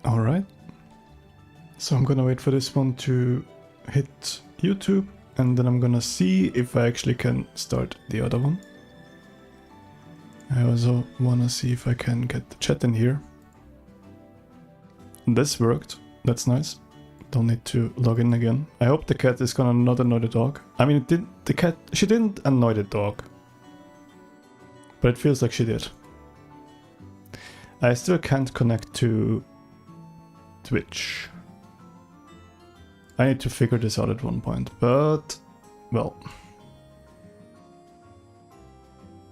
Alright. So I'm gonna wait for this one to hit YouTube, and then I'm gonna see if I actually can start the other one. I also wanna see if I can get the chat in here. This worked. That's nice. Don't need to log in again. I hope the cat is gonna not annoy the dog. I mean, she didn't annoy the dog. But it feels like she did. I still can't connect to Twitch. I need to figure this out at one point, but, well.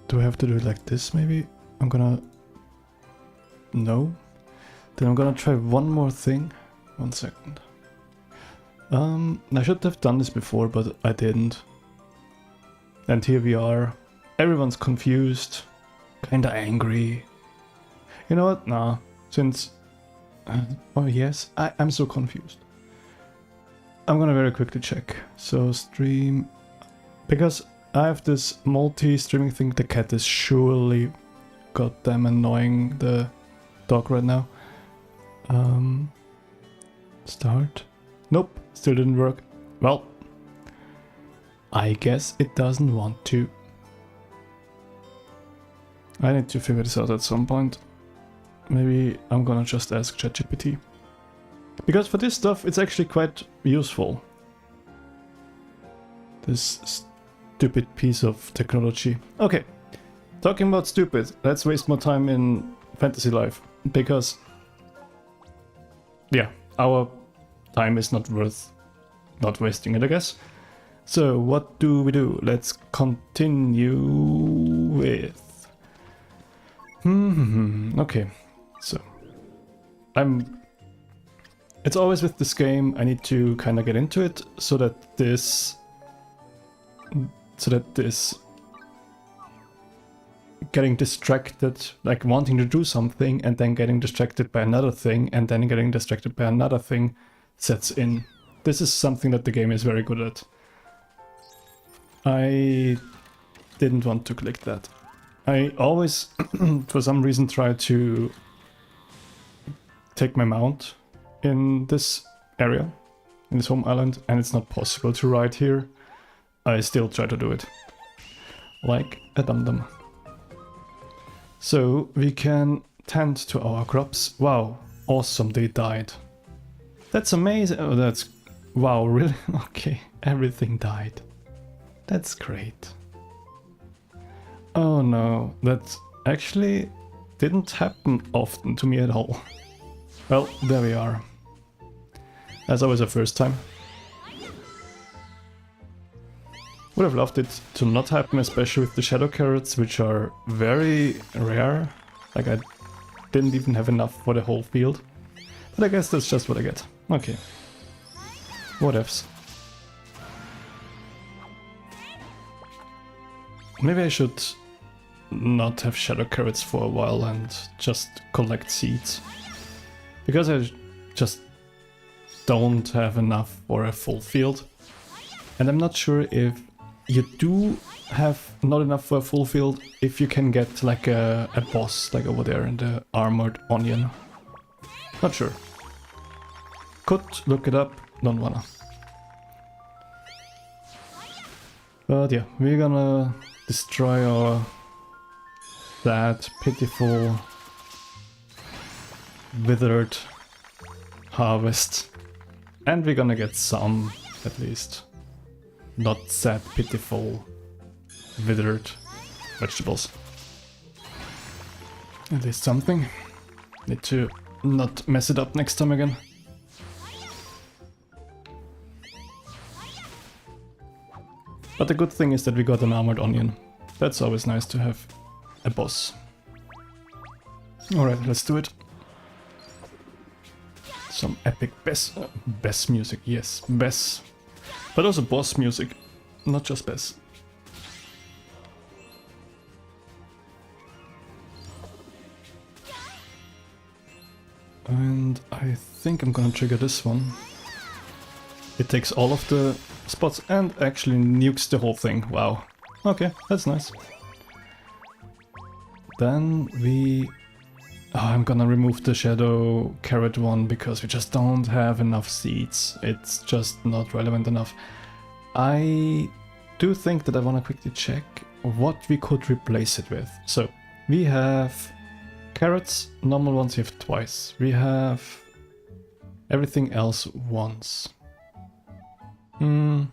Do I have to do it like this, maybe? I'm gonna... No. Then I'm gonna try one more thing. 1 second. I should have done this before, but I didn't. And here we are. Everyone's confused. Kinda angry. You know what? Nah. Since... oh yes, I'm so confused. I'm gonna very quickly check. So stream... Because I have this multi-streaming thing, the cat is surely goddamn annoying the dog right now. Start. Nope, still didn't work. Well, I guess it doesn't want to. I need to figure this out at some point. Maybe I'm gonna just ask ChatGPT. Because for this stuff, it's actually quite useful. This stupid piece of technology. Okay, talking about stupid, let's waste more time in fantasy life. Because, yeah, our time is not worth not wasting it, I guess. So, what do we do? Let's continue with... Okay, so... It's always with this game, I need to kind of get into it so that this getting distracted, like wanting to do something and then getting distracted by another thing and then getting distracted by another thing sets in. This is something that the game is very good at. I didn't want to click that. I always, for some reason, try to take my mount in this area, in this home island, and it's not possible to ride here. I still try to do it. Like a dum-dum. So we can tend to our crops. Wow, awesome, they died. That's amazing. Oh, that's... Wow, really? Okay, everything died. That's great. Oh no, that actually didn't happen often to me at all. Well, there we are. That's always a first time. Would have loved it to not happen, especially with the shadow carrots, which are very rare. Like, I didn't even have enough for the whole field. But I guess that's just what I get. Okay. Whatevs. Maybe I should not have shadow carrots for a while and just collect seeds. Because I just don't have enough for a full field. And I'm not sure if you do have not enough for a full field if you can get like a boss like over there in the armored onion. Not sure. Could look it up, don't wanna. But yeah, we're gonna destroy our that pitiful withered harvest. And we're gonna get some, at least. Not sad, pitiful, withered vegetables. At least something. Need to not mess it up next time again. But the good thing is that we got an armored onion. That's always nice to have a boss. Alright, let's do it. Some epic Bess music, yes, Bess. But also boss music, not just Bess. And I think I'm gonna trigger this one. It takes all of the spots and actually nukes the whole thing. Wow. Okay, that's nice. Then we Oh, I'm gonna remove the shadow carrot one because we just don't have enough seeds. It's just not relevant enough. I do think that I want to quickly check what we could replace it with. So we have carrots, normal ones we have twice. We have everything else once. I'm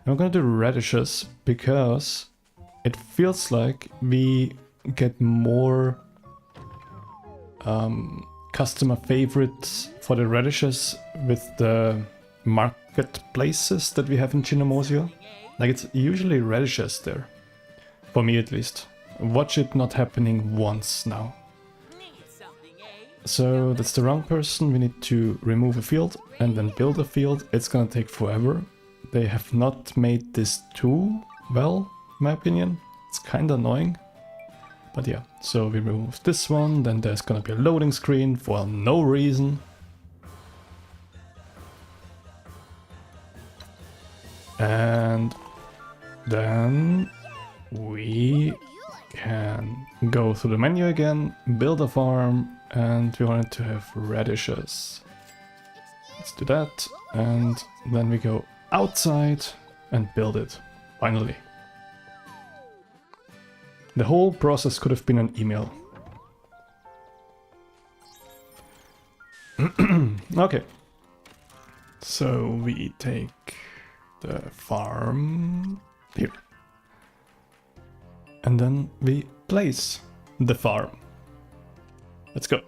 gonna do radishes because it feels like we get more customer favorites for the radishes with the marketplaces that we have in Chinomosio. Like, it's usually radishes there. For me at least. Watch it not happening once now. So that's the wrong person. We need to remove a field and then build a field. It's gonna take forever. They have not made this too well, in my opinion. It's kinda annoying. But yeah, so we remove this one, then there's gonna be a loading screen for no reason. And then we can go through the menu again, build a farm, and we wanted to have radishes. Let's do that, and then we go outside and build it, finally. The whole process could have been an email. Okay. So we take the farm here. And then we place the farm. Let's go.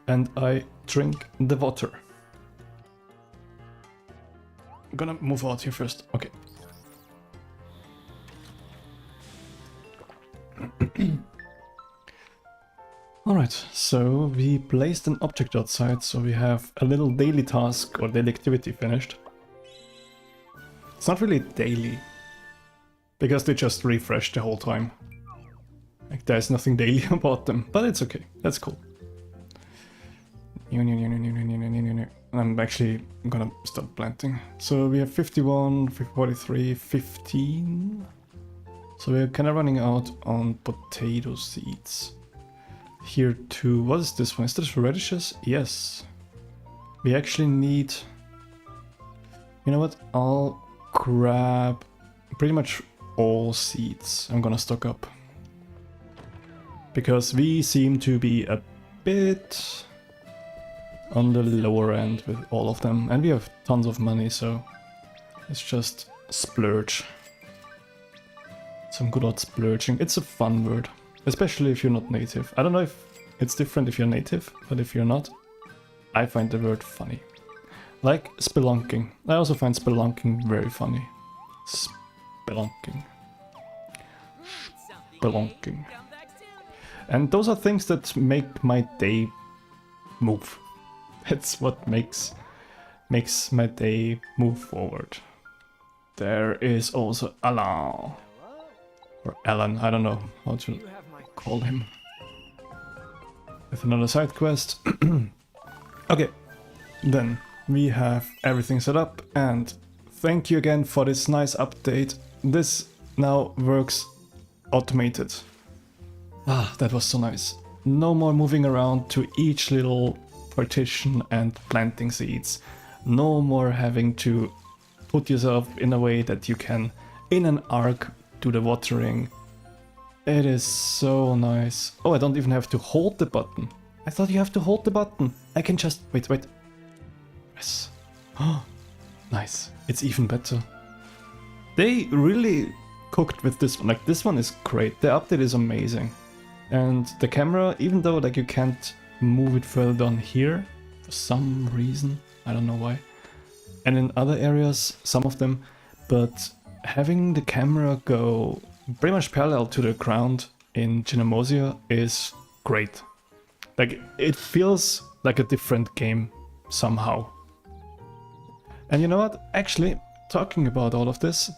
And I drink the water. I'm gonna move out here first. Okay. Alright, so we placed an object outside, so we have a little daily task or daily activity finished. It's not really daily, because they just refresh the whole time. Like, there's nothing daily about them, but it's okay, that's cool. I'm actually gonna start planting. So we have 51, 43, 15. So we're kind of running out on potato seeds. Here too. What is this one? Is this radishes? Yes. We actually need... You know what? I'll grab pretty much all seeds. I'm gonna stock up. Because we seem to be a bit on the lower end with all of them. And we have tons of money, so let's just splurge. Some good old splurging. It's a fun word, especially if you're not native. I don't know if it's different if you're native, but if you're not, I find the word funny. Like spelunking. I also find spelunking very funny. Spelunking. Spelunking. And those are things that make my day move. That's what makes my day move forward. There is also Alain. Or Alan, I don't know how to call him. With another side quest. Okay, then we have everything set up, and thank you again for this nice update. This now works automated. Ah, that was so nice. No more moving around to each little partition and planting seeds. No more having to put yourself in a way that you can, in an arc, do the watering. It is so nice. Oh, I don't even have to hold the button. I thought you have to hold the button. I can just... Wait. Yes. Oh, nice. It's even better. They really cooked with this one. Like, this one is great. The update is amazing. And the camera, even though like you can't move it further down here for some reason, I don't know why. And in other areas, some of them, but having the camera go pretty much parallel to the ground in Chinomosio is great. Like, it feels like a different game somehow. And you know what? Actually, talking about all of this,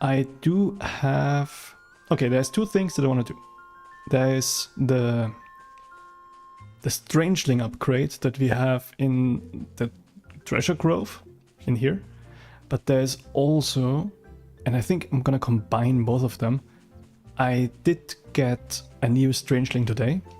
I do have... Okay, there's two things that I want to do. There's the Strangeling upgrade that we have in the Treasure Grove in here. But there's also, and I think I'm gonna combine both of them. I did get a new Strangeling today,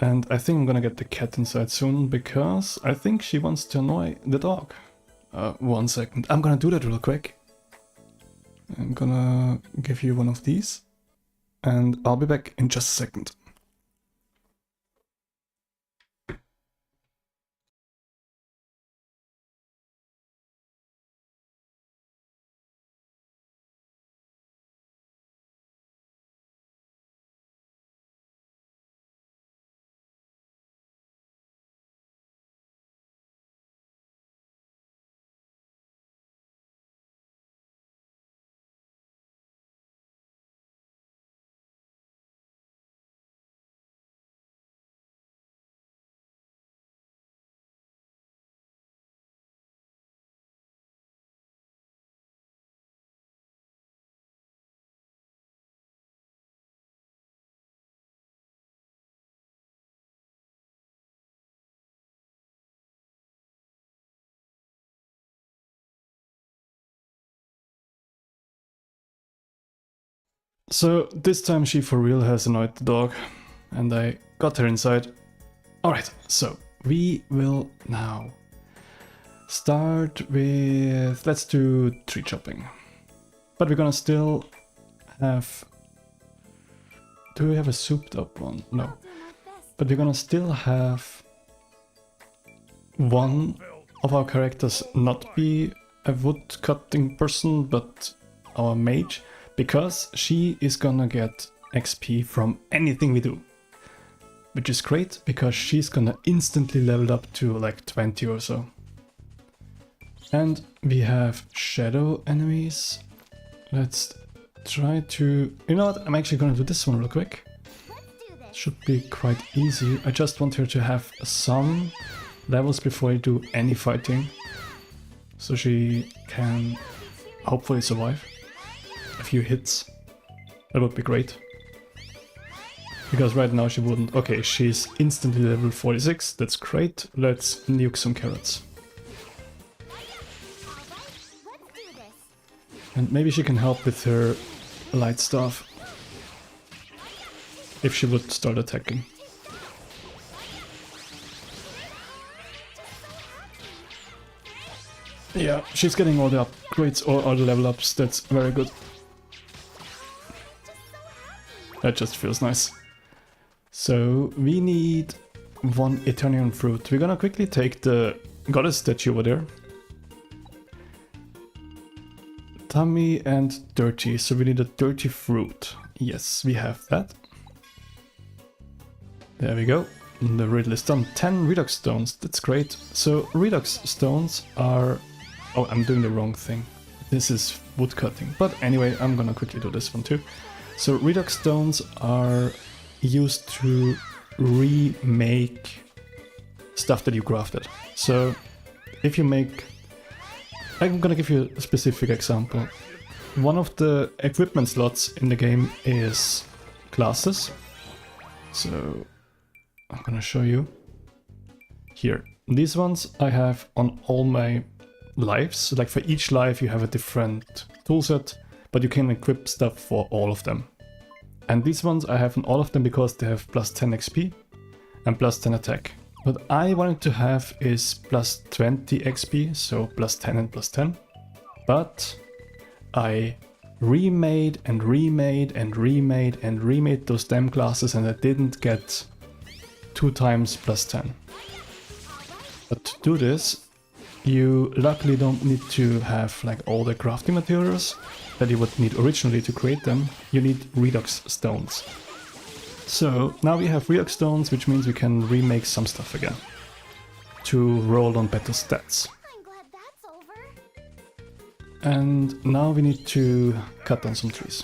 And I think I'm gonna get the cat inside soon because I think she wants to annoy the dog. 1 second. I'm gonna do that real quick. I'm gonna give you one of these. And I'll be back in just a second. So this time she for real has annoyed the dog and I got her inside. Alright, so we will now start with, let's do tree chopping. But we're gonna still have, do we have a souped up one? No. But we're gonna still have one of our characters not be a wood cutting person, but our mage. Because she is gonna get XP from anything we do. Which is great, because she's gonna instantly level up to like 20 or so. And we have shadow enemies. Let's try to... You know what, I'm actually gonna do this one real quick. Should be quite easy. I just want her to have some levels before I do any fighting. So she can hopefully survive a few hits. That would be great. Because right now she wouldn't. Okay, she's instantly level 46. That's great. Let's nuke some carrots. And maybe she can help with her light stuff. If she would start attacking. Yeah, she's getting all the upgrades or all the level ups. That's very good. That just feels nice. So we need one Eternian fruit. We're gonna quickly take the goddess statue over there. Tummy and dirty. So we need a dirty fruit. Yes, we have that. There we go. The riddle is done. 10 redox stones. That's great. So redox stones are... Oh, I'm doing the wrong thing. This is wood cutting. But anyway, I'm gonna quickly do this one too. So redox stones are used to remake stuff that you crafted. So if you make... I'm gonna give you a specific example. One of the equipment slots in the game is classes. So I'm gonna show you. Here. These ones I have on all my lives. Like for each life you have a different toolset, but you can equip stuff for all of them. And these ones I have on all of them because they have plus 10 XP and plus 10 attack. What I wanted to have is plus 20 XP, so plus 10 and plus 10. But I remade and remade and remade and remade those damn classes and I didn't get 2 times plus 10. But to do this, you luckily don't need to have like all the crafting materials that you would need originally to create them. You need redox stones. So now we have redox stones, which means we can remake some stuff again to roll on better stats. I'm glad that's over. And now we need to cut down some trees.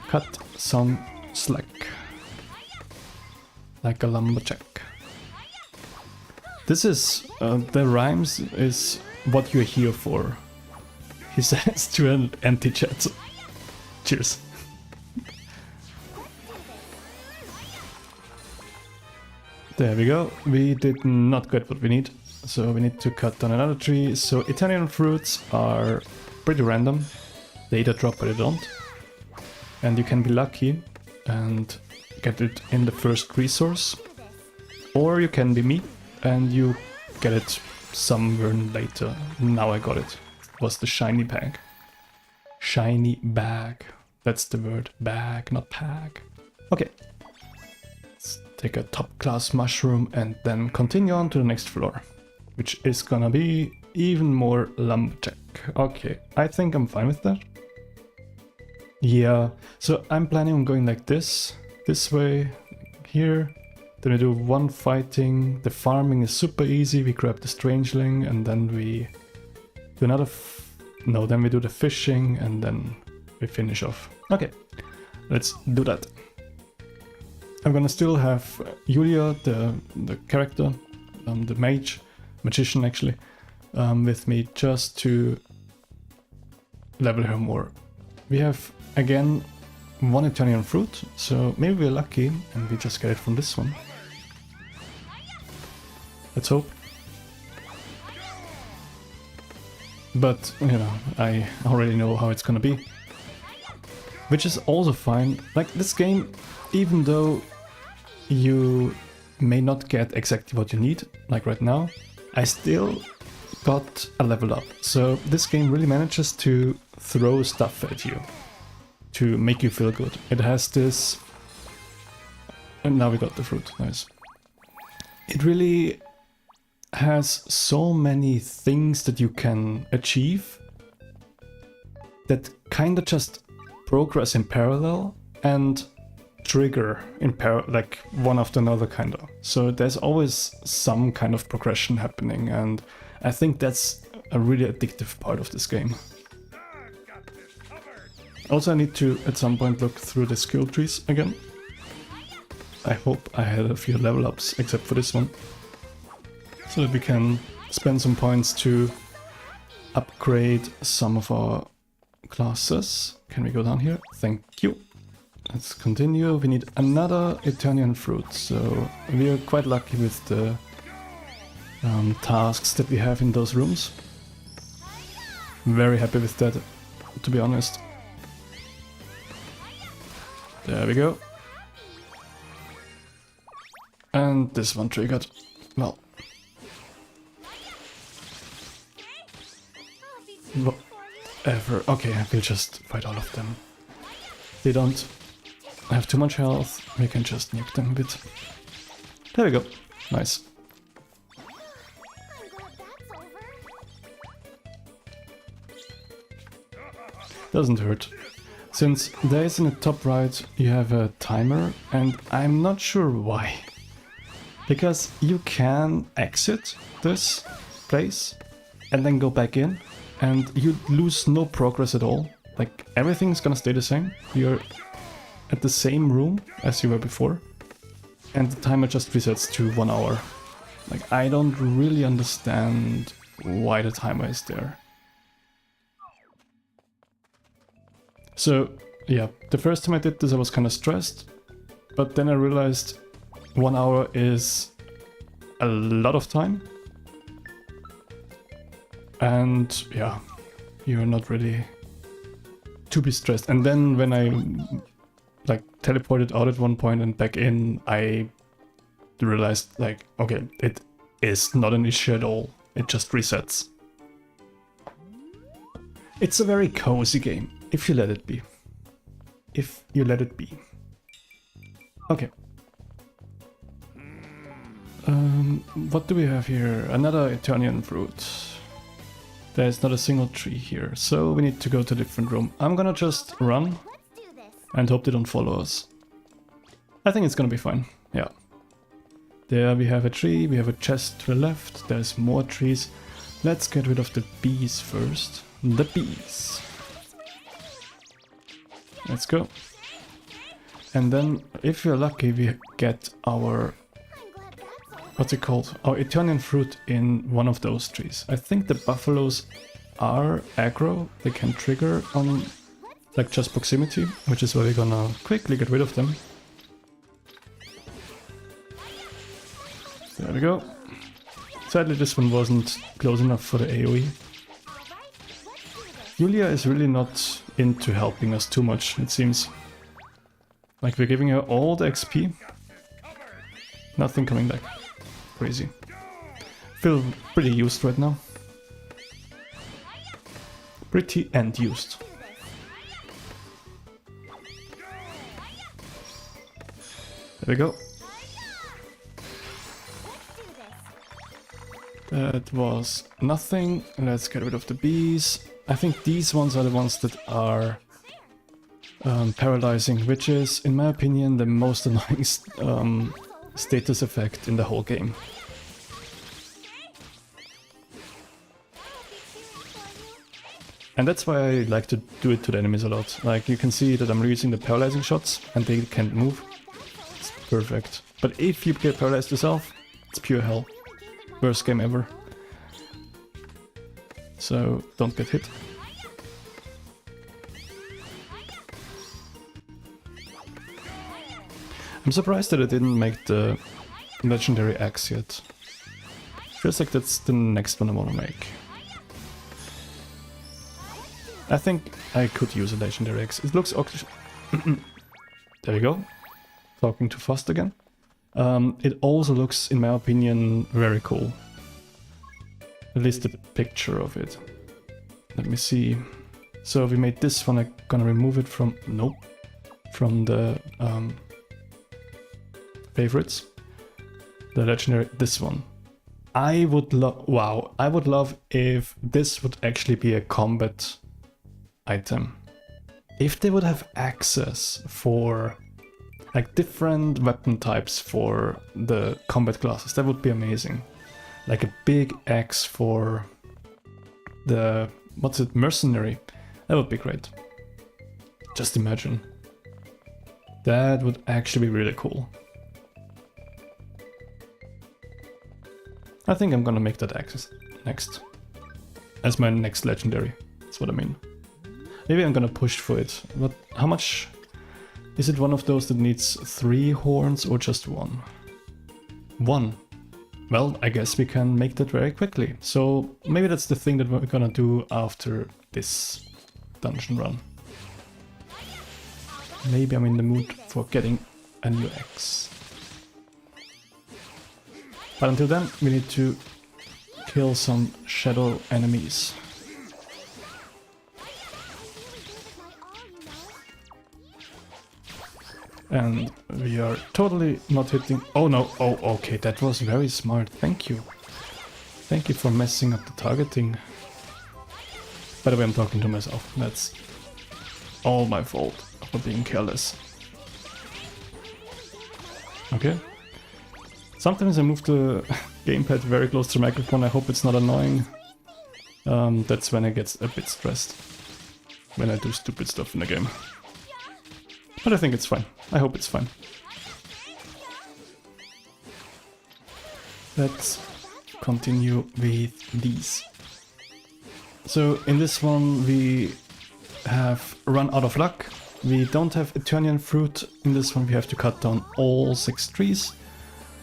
Cut some slack. Like a lumberjack. This is, the rhymes is what you're here for, he says to an empty chat. Cheers. There we go, we did not get what we need, so we need to cut down another tree. So Italian fruits are pretty random, they either drop or they don't. And you can be lucky and get it in the first resource. Or you can be me and you get it somewhere later. Now I got it. It was the shiny bag. Shiny bag. That's the word. Bag, not pack. Okay. Let's take a top class mushroom and then continue on to the next floor. Which is gonna be even more lumberjack. Okay, I think I'm fine with that. Yeah, so I'm planning on going like this way, here. Then we do one fighting. The farming is super easy. We grab the strangeling and then we do another. Then we do the fishing and then we finish off. Okay, let's do that. I'm gonna still have Julia, the character, the magician actually, with me just to level her more. We have again one Eternian fruit, so maybe we're lucky and we just get it from this one. Let's hope. But, you know, I already know how it's gonna be. Which is also fine. Like, this game, even though you may not get exactly what you need, like right now, I still got a level up. So this game really manages to throw stuff at you to make you feel good. It has this... And now we got the fruit, nice. It really has so many things that you can achieve that kind of just progress in parallel and trigger in like one after another kind of. So there's always some kind of progression happening, and I think that's a really addictive part of this game. Also, I need to at some point look through the skill trees again. I hope I had a few level ups except for this one, so that we can spend some points to upgrade some of our classes. Can we go down here? Thank you. Let's continue. We need another Eternian fruit, so we are quite lucky with the tasks that we have in those rooms. Very happy with that, to be honest. There we go. And this one triggered. Well. Whatever. Okay, I will just fight all of them. They don't have too much health. We can just nuke them a bit. There we go. Nice. Doesn't hurt. Since there is in the top right, you have a timer, and I'm not sure why. Because you can exit this place and then go back in, and you lose no progress at all. Like, everything's gonna stay the same. You're at the same room as you were before, and the timer just resets to 1 hour. Like, I don't really understand why the timer is there. So, yeah, the first time I did this I was kind of stressed, but then I realized 1 hour is a lot of time. And yeah, you're not really to be stressed. And then when I like teleported out at one point and back in, I realized like, okay, it is not an issue at all. It just resets. It's a very cozy game, if you let it be. If you let it be. Okay. What do we have here? Another Eternian fruit. There's not a single tree here, so we need to go to a different room. I'm gonna just run and hope they don't follow us. I think it's gonna be fine, yeah. There we have a tree, we have a chest to the left, there's more trees. Let's get rid of the bees first. The bees. Let's go. And then, if we're lucky, we get our... what's it called? Our Eternian fruit in one of those trees. I think the buffaloes are aggro. They can trigger on like just proximity, which is why we're gonna quickly get rid of them. There we go. Sadly this one wasn't close enough for the AoE. Julia is really not into helping us too much, it seems. Like we're giving her all the XP. Nothing coming back. Crazy. Feel pretty used right now. Pretty and used. There we go. That was nothing. Let's get rid of the bees. I think these ones are the ones that are paralyzing, which is, in my opinion, the most annoying status effect in the whole game. And that's why I like to do it to the enemies a lot. Like, you can see that I'm using the paralyzing shots and they can't move. It's perfect. But if you get paralyzed yourself, it's pure hell. Worst game ever. So, don't get hit. I'm surprised that I didn't make the legendary axe yet. Feels like that's the next one I want to make. I think I could use a legendary axe. It looks actually... There we go. Talking too fast again. It also looks, in my opinion, very cool. At least the picture of it. Let me see. So we made this one. I'm gonna remove it from... Nope. From the favorites. The legendary... This one. I would love... Wow. I would love if this would actually be a combat item. If they would have access for like different weapon types for the combat classes, that would be amazing. Like a big axe for the, what's it, mercenary. That would be great. Just imagine. That would actually be really cool. I think I'm gonna make that axe next. As my next legendary. That's what I mean. Maybe I'm gonna push for it. But how much? Is it one of those that needs 3 horns or just 1? 1. Well, I guess we can make that very quickly. So maybe that's the thing that we're gonna do after this dungeon run. Maybe I'm in the mood for getting a new axe. But until then, we need to kill some shadow enemies. And we are totally not hitting... Oh no, oh okay, that was very smart, thank you. Thank you for messing up the targeting. By the way, I'm talking to myself, that's all my fault for being careless. Okay. Sometimes I move the gamepad very close to the microphone, I hope it's not annoying. That's when I get a bit stressed. When I do stupid stuff in the game. But I think it's fine. I hope it's fine. Let's continue with these. So in this one we have run out of luck. We don't have Eternian fruit. In this one we have to cut down all 6 trees.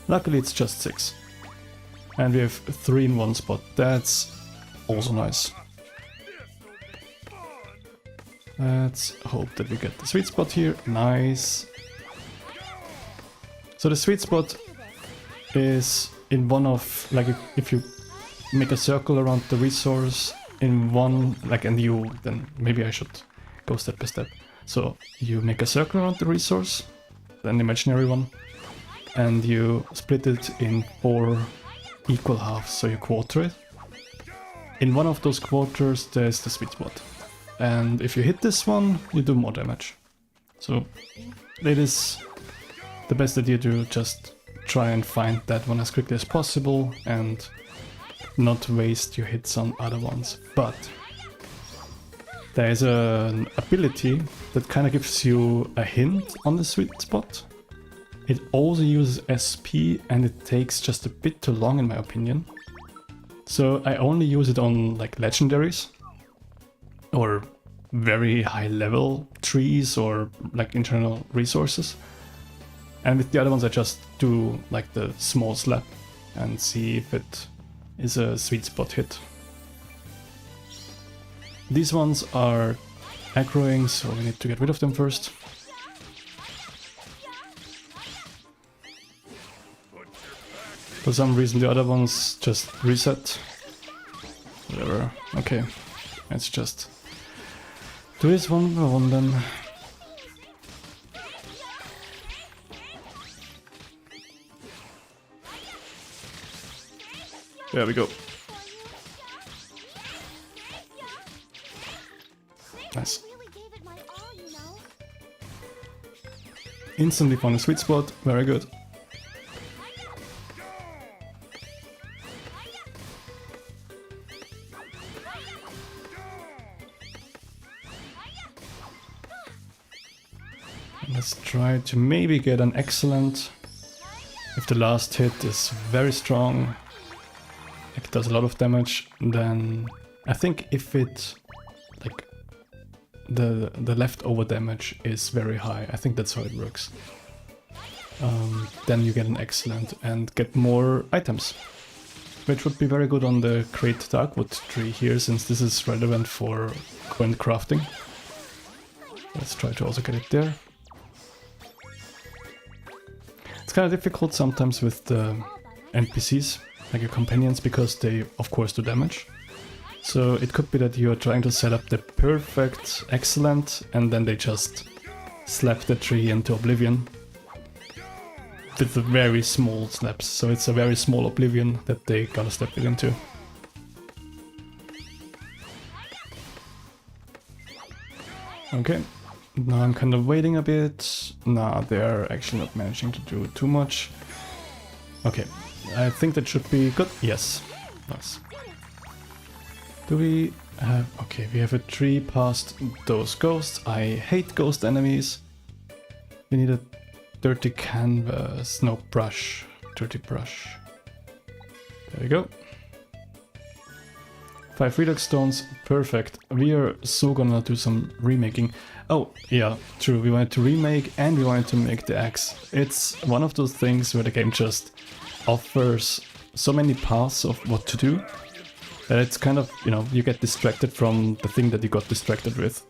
Luckily it's just 6. And we have 3 in one spot. That's also nice. Let's hope that we get the sweet spot here. Nice. So the sweet spot is in one of, like if you make a circle around the resource in one, like, and you, then maybe I should go step by step. So you make a circle around the resource, an imaginary one, and you split it in 4 equal halves, so you quarter it. In one of those quarters there's the sweet spot. And if you hit this one, you do more damage. So it is the best idea to just try and find that one as quickly as possible and not waste your hits on other ones. But there is an ability that kind of gives you a hint on the sweet spot. It also uses SP and it takes just a bit too long in my opinion. So I only use it on like legendaries. Or very high level trees or like internal resources. And with the other ones I just do like the small slap and see if it is a sweet spot hit. These ones are aggroing, so we need to get rid of them first. For some reason the other ones just reset. Whatever. Okay. Let's just do this one by one then. There we go. Nice. Instantly found a sweet spot. Very good. Let's try to maybe get an excellent. If the last hit is very strong, like it does a lot of damage, then I think if it like the leftover damage is very high, I think that's how it works. Then you get an excellent and get more items, which would be very good on the Great Darkwood tree here, since this is relevant for coin crafting. Let's try to also get it there. It's kind of difficult sometimes with the NPCs, like your companions, because they of course do damage. So it could be that you're trying to set up the perfect excellent and then they just slap the tree into oblivion. With the very small slaps, so it's a very small oblivion that they gotta step it into. Okay, now I'm kind of waiting a bit. Nah, they're actually not managing to do too much. Okay, I think that should be good. Yes, nice. Do we have... okay, we have a tree past those ghosts. I hate ghost enemies. We need a dirty canvas. No, brush. Dirty brush. There we go. 5 redux stones. Perfect. We are so gonna do some remaking. Oh, yeah, true. We wanted to remake and we wanted to make the axe. It's one of those things where the game just offers so many paths of what to do. That it's kind of, you know, you get distracted from the thing that you got distracted with.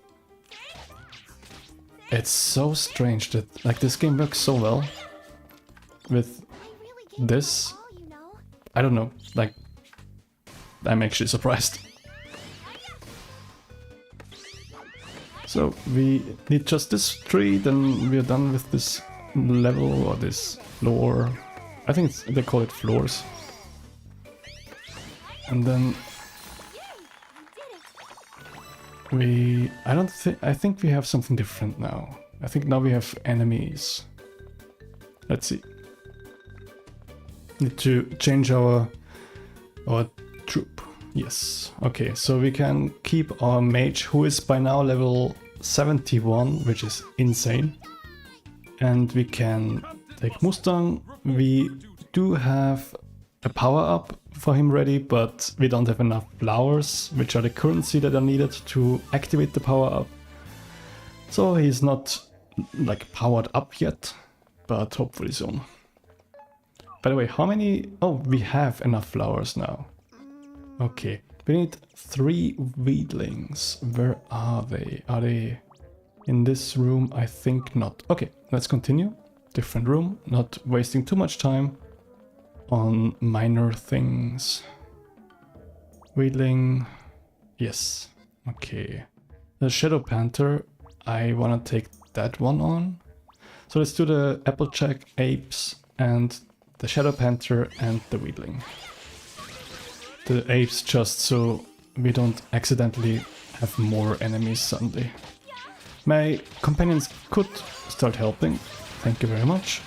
It's so strange that, like, this game works so well with this. I don't know, like, I'm actually surprised. So, we need just this tree, then we are done with this level or this floor. I think they call it floors. And then I think we have something different now. I think now we have enemies. Let's see. Need to change our troop. Yes. Okay, so we can keep our mage, who is by now level 71, which is insane. And we can take Mustang. We do have a power-up for him ready, but we don't have enough flowers, which are the currency that are needed to activate the power-up. So he's not, like, powered up yet, but hopefully soon. By the way, how many... oh, we have enough flowers now. Okay, we need 3 weedlings. Where are they? Are they in this room? I think not. Okay, let's continue. Different room, not wasting too much time on minor things. Weedling, yes, okay. The Shadow Panther, I want to take that one on. So let's do the Applejack, Apes, and the Shadow Panther and the Weedling. The Apes just so we don't accidentally have more enemies suddenly. My companions could start helping, thank you very much.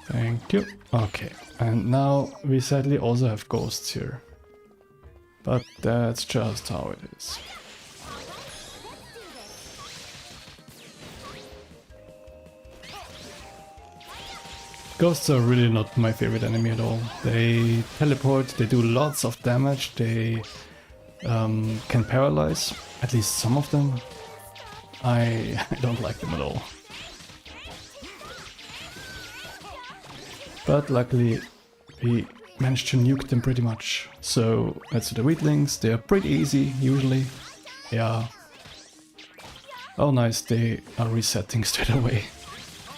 Thank you. Okay, and now we sadly also have ghosts here. But that's just how it is. Ghosts are really not my favorite enemy at all. They teleport, they do lots of damage, they can paralyze, at least some of them. I don't like them at all. But luckily we managed to nuke them pretty much. So let's do the weedlings, they are pretty easy usually. Yeah. Oh nice, they are resetting straight away.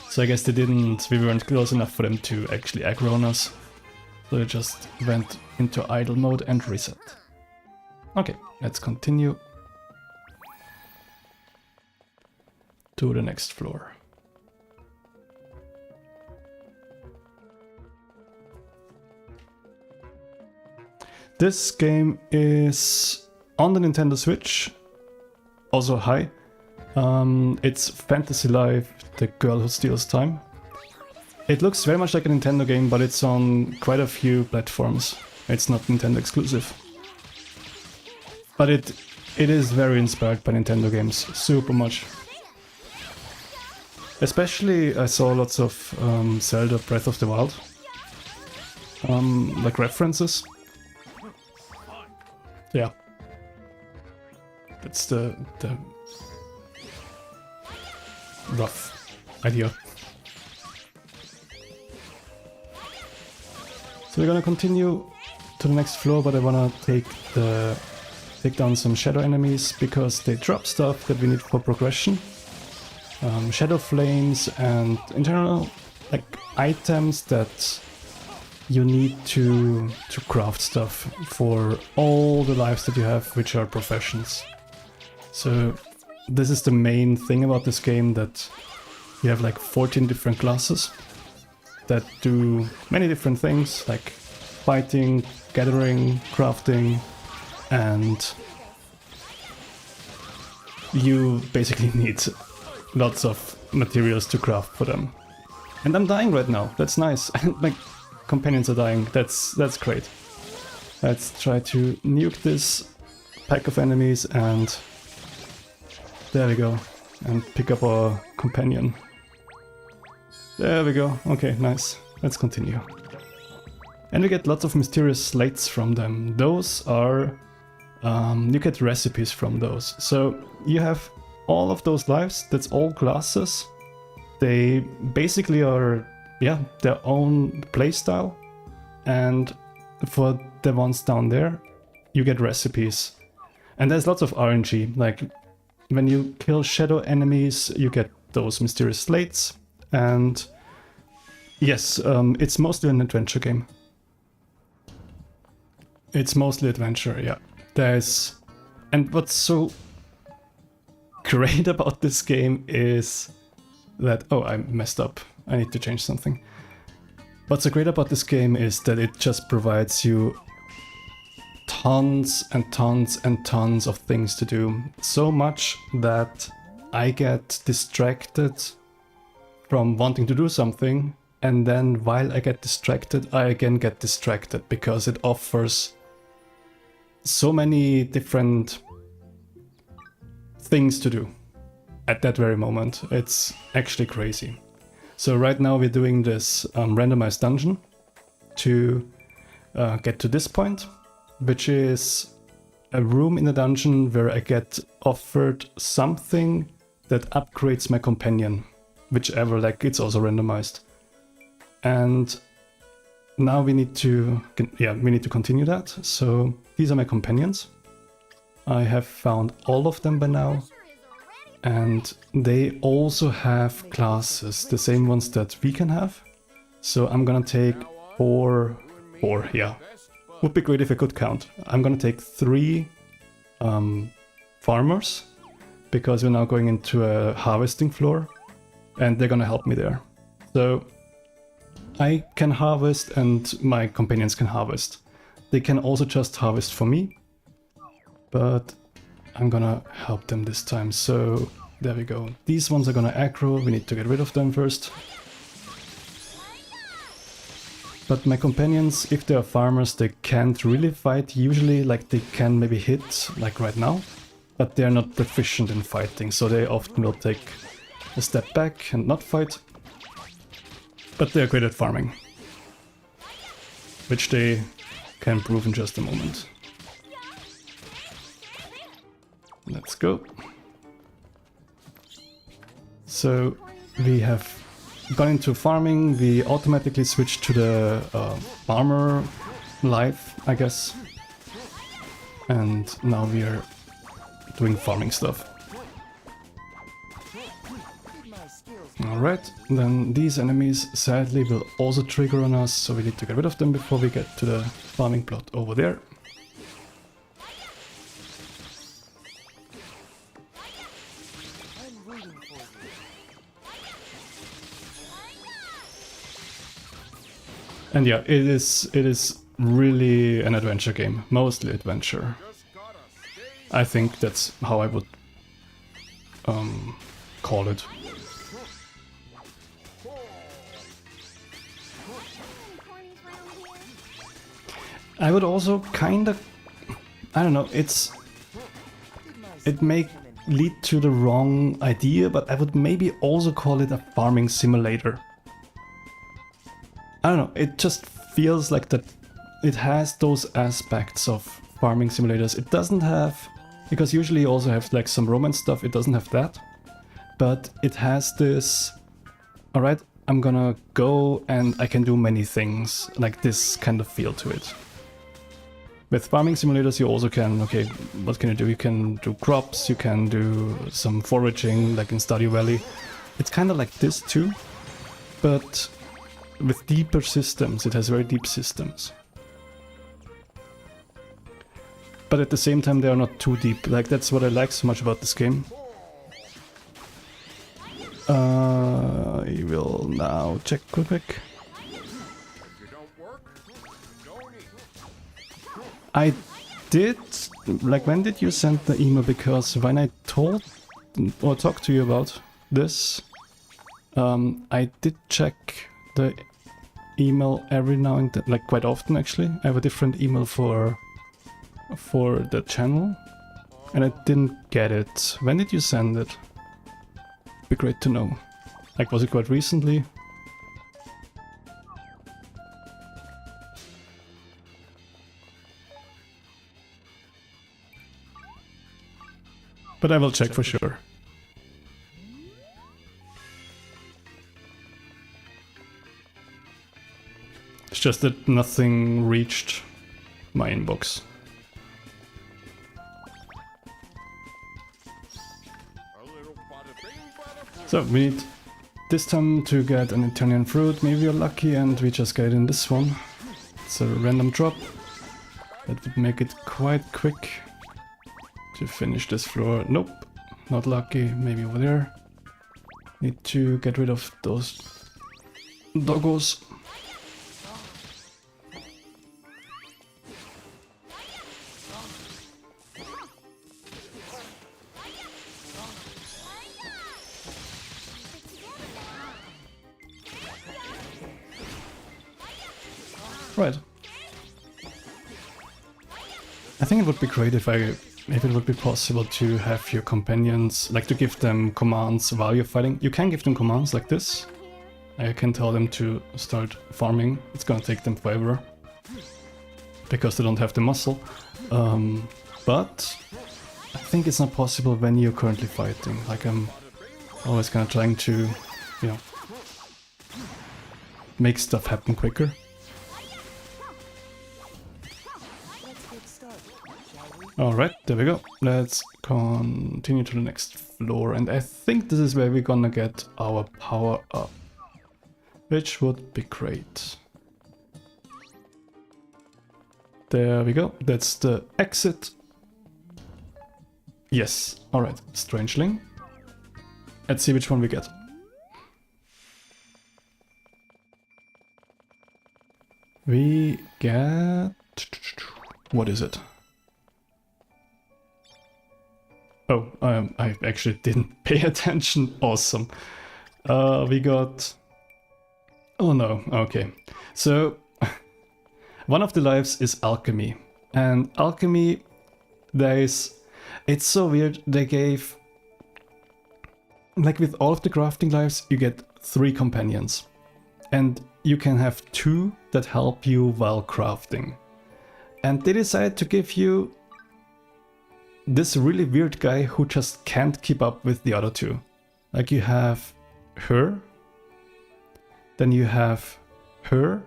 So I guess we weren't close enough for them to actually aggro on us. So they just went into idle mode and reset. Okay, let's continue to the next floor. This game is on the Nintendo Switch, also high. It's Fantasy Life, The Girl Who Steals Time. It looks very much like a Nintendo game, but it's on quite a few platforms. It's not Nintendo exclusive. But it is very inspired by Nintendo games, super much. Especially I saw lots of Zelda Breath of the Wild, like references. Yeah. That's the rough idea. So we're gonna continue to the next floor, but I wanna take down some shadow enemies because they drop stuff that we need for progression. Shadow flames and in general like items that you need to craft stuff for all the lives that you have, which are professions. So this is the main thing about this game, that you have like 14 different classes that do many different things, like fighting, gathering, crafting, and you basically need lots of materials to craft for them. And I'm dying right now, that's nice. My companions are dying, that's great. Let's try to nuke this pack of enemies, and there we go, and pick up our companion. There we go, okay, nice. Let's continue. And we get lots of mysterious slates from them. Those are... you get recipes from those. So you have all of those lives, that's all classes. They basically are, yeah, their own playstyle. And for the ones down there, you get recipes. And there's lots of RNG, like when you kill shadow enemies, you get those mysterious slates. And yes, it's mostly an adventure game. It's mostly adventure, yeah. And what's so great about this game is that... Oh, I messed up. I need to change something. What's so great about this game is that it just provides you tons and tons and tons of things to do. So much that I get distracted from wanting to do something, and then while I get distracted, I again get distracted because it offers so many different things to do at that very moment. It's actually crazy. So right now we're doing this randomized dungeon to get to this point, which is a room in the dungeon where I get offered something that upgrades my companion, whichever, like it's also randomized. And now we need to continue that. So these are my companions. I have found all of them by now. And they also have classes, the same ones that we can have. So I'm gonna take four, yeah. Would be great if I could count. I'm gonna take 3 farmers, because we're now going into a harvesting floor, and they're gonna help me there. So I can harvest and my companions can harvest. They can also just harvest for me, but I'm gonna help them this time. So there we go. These ones are gonna aggro, we need to get rid of them first. But my companions, if they are farmers, they can't really fight usually, like they can maybe hit, like right now, but they're not proficient in fighting, so they often will take a step back and not fight. But they're great at farming, which they can prove in just a moment. Let's go. So we have gone into farming, we automatically switched to the farmer life, I guess. And now we are doing farming stuff. Alright, then these enemies sadly will also trigger on us, so we need to get rid of them before we get to the farming plot over there. And yeah, it is really an adventure game, mostly adventure. I think that's how I would call it. I would also kinda, I don't know, it may lead to the wrong idea, but I would maybe also call it a farming simulator. I don't know, it just feels like that it has those aspects of farming simulators. It doesn't have, because usually you also have like some romance stuff, it doesn't have that. But it has this, alright, I'm gonna go and I can do many things, like this kind of feel to it. With farming simulators you also can, okay, what can you do? You can do crops, you can do some foraging, like in Stardew Valley. It's kind of like this too, but with deeper systems. It has very deep systems. But at the same time they are not too deep, like that's what I like so much about this game. I will now check real quick. I did, like when did you send the email? Because when I told or talked to you about this, I did check the email every now and then, like quite often actually. I have a different email for the channel and I didn't get it. When did you send it? Be great to know. Like, was it quite recently? But I will check for sure. It's just that nothing reached my inbox. So we need this time to get an Italian fruit. Maybe we're lucky and we just get it in this one. It's a random drop. That would make it quite quick to finish this floor. Nope, not lucky. Maybe over there. Need to get rid of those doggos. Right. I think it would be great if it would be possible to have your companions, like to give them commands while you're fighting. You can give them commands like this. I can tell them to start farming. It's gonna take them forever because they don't have the muscle. But I think it's not possible when you're currently fighting. Like I'm always kind of trying to, you know, make stuff happen quicker. Alright, there we go. Let's continue to the next floor, and I think this is where we're gonna get our power up, which would be great. There we go, that's the exit. Yes, alright, Strangeling. Let's see which one we get. We get... what is it? Oh, I actually didn't pay attention. Awesome. We got... oh no, okay. So, one of the lives is alchemy. And alchemy, it's so weird, they gave... like with all of the crafting lives, you get 3 companions. And you can have 2 that help you while crafting. And they decided to give you this really weird guy who just can't keep up with the other 2. Like you have her, then you have her,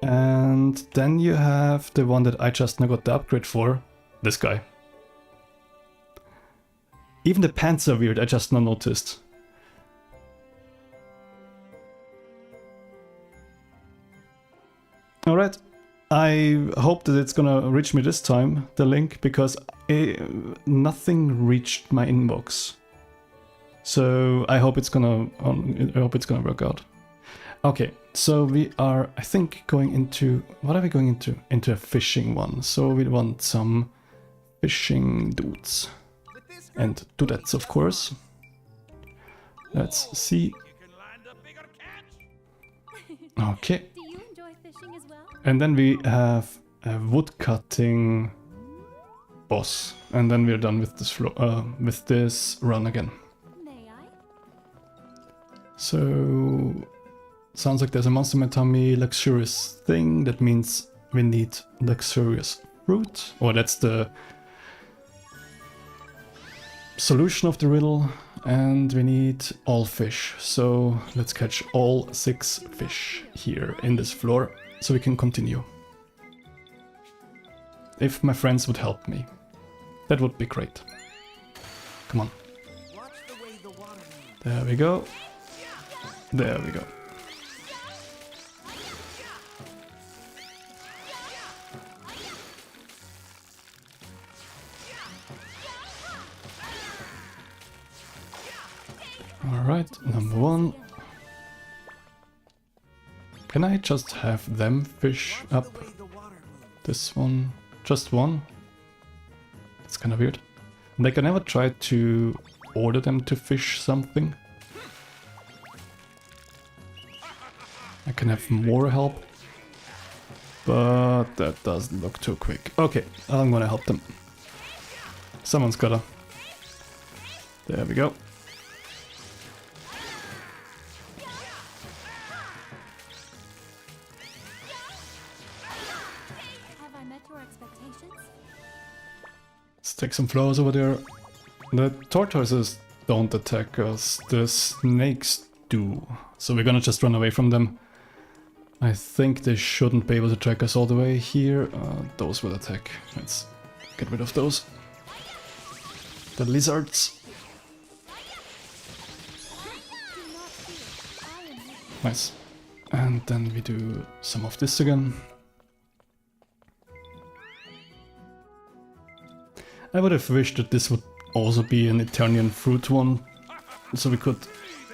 and then you have the one that I just now got the upgrade for, this guy. Even the pants are weird, I just now noticed. Alright. I hope that it's gonna reach me this time, the link, because nothing reached my inbox. So I hope it's gonna work out. Okay, so we are, I think, going into, what are we going into? Into a fishing one. So we want some fishing dudes and dudettes, of course. Let's see. Okay. Do you enjoy fishing as well? And then we have a woodcutting boss, and then we're done with this run again. May I? So sounds like there's a monster in my tummy, luxurious thing. That means we need luxurious fruit, or that's the solution of the riddle. And we need all fish. So let's catch all 6 fish here in this floor, so we can continue. If my friends would help me, that would be great. Come on. There we go. There we go. Alright, number 1. Can I just have them fish up this one? Just one? It's kind of weird. Like, I never tried to order them to fish something. I can have more help, but that doesn't look too quick. Okay, I'm gonna help them. Someone's gotta. There we go. Have I met your expectations? Let's take some flowers over there. The tortoises don't attack us, the snakes do. So we're gonna just run away from them. I think they shouldn't be able to track us all the way here. Those will attack. Let's get rid of those. The lizards. Nice. And then we do some of this again. I would have wished that this would also be an Eternian fruit one, so we could,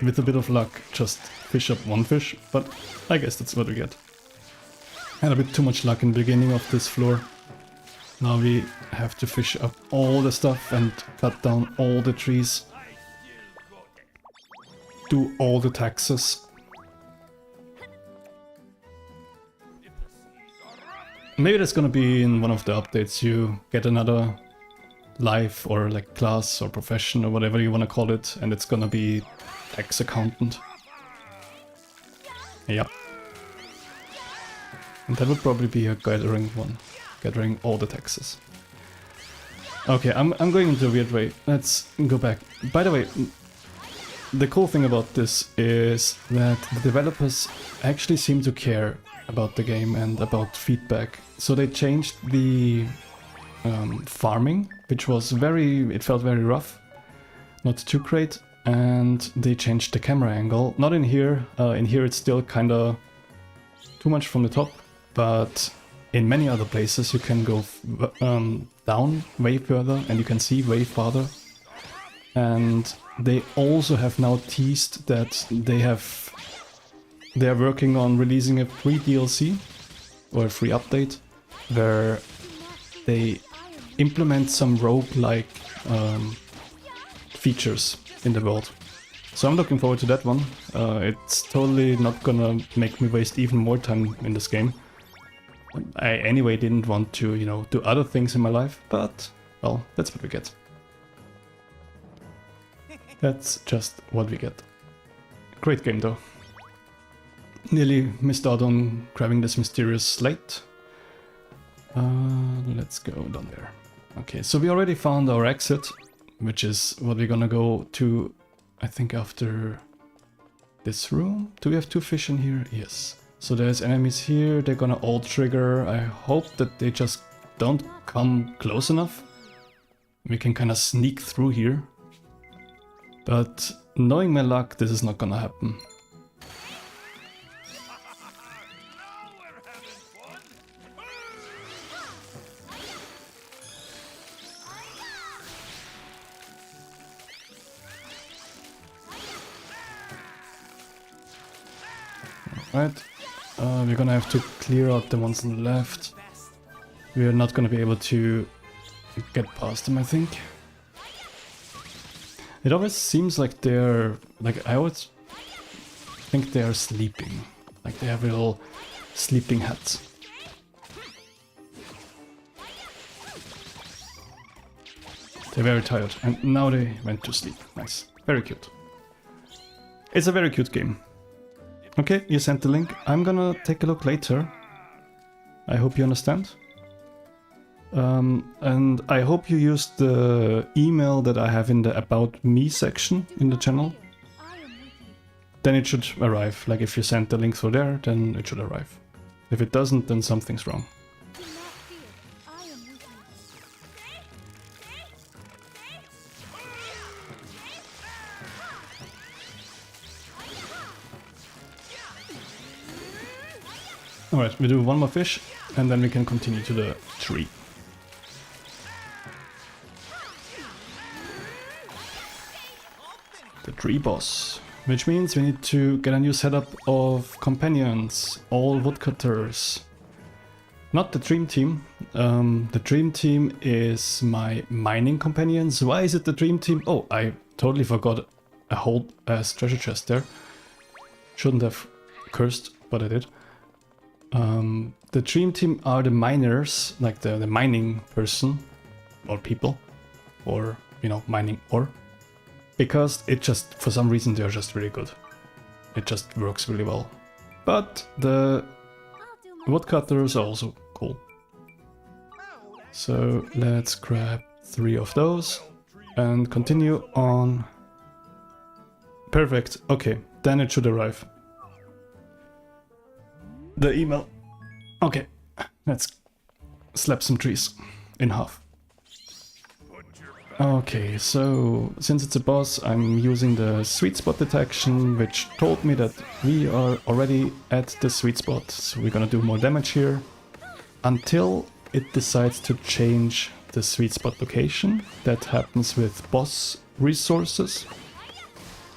with a bit of luck, just fish up one fish, but I guess that's what we get. Had a bit too much luck in the beginning of this floor. Now we have to fish up all the stuff and cut down all the trees. Do all the taxes. Maybe that's gonna be in one of the updates, you get another life or like class or profession or whatever you want to call it, and it's gonna be tax accountant. Yep. And that would probably be a gathering one, gathering all the taxes. Okay, I'm going into a weird way. Let's go back. By the way, the cool thing about this is that the developers actually seem to care about the game and about feedback. So they changed the farming, which was it felt very rough, not too great, and they changed the camera angle. Not in here, in here it's still kinda too much from the top, but in many other places you can go down way further and you can see way farther. And they also have now teased that they are working on releasing a free DLC or a free update where they implement some roguelike features in the world. So I'm looking forward to that one. It's totally not gonna make me waste even more time in this game. I anyway didn't want to, you know, do other things in my life, but, well, that's what we get. That's just what we get. Great game though. Nearly missed out on grabbing this mysterious slate. Let's go down there. Okay, so we already found our exit, which is what we're gonna go to, I think, after this room. Do we have 2 fish in here? Yes. So there's enemies here, they're gonna all trigger. I hope that they just don't come close enough. We can kind of sneak through here. But knowing my luck, this is not gonna happen. right? We're gonna have to clear out the ones on the left. We're not gonna be able to get past them, I think. It always seems like they're... like, I always think they are sleeping. Like, they have little sleeping hats. They're very tired, and now they went to sleep. Nice. Very cute. It's a very cute game. Okay, you sent the link. I'm gonna take a look later. I hope you understand. And I hope you used the email that I have in the About Me section in the channel. I am with you. Then it should arrive. Like if you send the link through there, then it should arrive. If it doesn't, then something's wrong. Do not fear. I am with you. Alright, we do one more fish, and then we can continue to the tree. The tree boss. Which means we need to get a new setup of companions, all woodcutters. Not the dream team. The dream team is my mining companions. Why is it the dream team? Oh, I totally forgot a whole treasure chest there. Shouldn't have cursed, but I did. The dream team are the miners, like the mining person, or people, or, you know, mining ore. Because it just, for some reason, they're just really good. It just works really well. But the I'll do my woodcutters are also cool. So let's grab 3 of those and continue on. Perfect. Okay, then it should arrive. The email. Okay, let's slap some trees in half. Okay, so since it's a boss, I'm using the sweet spot detection, which told me that we are already at the sweet spot. So we're gonna do more damage here until it decides to change the sweet spot location. That happens with boss resources.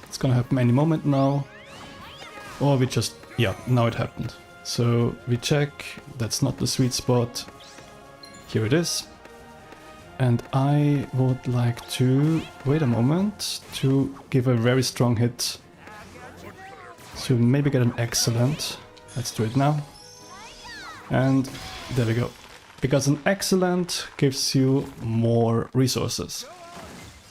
It's gonna happen any moment now. Or we just, yeah, now it happened. So we check, that's not the sweet spot. Here it is. And I would like to, wait a moment, to give a very strong hit. So maybe get an excellent. Let's do it now. And there we go. Because an excellent gives you more resources.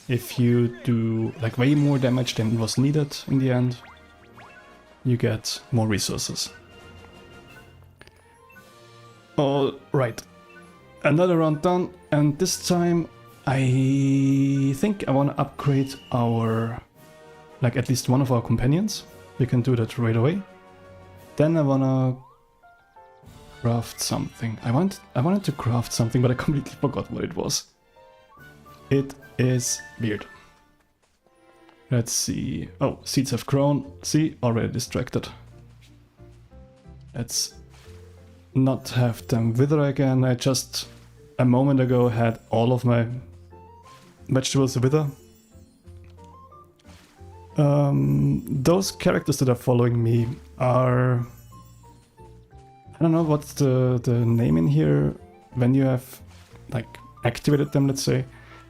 If you do like way more damage than was needed in the end, you get more resources. All right. Another round done, and this time I think I want to upgrade our, like at least one of our companions. We can do that right away. Then I want to craft something. I wanted to craft something, but I completely forgot what it was. It is weird. Let's see. Oh, seeds have grown. See, already distracted. Let's not have them wither again. I just a moment ago had all of my vegetables wither. Those characters that are following me are, I don't know what's the name in here. When you have like activated them, let's say,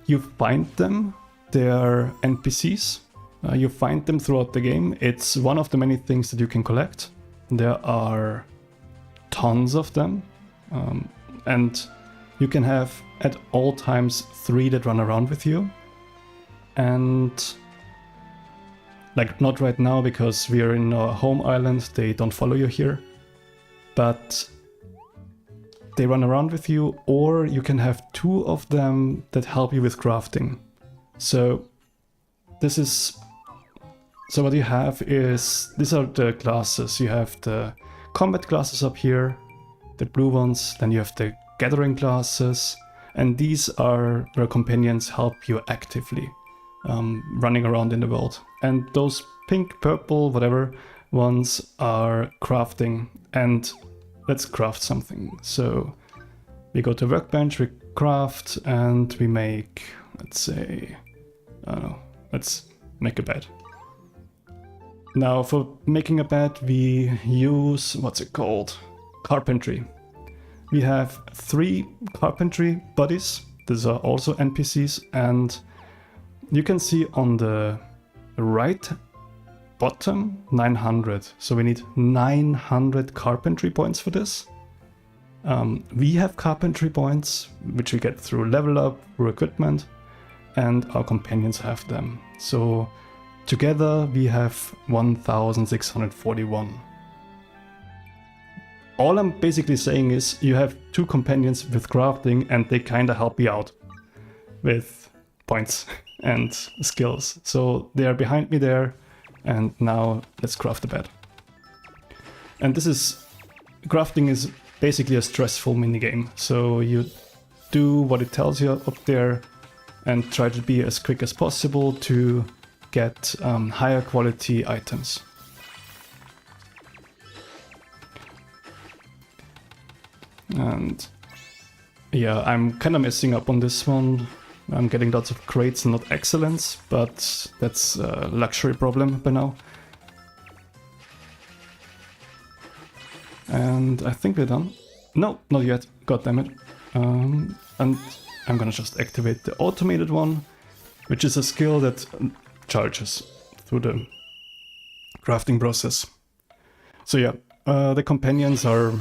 you find them. They are NPCs. You find them throughout the game. It's one of the many things that you can collect. There are tons of them, and you can have at all times 3 that run around with you. And like not right now because we are in our home island, they don't follow you here, but they run around with you, or you can have 2 of them that help you with crafting. So this is, so what you have is, these are the classes. You have the combat classes up here, the blue ones, then you have the gathering classes, and these are where companions help you actively running around in the world. And those pink, purple, whatever ones are crafting, and let's craft something. So we go to workbench, we craft, and we make, let's say, I don't know, let's make a bed. Now for making a bed we use, what's it called? Carpentry. We have 3 carpentry buddies. These are also NPCs, and you can see on the right bottom 900. So we need 900 carpentry points for this. We have carpentry points, which we get through level up, through equipment, and our companions have them. So together we have 1641. All I'm basically saying is you have 2 companions with crafting and they kinda help you out with points and skills. So they are behind me there, and now let's craft the bed. And crafting is basically a stressful minigame. So you do what it tells you up there and try to be as quick as possible to get higher quality items. And yeah, I'm kind of messing up on this one. I'm getting lots of crates and not excellence, but that's a luxury problem by now. And I think we're done. No, not yet. God damn it. And I'm gonna just activate the automated one, which is a skill that charges through the crafting process. So yeah, the companions are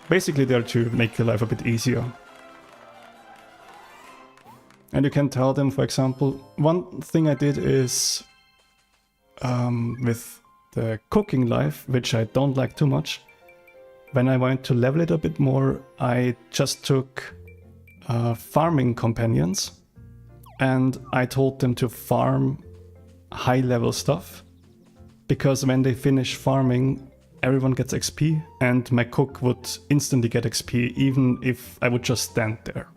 basically there to make your life a bit easier. And you can tell them, for example, one thing I did is with the cooking life, which I don't like too much. When I wanted to level it a bit more, I just took farming companions and I told them to farm high level stuff, because when they finish farming, everyone gets XP and my cook would instantly get XP even if I would just stand there.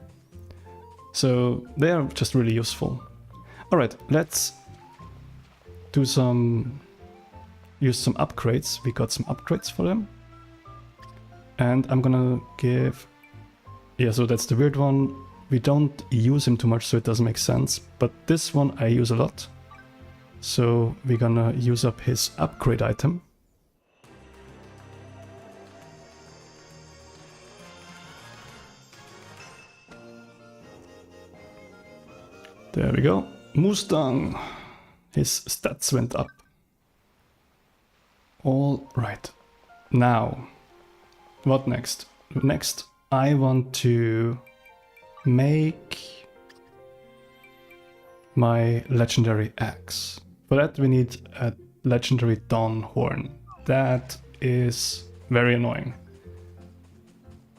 So they are just really useful. Alright, let's do use some upgrades. We got some upgrades for them. And I'm gonna give... Yeah, so that's the weird one. We don't use him too much, so it doesn't make sense. But this one I use a lot. So we're gonna use up his upgrade item. There we go. Mustang. His stats went up. All right. Now, what next? Next, I want to make my legendary axe. For that, we need a legendary dawn horn. That is very annoying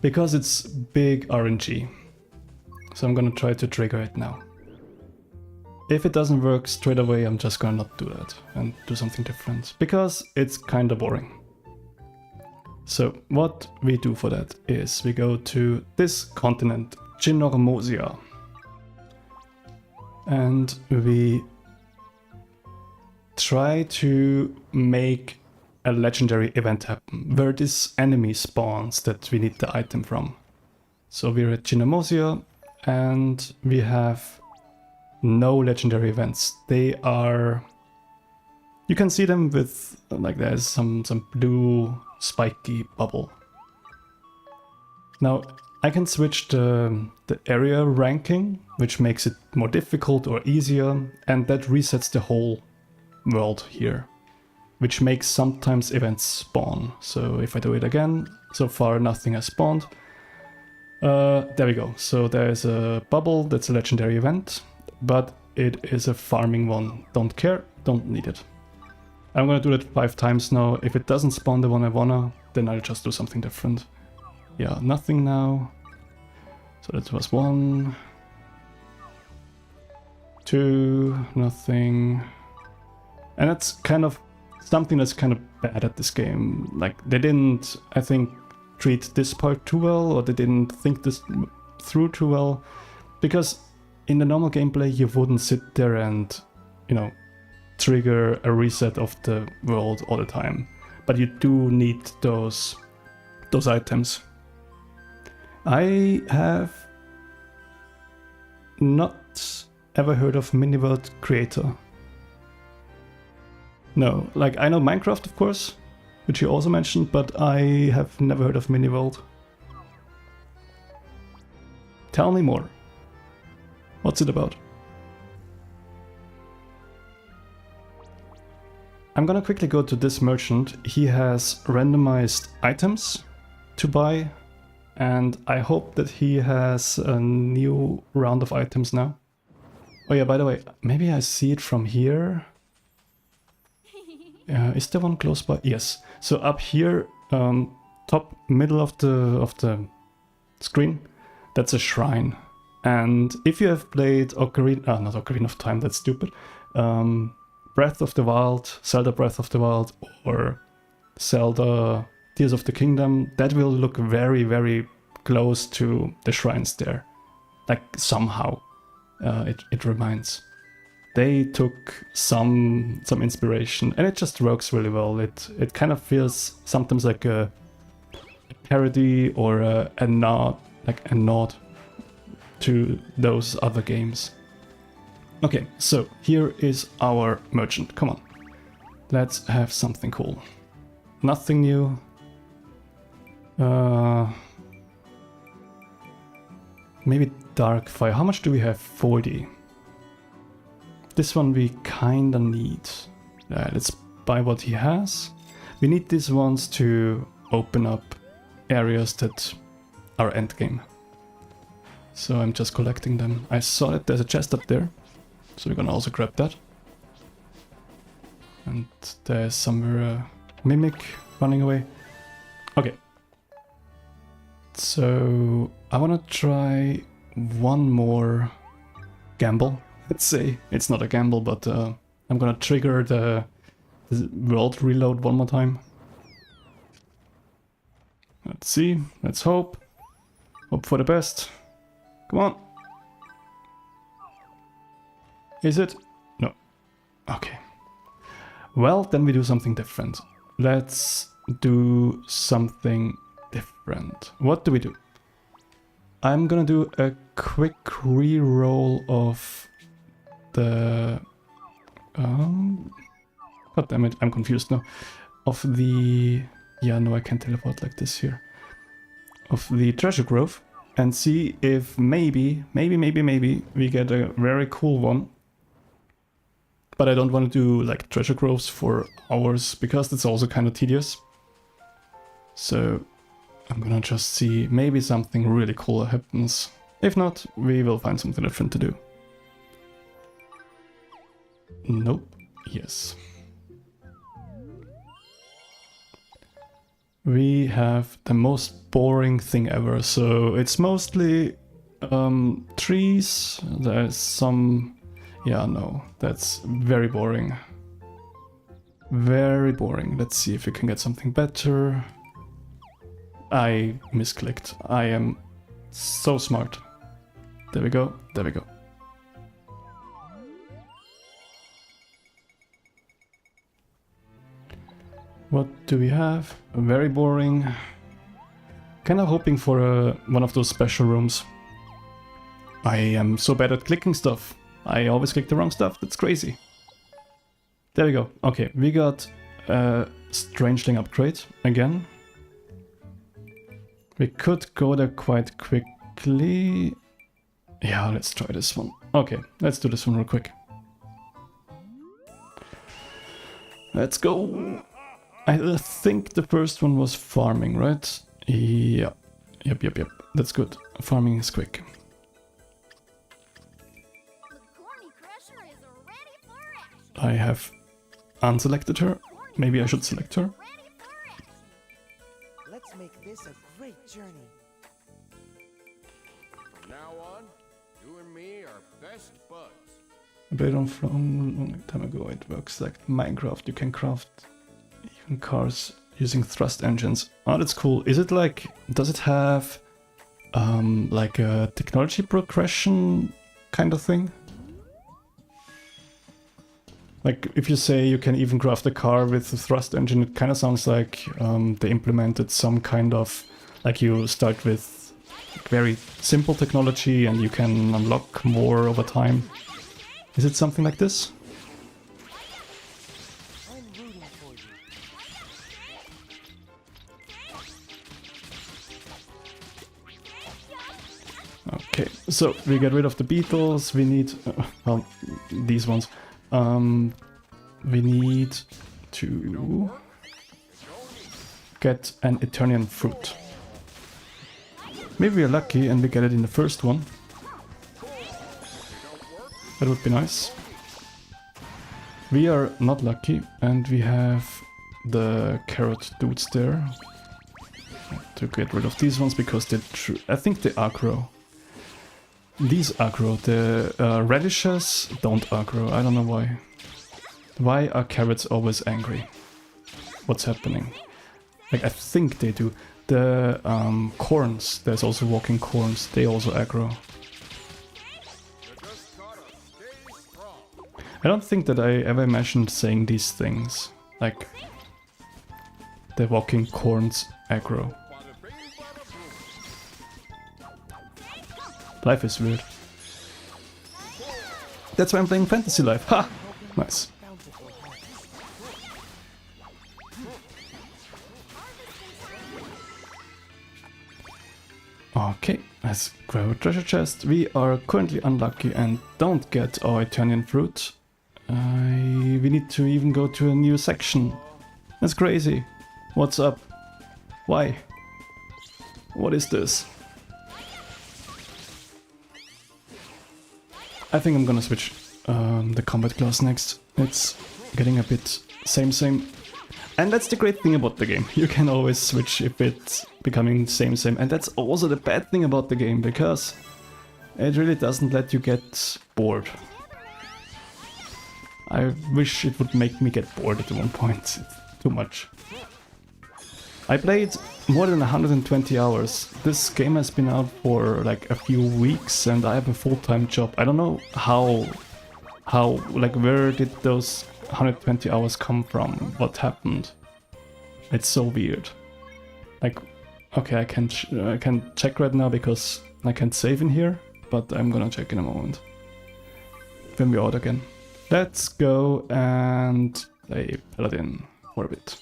because it's big RNG. So I'm gonna try to trigger it now. If it doesn't work straight away, I'm just gonna not do that and do something different, because it's kinda boring. So what we do for that is we go to this continent, Chinormosia, and we try to make a legendary event happen, where this enemy spawns that we need the item from. So we're at Chinormosia and we have no legendary events. They are... You can see them with, like, there's some blue spiky bubble. Now, I can switch the area ranking, which makes it more difficult or easier, and that resets the whole world here, which makes sometimes events spawn. So if I do it again, so far nothing has spawned. There we go. So there's a bubble that's a legendary event, but it is a farming one. Don't care, don't need it. I'm gonna do that 5 times now. If it doesn't spawn the one I wanna, then I'll just do something different. Yeah, nothing now. So that was 1, 2, nothing. And that's kind of something that's kind of bad at this game. Like, they didn't, I think, treat this part too well, or they didn't think this through too well. Because in the normal gameplay, you wouldn't sit there and, you know, trigger a reset of the world all the time. But you do need those items. I have not ever heard of Mini World Creator. No, like I know Minecraft, of course, which you also mentioned, but I have never heard of Mini World. Tell me more. What's it about? I'm gonna quickly go to this merchant. He has randomized items to buy, and I hope that he has a new round of items now. Oh yeah, by the way, maybe I see it from here. Is there one close by? Yes. So up here, top middle of the screen, that's a shrine. And if you have played Ocarina, not Ocarina of Time, that's stupid. Breath of the Wild, Zelda Breath of the Wild, or Zelda Tears of the Kingdom, that will look very, very close to the shrines there. Like somehow, it reminds. They took some inspiration, and it just works really well. It kind of feels sometimes like a parody or a nod, like a nod to those other games. Okay, so here is our merchant. Come on, let's have something cool. Nothing new. Maybe Dark Fire. How much do we have? 40. This one we kinda need. Let's buy what he has. We need these ones to open up areas that are endgame. So I'm just collecting them. I saw that there's a chest up there, so we're gonna also grab that. And there's somewhere a mimic running away. Okay. So I wanna try one more gamble. Let's say it's not a gamble, but I'm gonna trigger the world reload one more time. Let's see, let's hope. Hope for the best. Come on. Is it? No. Okay. Well, then we do something different. Let's do something different. What do we do? I'm gonna do a quick re-roll of the... God damn it, I'm confused now. Of the... Yeah, no, I can't teleport like this here. Of the treasure grove. And see if maybe we get a very cool one. But I don't want to do like treasure groves for hours, because that's also kind of tedious. So I'm gonna just see, maybe something really cool happens. If not, we will find something different to do. Nope. Yes. We have the most boring thing ever. So it's mostly trees. There's some... Yeah, no, that's very boring. Very boring. Let's see if we can get something better. I misclicked. I am so smart. There we go. There we go. What do we have? Very boring. Kinda hoping for one of those special rooms. I am so bad at clicking stuff. I always click the wrong stuff. That's crazy. There we go. Okay, we got a Strangeling upgrade again. We could go there quite quickly. Yeah, let's try this one. Okay, let's do this one real quick. Let's go. I think the first one was farming, right? Yeah. Yep. That's good. Farming is quick. I have unselected her. Maybe I should select her. Let's make this a great journey. From now on, you and me are best buds. A bit on from a long time ago it works like Minecraft. You can craft even cars using thrust engines. Oh, that's cool. Is it like, does it have like a technology progression kind of thing? Like, if you say you can even craft a car with a thrust engine, it kind of sounds like they implemented some kind of... Like, you start with very simple technology and you can unlock more over time. Is it something like this? I'm Okay, so we get rid of the beetles. We need, well, these ones. We need to get an Eternian fruit. Maybe we're lucky and we get it in the first one. That would be nice. We are not lucky and we have the carrot dudes there. To get rid of these ones because they I think they aggro. These aggro. The radishes don't aggro. I don't know why. Why are carrots always angry? What's happening? Like, I think they do. The corns, there's also walking corns, they also aggro. I don't think that I ever imagined saying these things. Like, the walking corns aggro. Life is weird. That's why I'm playing Fantasy Life. Ha! Nice. Okay, let's grab a treasure chest. We are currently unlucky and don't get our Eternian fruit. We need to even go to a new section. That's crazy. What's up? Why? What is this? I think I'm gonna switch the combat class next. It's getting a bit same. And that's the great thing about the game. You can always switch if it's becoming same. And that's also the bad thing about the game, because it really doesn't let you get bored. I wish it would make me get bored at one point. It's too much. I played more than 120 hours. This game has been out for like a few weeks and I have a full-time job. I don't know how, like where did those 120 hours come from? What happened? It's so weird. Like, okay, I can check right now because I can't save in here, but I'm gonna check in a moment. When we're out again. Let's go and play Paladin for a bit.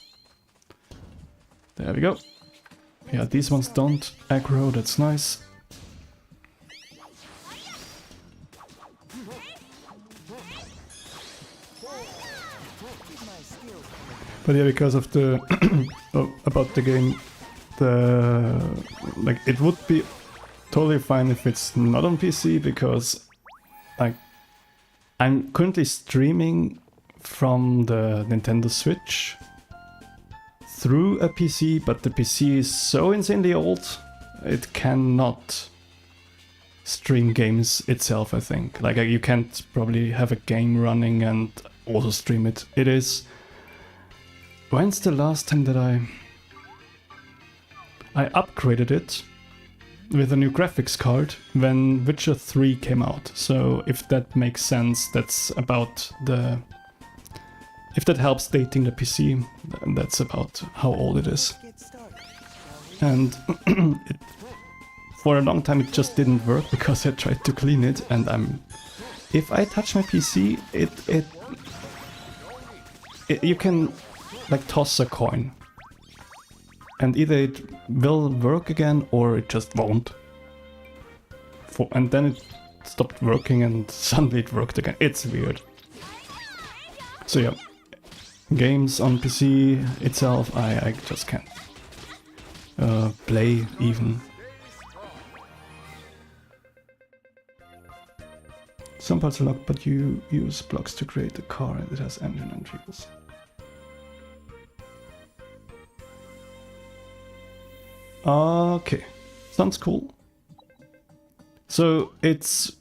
There we go. Yeah, these ones don't aggro, that's nice. But yeah, because of the about the game, like it would be totally fine if it's not on PC, because like I'm currently streaming from the Nintendo Switch through a PC, but the PC is so insanely old, it cannot stream games itself, I think. Like, you can't probably have a game running and also stream it. It is... When's the last time that I upgraded it with a new graphics card? When Witcher 3 came out. So if that makes sense, that's about the... If that helps dating the PC, that's about how old it is. And for a long time it just didn't work because I tried to clean it, and if I touch my PC, you can like toss a coin, and either it will work again or it just won't. And then it stopped working and suddenly it worked again. It's weird. So yeah. Games on PC itself, I just can't play even. Some parts are locked, but you use blocks to create a car that has engine and wheels. Okay, sounds cool. So it's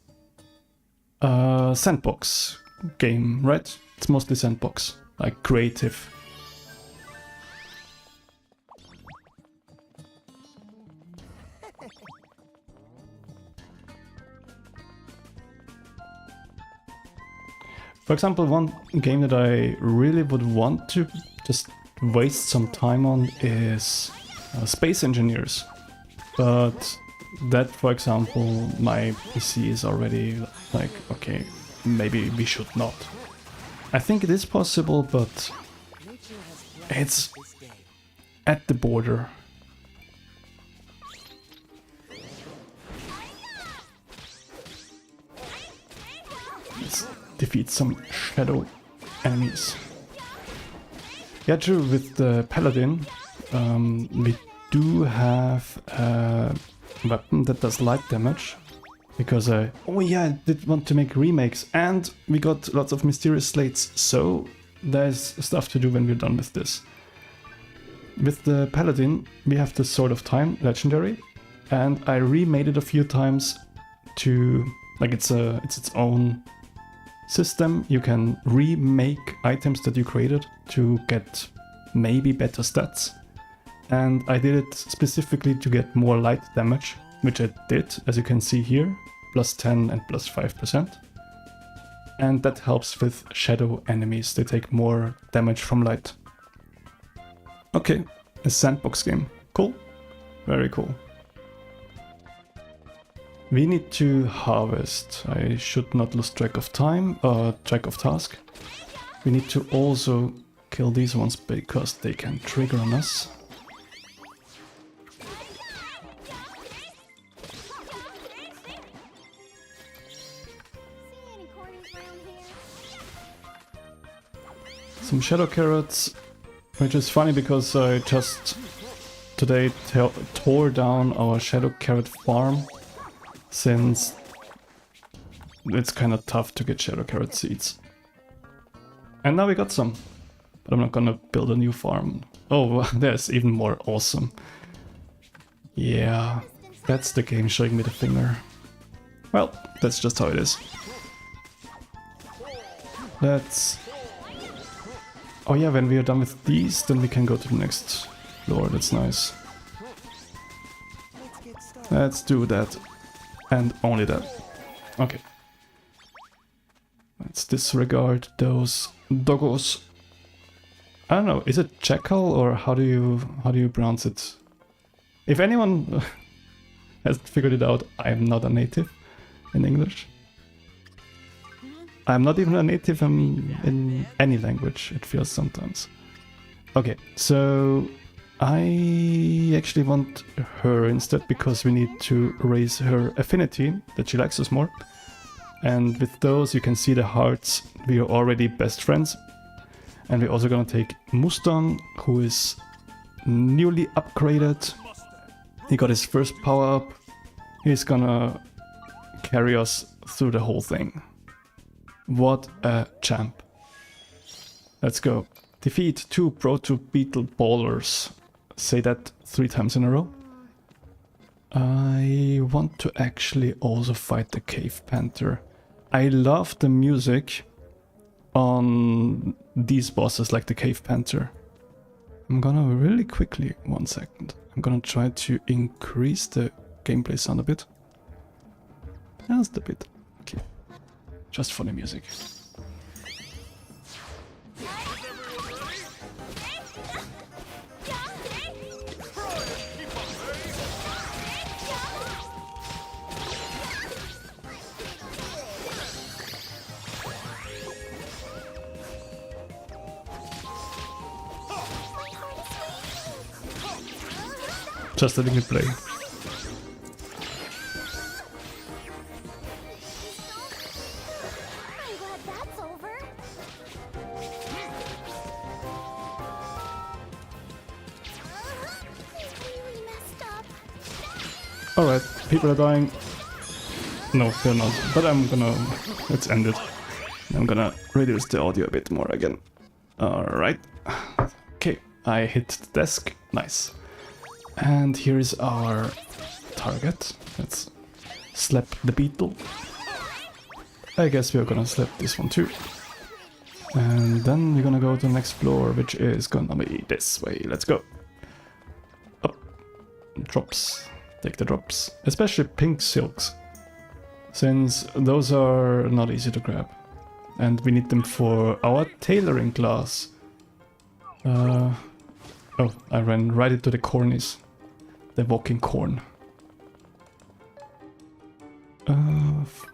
a sandbox game, right? It's mostly sandbox. Like creative. For example, one game that I really would want to just waste some time on is Space Engineers. But that, for example, my PC is already like, okay, maybe we should not. I think it is possible, but it's at the border. defeat some shadow enemies. Yeah, true, with the paladin, we do have a weapon that does light damage. Because oh yeah, I did want to make remakes, and we got lots of mysterious slates, so there's stuff to do when we're done with this. With the paladin, we have the Sword of Time, legendary, and I remade it a few times to, like, it's its own system. You can remake items that you created to get maybe better stats, and I did it specifically to get more light damage, which I did, as you can see here, plus 10 and plus 5%. And that helps with shadow enemies, they take more damage from light. Okay, a sandbox game. Cool. Very cool. We need to harvest. I should not lose track of time, track of task. We need to also kill these ones because they can trigger on us. Some shadow carrots, which is funny because I just today tore down our shadow carrot farm, since it's kind of tough to get shadow carrot seeds. And now we got some, but I'm not gonna build a new farm. Oh, there's even more awesome. Yeah, that's the game showing me the finger. Well, that's just how it is. Let's... Oh yeah, when we are done with these, then we can go to the next floor. That's nice. Let's do that. And only that. Okay. Let's disregard those doggos. I don't know, is it jackal or how do you pronounce it? If anyone has figured it out, I am not a native in English. I'm not even a native in any language, it feels sometimes. Okay, so I actually want her instead because we need to raise her affinity, that she likes us more. And with those you can see the hearts, we are already best friends. And we're also gonna take Mustang, who is newly upgraded. He got his first power up. He's gonna carry us through the whole thing. What a champ. Let's go. Defeat 2 Proto-Beetle Ballers. Say that 3 times in a row. I want to actually also fight the Cave Panther. I love the music on these bosses, like the Cave Panther. I'm gonna really quickly, 1 second. I'm gonna try to increase the gameplay sound a bit. Just a bit. Okay. Just for the music. Just letting it play. Alright, people are dying. No, they're not. But I'm gonna... let's end it. I'm gonna reduce the audio a bit more again. Alright. Okay, I hit the desk. Nice. And here is our target. Let's slap the beetle. I guess we're gonna slap this one too. And then we're gonna go to the next floor, which is gonna be this way. Let's go. Up. Drops. Take the drops. Especially pink silks, since those are not easy to grab. And we need them for our tailoring class. Oh, I ran right into the cornies. The walking corn.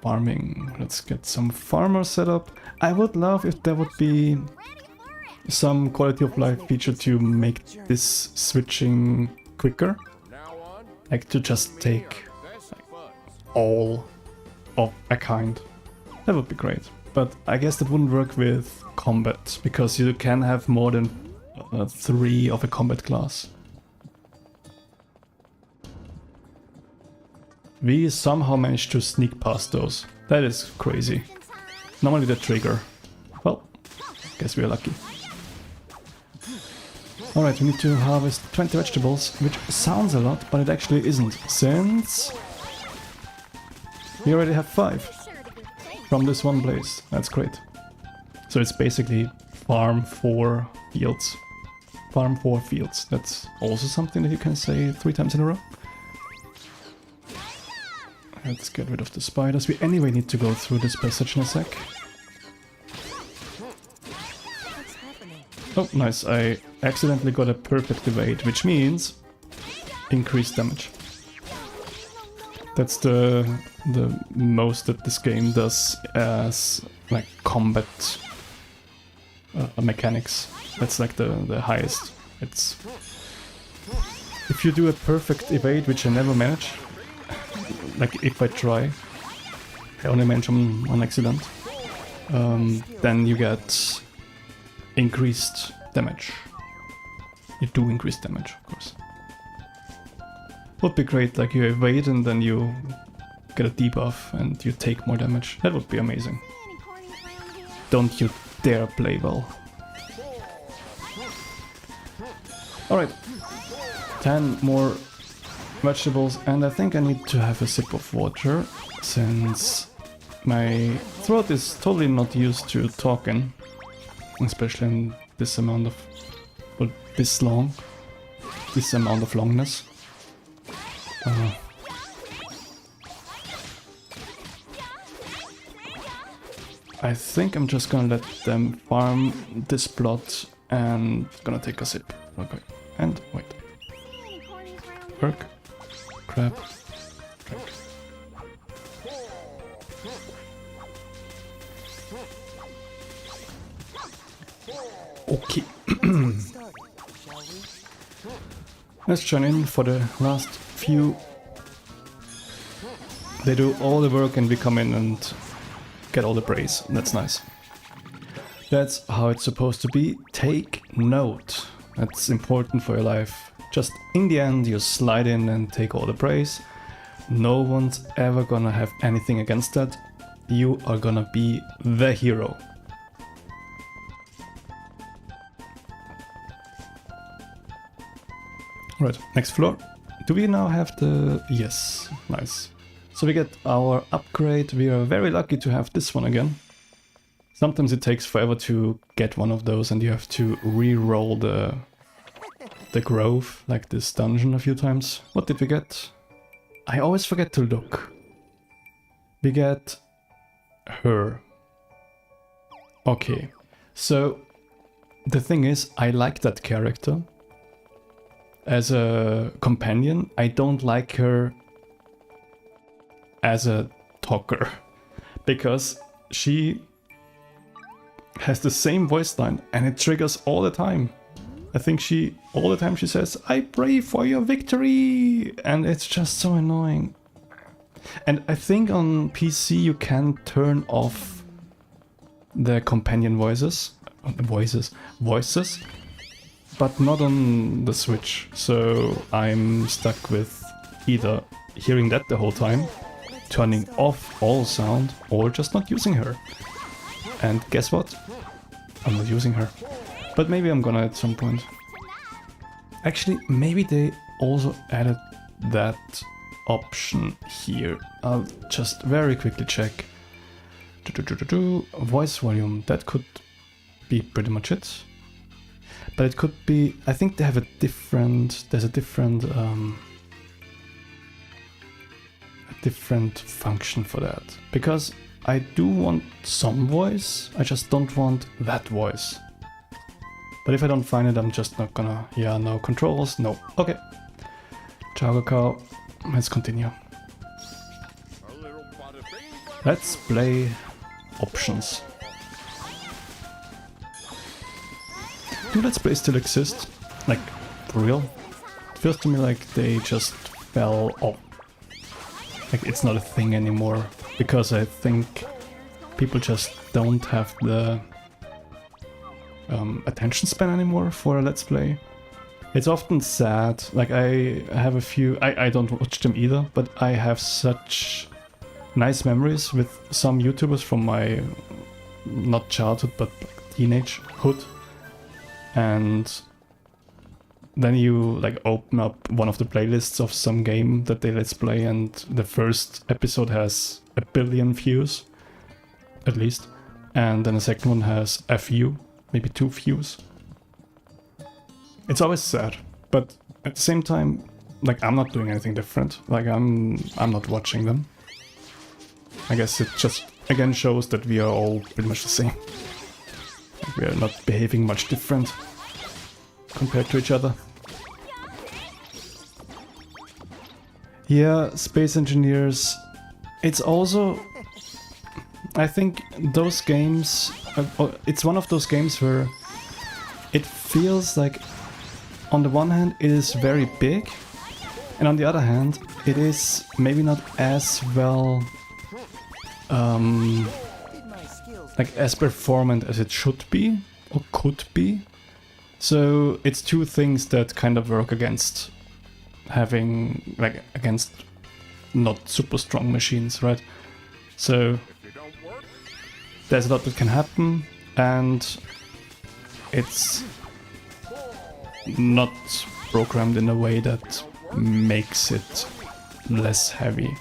Farming. Let's get some farmers set up. I would love if there would be some quality of life feature to make this switching quicker. Like to just take all of a kind. That would be great. But I guess that wouldn't work with combat, because you can have more than 3 of a combat class. We somehow managed to sneak past those. That is crazy. Normally the trigger. Well, guess we are lucky. Alright, we need to harvest 20 vegetables, which sounds a lot, but it actually isn't, since we already have 5 Sure to give thanks. from this one place. That's great. So it's basically farm 4 fields. Farm 4 fields. That's also something that you can say 3 times in a row. Let's get rid of the spiders. We anyway need to go through this passage in a sec. What's happening? Oh, nice. I accidentally got a perfect evade, which means increased damage. That's the most that this game does as like combat mechanics. That's like the highest. It's if you do a perfect evade, which I never manage. Like if I try, I only manage on accident. Then you get increased damage. You do increase damage, of course. Would be great, like you evade and then you get a debuff and you take more damage. That would be amazing. Any cornies around here? Don't you dare play well. Alright. 10 more vegetables, and I think I need to have a sip of water, since my throat is totally not used to talking, especially in this amount of, well, this long, this amount of longness. I think I'm just gonna let them farm this plot and gonna take a sip. Okay, and wait, Any cornies around here? work. Crap. Drink. Okay. Started, shall we? Let's join in for the last few. They do all the work and we come in and get all the praise. That's nice. That's how it's supposed to be. Take note. That's important for your life. Just in the end, you slide in and take all the praise. No one's ever gonna have anything against that. You are gonna be the hero. Right, next floor. Do we now have the... Yes, nice. So we get our upgrade. We are very lucky to have this one again. Sometimes it takes forever to get one of those and you have to re-roll the grove, like this dungeon a few times. What did we get? I always forget to look. We get her. Okay, so the thing is, I like that character. As a companion, I don't like her as a talker. Because she has the same voice line and it triggers all the time. I think all the time she says, "I pray for your victory!" And it's just so annoying. And I think on PC you can turn off the companion voices, but not on the Switch. So I'm stuck with either hearing that the whole time, turning off all sound, or just not using her. And guess what? I'm not using her. But maybe I'm gonna at some point. Actually, maybe they also added that option here. I'll just very quickly check. Voice volume, that could be pretty much it. But it could be, I think they have a different, there's a different function for that. Because I do want some voice, I just don't want that voice. But if I don't find it, I'm just not gonna... Yeah, no controls, no. Okay. Chowder Cow, let's continue. A little bada bing, bada Let's play options. Do Let's Play still exist? Like, for real? It feels to me like they just fell off. Like, it's not a thing anymore. Because I think people just don't have the attention span anymore for a Let's Play. It's often sad. Like I have a few, I don't watch them either, but I have such nice memories with some YouTubers from my, not childhood, but like teenagehood. And then you like open up one of the playlists of some game that they Let's Play, and the first episode has 1 billion views, at least. And then the second one has a few, maybe 2 views. It's always sad, but at the same time, like I'm not doing anything different. Like I'm not watching them. I guess it just again shows that we are all pretty much the same. Like, we are not behaving much different compared to each other. Yeah, Space Engineers. It's also, I think those games, it's one of those games where it feels like on the one hand it is very big, and on the other hand it is maybe not as well like as performant as it should be or could be. So it's two things that kind of work against having, like, against not super strong machines, right? So there's a lot that can happen, and it's not programmed in a way that makes it less heavy.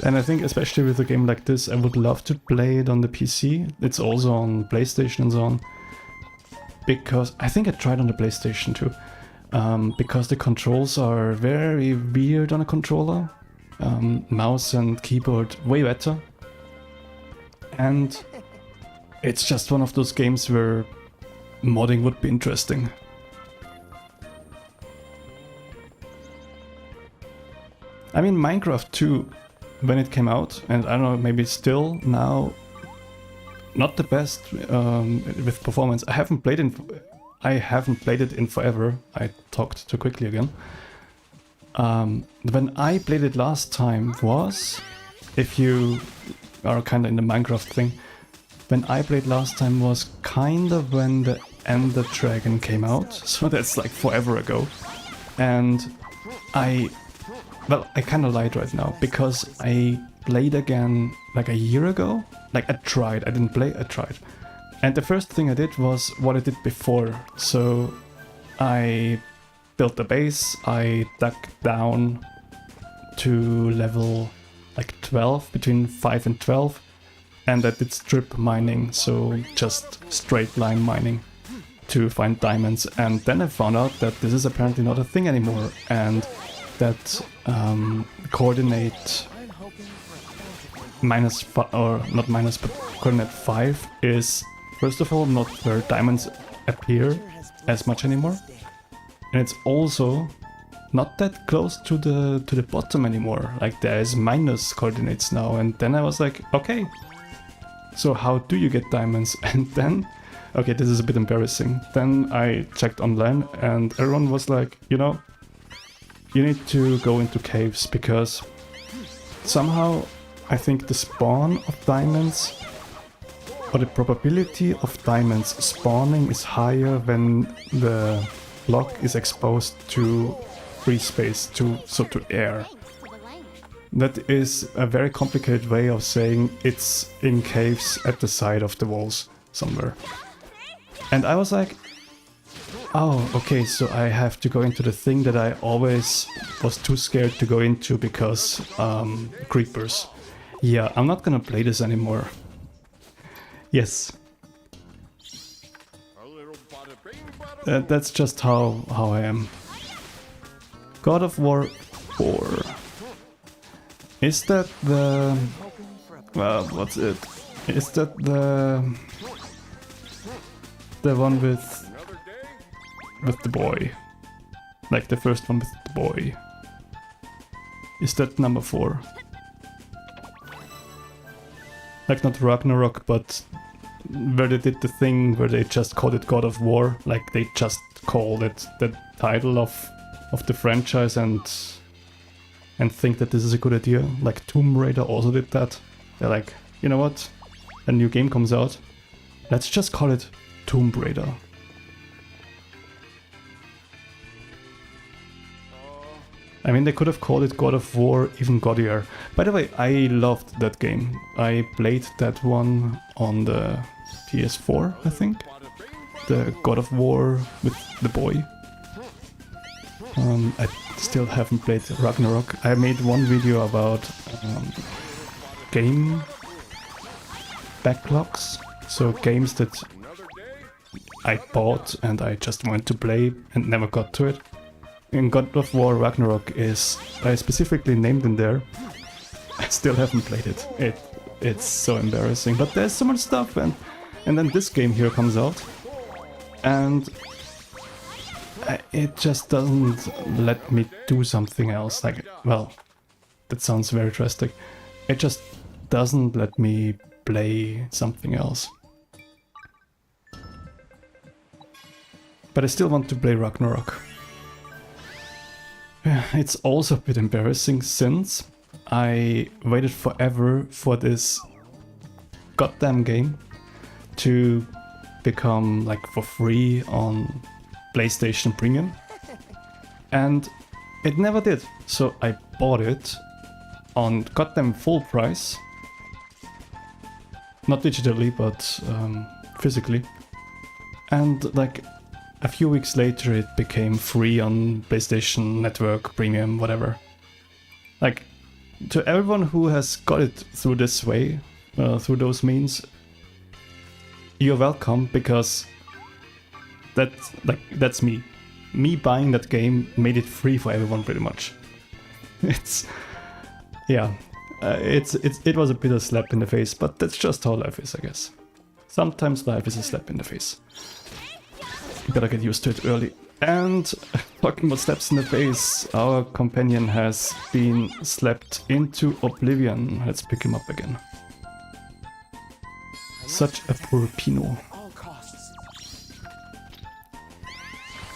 And I think especially with a game like this, I would love to play it on the PC. It's also on PlayStation and so on. Because I think I tried on the PlayStation too. Because the controls are very weird on a controller. Mouse and keyboard way better. And it's just one of those games where modding would be interesting. I mean, Minecraft 2, when it came out, and I don't know, maybe still now not the best with performance. I haven't played it in forever. I talked too quickly again. When I played it last time was, if you are kind of in the Minecraft thing, when I played last time was kind of when the Ender Dragon came out, so that's like forever ago. And well, I kind of lied right now, because I played again like a year ago. Like I tried, I didn't play, I tried. And the first thing I did was what I did before. So I built a base, I dug down to level like 12, between 5 and 12. And I did strip mining, so just straight line mining to find diamonds. And then I found out that this is apparently not a thing anymore, and that coordinate minus, or not minus, but coordinate 5 is first of all not where diamonds appear as much anymore, and it's also not that close to the bottom anymore. Like there's minus coordinates now. And then I was like, okay, so how do you get diamonds? And then, okay, this is a bit embarrassing. Then I checked online, and everyone was like, you know, you need to go into caves, because somehow I think the spawn of diamonds, or the probability of diamonds spawning, is higher when the block is exposed to free space, to air. That is a very complicated way of saying it's in caves at the side of the walls somewhere. And I was like, oh, okay, so I have to go into the thing that I always was too scared to go into, because creepers. Yeah, I'm not gonna play this anymore. Yes. That's just how I am. God of War 4. Is that the... well, what's it? Is that the one with the boy? Like the first one with the boy. Is that number 4? Like not Ragnarok, but where they did the thing where they just called it God of War. Like they just called it the title of the franchise, and and think that this is a good idea. Like Tomb Raider also did that. They're like, you know what? A new game comes out. Let's just call it Tomb Raider. I mean, they could have called it God of War, even Godier. By the way, I loved that game. I played that one on the PS4, I think. The God of War with the boy. I still haven't played Ragnarok. I made one video about game backlogs. So games that I bought and I just wanted to play and never got to it. In God of War Ragnarok is specifically named in there. I still haven't played it. It's so embarrassing. But there's so much stuff, and then this game here comes out, and it just doesn't let me do something else. Like, well, that sounds very drastic. It just doesn't let me play something else. But I still want to play Ragnarok. It's also a bit embarrassing since I waited forever for this goddamn game to become like for free on PlayStation Premium, and it never did. So I bought it on goddamn full price, not digitally but physically, and like a few weeks later it became free on PlayStation Network, Premium, whatever. Like, to everyone who has got it through this way, through those means, you're welcome, because that's me. Me buying that game made it free for everyone pretty much. It was a bit of a slap in the face, but that's just how life is, I guess. Sometimes life is a slap in the face. You gotta get used to it early. And talking about slaps in the face, our companion has been slapped into oblivion. Let's pick him up again. Such a poor Pino.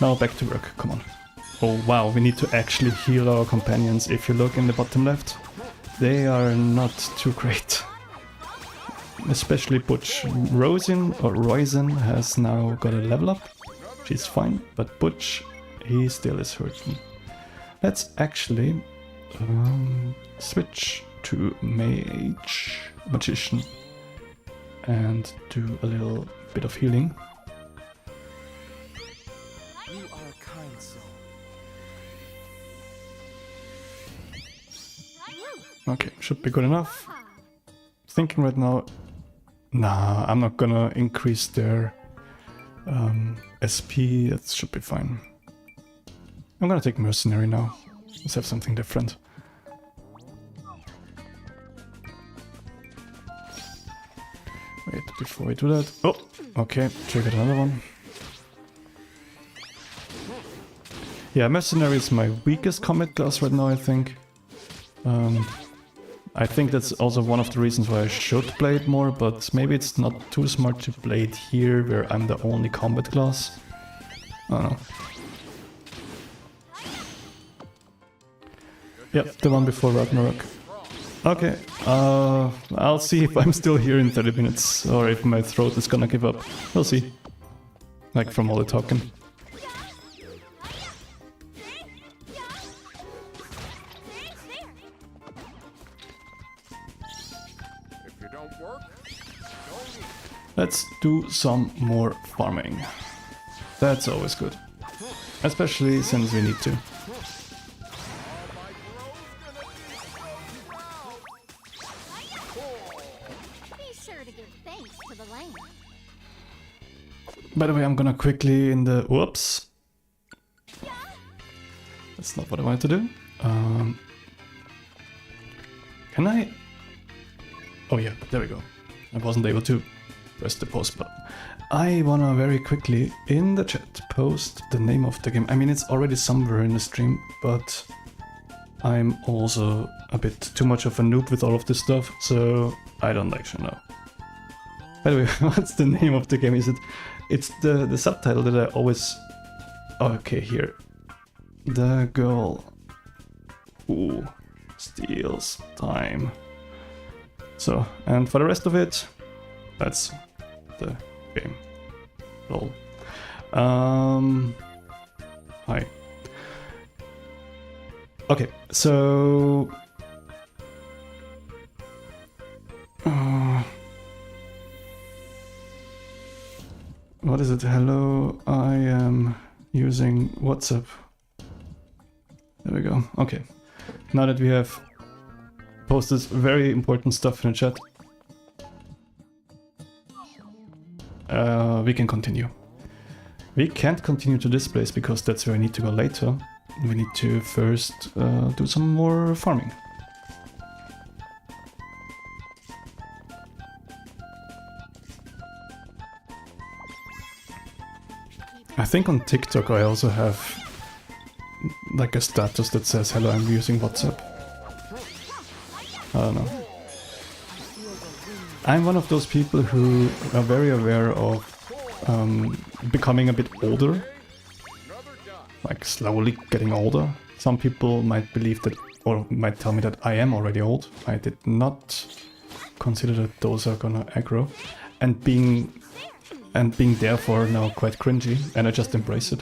Now back to work, come on. Oh wow, we need to actually heal our companions. If you look in the bottom left, they are not too great. Especially Butch. Roisin has now got a level up. She's fine, but Butch, he still is hurting. Let's actually switch to Magician, and do a little bit of healing. You are a kind soul. Okay, should be good enough. Thinking right now, nah, I'm not gonna increase their SP, that should be fine. I'm gonna take Mercenary now. Let's have something different. Wait, before we do that... Oh! Okay, triggered another one. Yeah, Mercenary is my weakest combat class right now, I think. I think that's also one of the reasons why I should play it more, but maybe it's not too smart to play it here, where I'm the only combat class. I don't know. Yep, the one before Ragnarok. Okay, I'll see if I'm still here in 30 minutes, or if my throat is gonna give up. We'll see. Like, from all the talking. Let's do some more farming. That's always good. Especially since we need to. Be sure to give thanks to the land. By the way, I'm gonna quickly in the... Whoops! That's not what I wanted to do. Can I... Oh yeah, there we go. I wasn't able to press the post button. I wanna very quickly in the chat post the name of the game. I mean, it's already somewhere in the stream, but I'm also a bit too much of a noob with all of this stuff, so I don't actually know. By the way, what's the name of the game? Is it? It's the subtitle that I always... Oh, okay, here. The girl... Ooh. steals time. So, and for the rest of it, that's the game. Lol. Hi. Okay, so what is it? Hello, I am using WhatsApp. There we go. Okay. Now that we have posted very important stuff in the chat, we can continue. We can't continue to this place because that's where I need to go later. We need to first do some more farming. I think on TikTok I also have like a status that says hello, I'm using WhatsApp. I don't know. I'm one of those people who are very aware of becoming a bit older, like slowly getting older. Some people might believe that, or might tell me that I am already old. I did not consider that those are gonna aggro, and being therefore now quite cringy, and I just embrace it.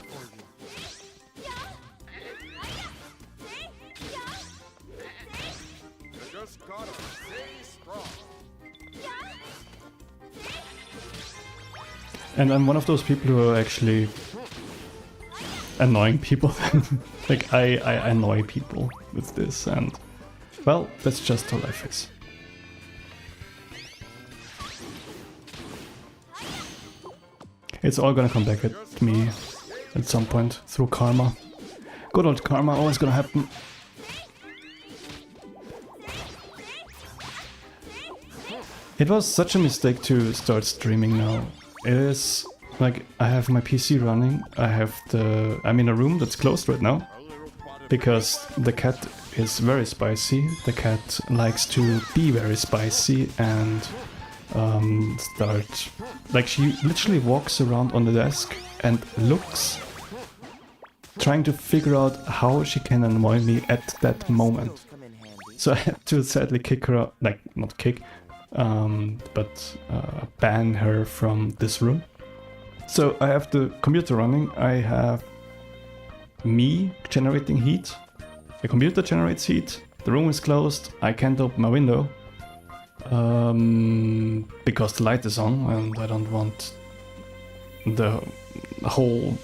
And I'm one of those people who are actually annoying people. Like, I annoy people with this, and well, that's just how life is. It's all gonna come back at me at some point through karma. Good old karma, always gonna happen. It was such a mistake to start streaming now. It is like I have my PC running. I'm in a room that's closed right now because the cat is very spicy. The cat likes to be very spicy and start, like, she literally walks around on the desk and looks, trying to figure out how she can annoy me at that moment. So I had to sadly kick her out, like, not kick, but ban her from this room. So I have the computer running, I have me generating heat, the computer generates heat, the room is closed, I can't open my window because the light is on and I don't want the whole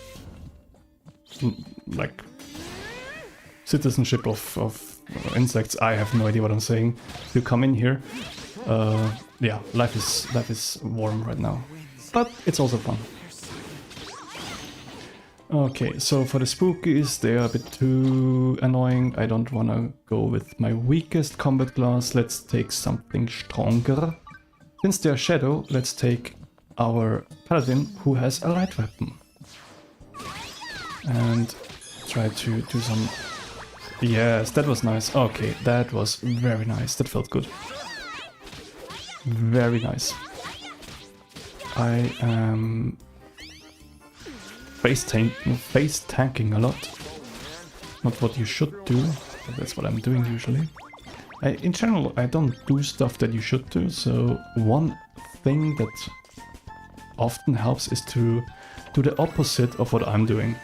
like citizenship of insects, I have no idea what I'm saying, to come in here. Yeah, life is warm right now, but it's also fun. Okay, so for the spookies, they are a bit too annoying. I don't want to go with my weakest combat class. Let's take something stronger. Since they are shadow, let's take our paladin who has a light weapon. And try to do some... Yes, that was nice. Okay, that was very nice. That felt good. Very nice. I am face tanking a lot. Not what you should do, but that's what I'm doing usually. In general, I don't do stuff that you should do, so one thing that often helps is to do the opposite of what I'm doing.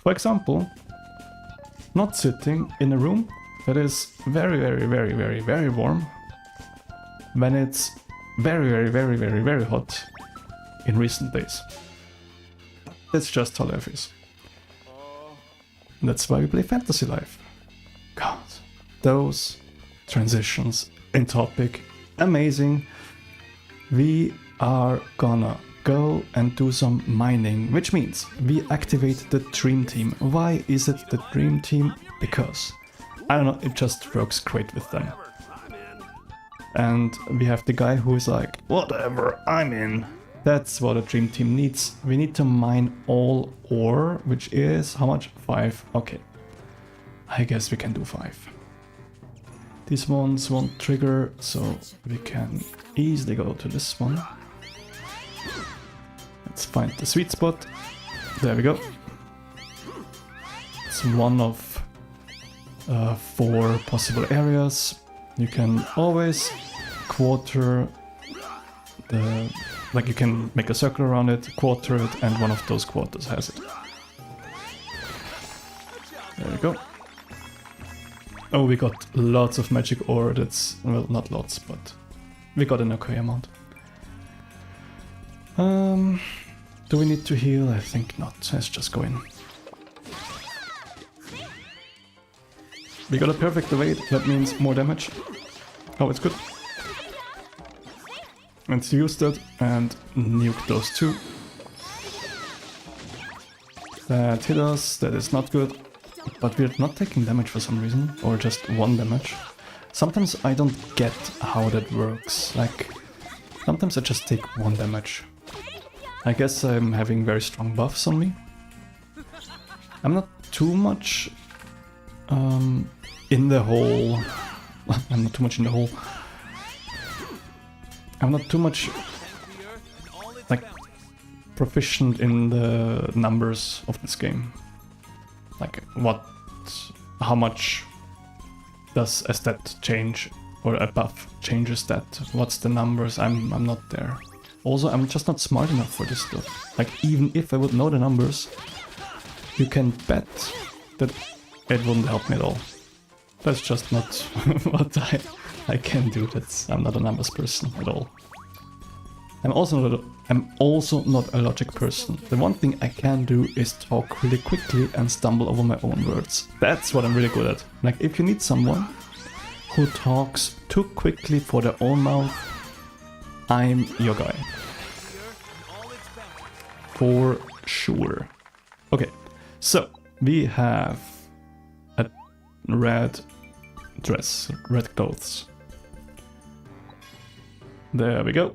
For example, not sitting in a room that is very, very, very, very, very warm when it's very, very, very, very, very hot in recent days. That's just how life is. That's why we play Fantasy Life. God, those transitions in topic, amazing. We are gonna go and do some mining, which means we activate the Dream Team. Why is it the Dream Team? Because, I don't know, it just works great with them. And we have the guy who is like, whatever, I'm in. That's what a Dream Team needs. We need to mine all ore, which is, how much? 5. Okay. I guess we can do 5. These ones won't trigger, so we can easily go to this one. Let's find the sweet spot. There we go. It's one of 4 possible areas. You can always quarter the... like you can make a circle around it, quarter it, and one of those quarters has it. There we go. Oh, we got lots of magic ore. That's, well, not lots, but we got an okay amount. Do we need to heal? I think not. Let's just go in. We got a perfect evade. That means more damage. Oh, it's good. Let's use that and nuke those two. That hit us. That is not good. But we're not taking damage for some reason, or just 1 damage. Sometimes I don't get how that works. Like, sometimes I just take 1 damage. I guess I'm having very strong buffs on me. I'm not too much in the hole. I'm not too much in the hole. I'm not too much like proficient in the numbers of this game. Like how much does a stat change or a buff changes that? What's the numbers? I'm not there. Also, I'm just not smart enough for this stuff. Like, even if I would know the numbers, you can bet that it wouldn't help me at all. That's just not what I can do. I'm not a numbers person at all. I'm also not a logic person. The one thing I can do is talk really quickly and stumble over my own words. That's what I'm really good at. Like, if you need someone who talks too quickly for their own mouth, I'm your guy. For sure. Okay, so we have a red dress, red clothes. There we go.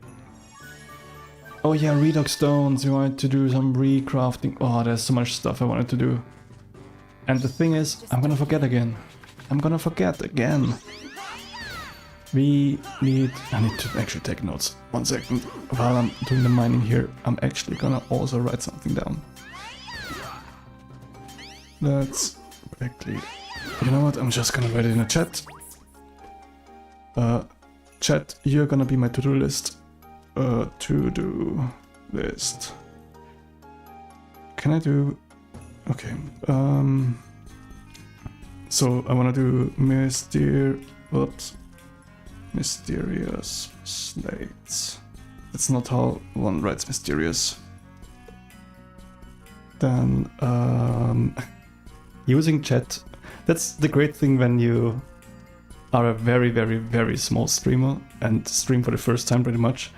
Oh yeah, redox stones, we wanted to do some recrafting. Oh, there's so much stuff I wanted to do. And the thing is, I'm gonna forget again. I need to actually take notes. 1 second. While I'm doing the mining here, I'm actually gonna also write something down. That's actually... You know what, I'm just gonna write it in the chat. Chat, you're gonna be my to-do list. To-do list. Can I do... Okay. So I wanna do mysterious slates. That's not how one writes mysterious. Then using chat. That's the great thing when you are a very, very, very small streamer and stream for the first time pretty much.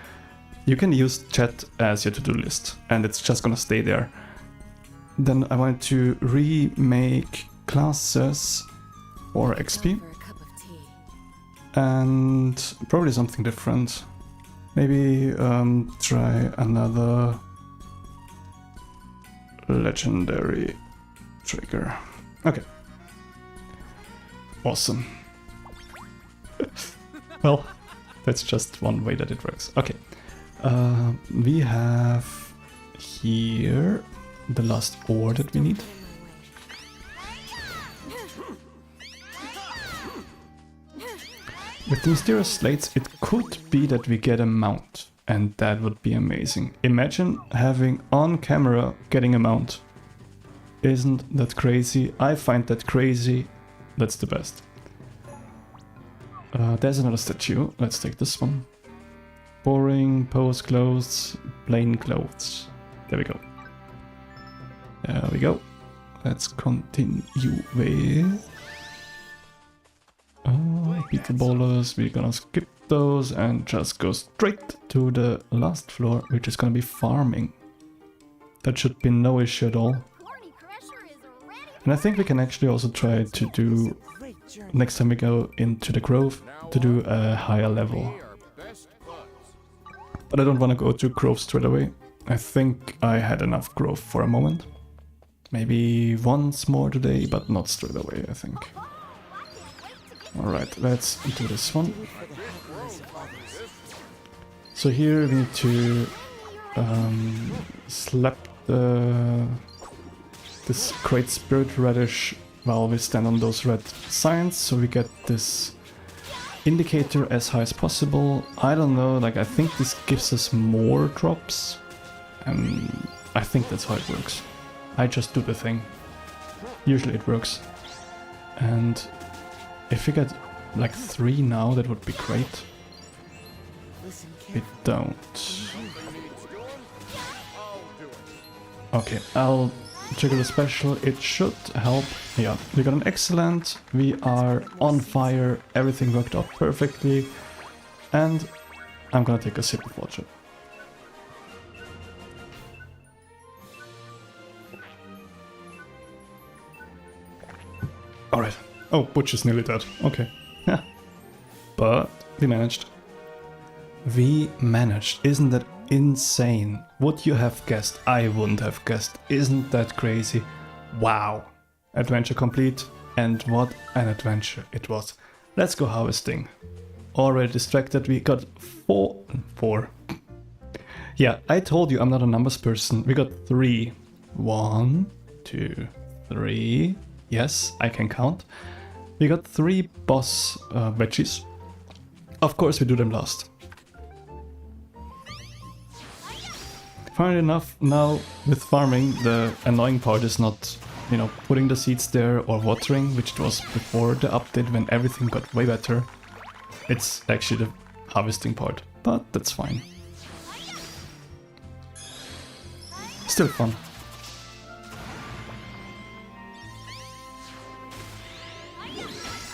You can use chat as your to-do list and it's just gonna stay there. Then I want to remake classes or XP. And probably something different. Maybe try another legendary trigger. Okay. Awesome. Well, that's just one way that it works. Okay. We have here the last ore that we need. With the mysterious slates, it could be that we get a mount, and that would be amazing. Imagine having on camera getting a mount. Isn't that crazy? I find that crazy. That's the best. There's another statue. Let's take this one. Boring, pose clothes, plain clothes. There we go. There we go. Let's continue with... Beetle bowlers, we're gonna skip those and just go straight to the last floor, which is gonna be farming. That should be no issue at all. And I think we can actually also try to do, next time we go into the grove, to do a higher level. But I don't want to go to grove straight away. I think I had enough grove for a moment. Maybe once more today, but not straight away, I think. Alright, let's do this one. So here we need to slap this great spirit radish while we stand on those red signs, so we get this indicator as high as possible. I don't know, like I think this gives us more drops, and I think that's how it works. I just do the thing. Usually it works. And if we get like 3 now, that would be great. Listen We carefully. don't. Okay, I'll trigger the special. It should help. Yeah, we got an excellent. We are on fire. Everything worked out perfectly. And I'm gonna take a sip of water. Alright. Oh, Butch is nearly dead. Okay. Yeah. But we managed. We managed. Isn't that insane? Would you have guessed? I wouldn't have guessed. Isn't that crazy? Wow. Adventure complete. And what an adventure it was. Let's go harvesting. Already distracted. We got four. Yeah, I told you I'm not a numbers person. We got 3. 1, 2, 3. Yes, I can count. We got 3 boss veggies. Of course we do them last. Funnily enough, now with farming, the annoying part is not, you know, putting the seeds there or watering, which it was before the update when everything got way better. It's actually the harvesting part, but that's fine. Still fun.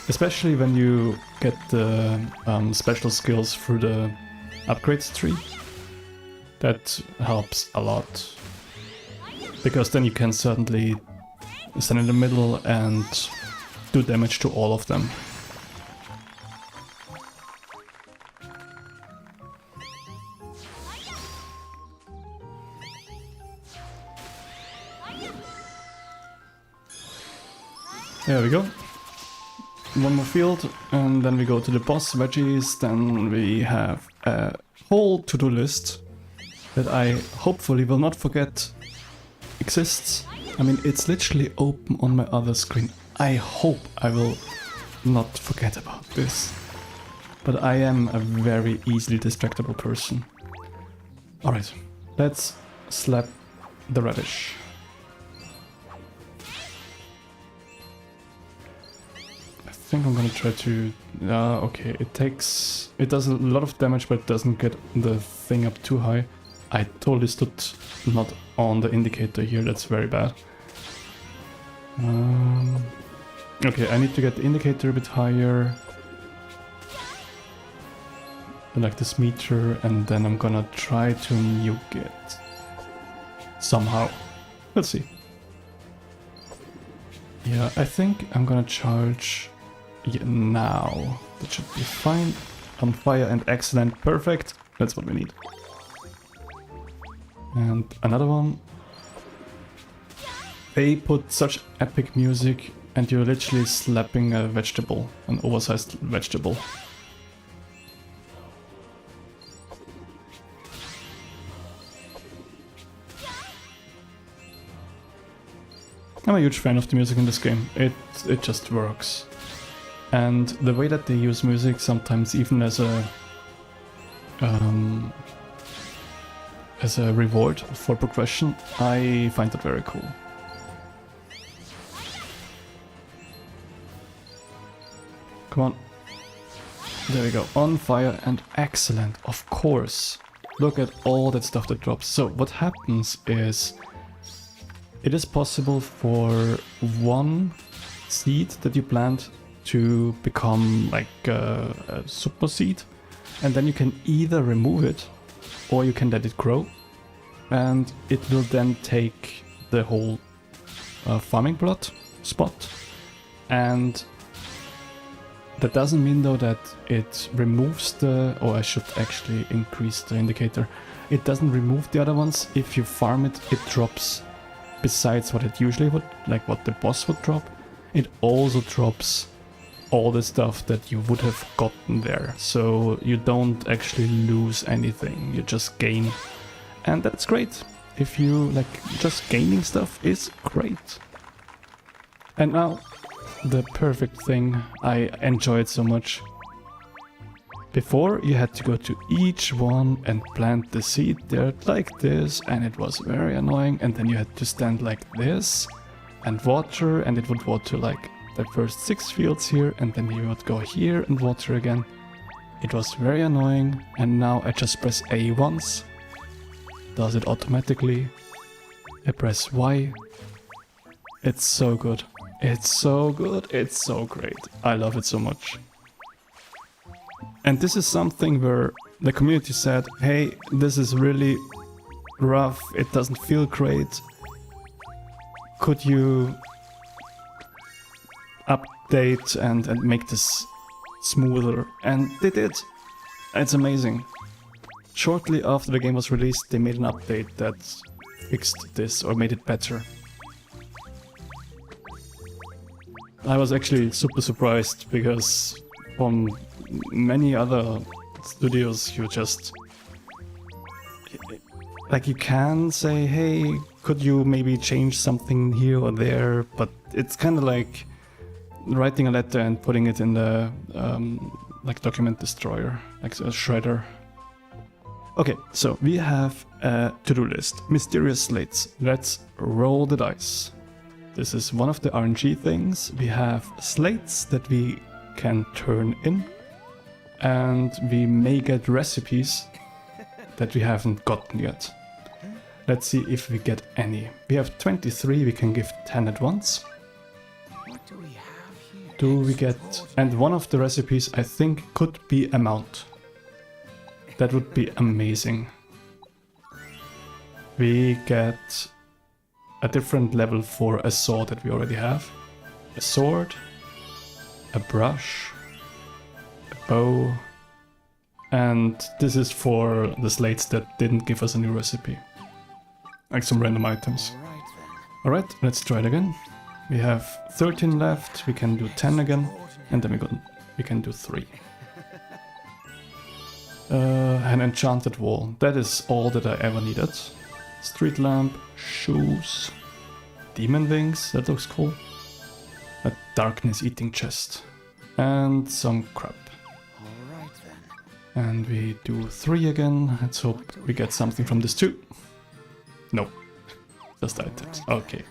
Especially when you get the special skills through the upgrades tree. That helps a lot. Because then you can certainly stand in the middle and do damage to all of them. There we go. One more field, and then we go to the boss veggies. Then we have a whole to-do list that I hopefully will not forget exists. I mean, it's literally open on my other screen. I hope I will not forget about this. But I am a very easily distractible person. Alright, let's slap the radish. I think I'm gonna try to... okay, it does a lot of damage, but it doesn't get the thing up too high. I totally stood not on the indicator here, that's very bad. Okay, I need to get the indicator a bit higher. Like this meter, and then I'm gonna try to nuke it. Somehow. Let's see. Yeah, I think I'm gonna charge now. That should be fine. On fire and excellent, perfect. That's what we need. And another one. They put such epic music and you're literally slapping a vegetable, an oversized vegetable. I'm a huge fan of the music in this game. It just works. And the way that they use music, sometimes even as a reward for progression, I find that very cool. Come on. There we go. On fire and excellent, of course. Look at all that stuff that drops. So what happens is it is possible for one seed that you plant to become like a super seed, and then you can either remove it or you can let it grow, and it will then take the whole farming plot spot. And that doesn't mean though that it removes the, or I should actually increase the indicator. It doesn't remove the other ones. If you farm it, it drops besides what it usually would, like what the boss would drop. It also drops all the stuff that you would have gotten there. So you don't actually lose anything, you just gain. And that's great. If you like, just gaining stuff is great. And now the perfect thing. I enjoy it so much. Before, you had to go to each one and plant the seed there like this, and it was very annoying. And then you had to stand like this and water, and it would water like the first 6 fields here, and then you would go here and water again. It was very annoying, and now I just press A once. Does it automatically. I press Y. It's so good. It's so good. It's so great. I love it so much. And this is something where the community said, hey, this is really rough, it doesn't feel great. Could you update and make this smoother? And they did. It's amazing. Shortly after the game was released, they made an update that fixed this or made it better. I was actually super surprised because from many other studios you just like you can say, hey, could you maybe change something here or there, but it's kind of like writing a letter and putting it in the like document destroyer, like a shredder. Okay, so we have a to-do list, mysterious slates. Let's roll the dice. This is one of the RNG things. We have slates that we can turn in, and we may get recipes that we haven't gotten yet. Let's see if we get any. We have 23, we can give 10 at once. What do we have here? Do we get... and one of the recipes I think could be a mount. That would be amazing. We get a different level for a sword that we already have. A sword, a brush, a bow, and this is for the slates that didn't give us a new recipe. Like some random items. Alright then. Alright, let's try it again. We have 13 left, we can do 10 again, and then we can do 3. An enchanted wall. That is all that I ever needed. Street lamp, shoes, demon wings, that looks cool. A darkness eating chest. And some crap. Alright then. And we do 3 again. Let's hope we get something from this too. Nope. Just items. Okay.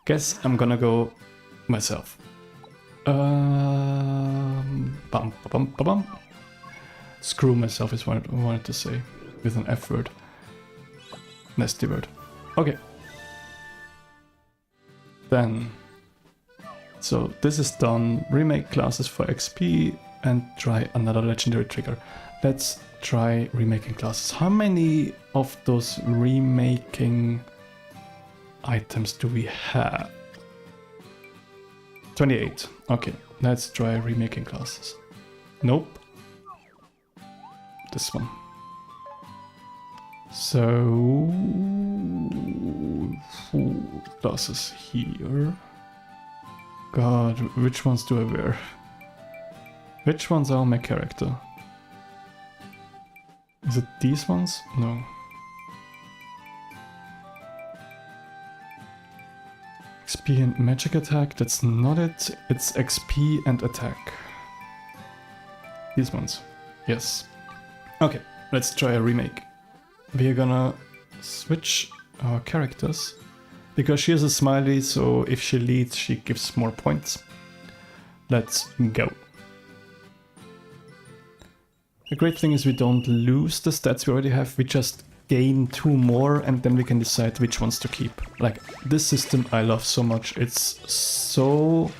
Guess I'm gonna go myself. Bum, bum, bum, bum. Screw myself is what I wanted to say. With an F word. Nasty word. Okay. Then. So this is done. Remake classes for XP and try another legendary trigger. Let's try remaking classes. How many of those remaking items do we have? 28. Okay, let's try remaking classes. Nope. This one. So... classes here. God, which ones do I wear? Which ones are my character? Is it these ones? No. XP and magic attack, that's not it. It's XP and attack. These ones. Yes. Okay, let's try a remake. We're gonna switch our characters. Because she has a smiley, so if she leads, she gives more points. Let's go. The great thing is we don't lose the stats we already have, we just gain 2 more and then we can decide which ones to keep. Like, this system I love so much, it's so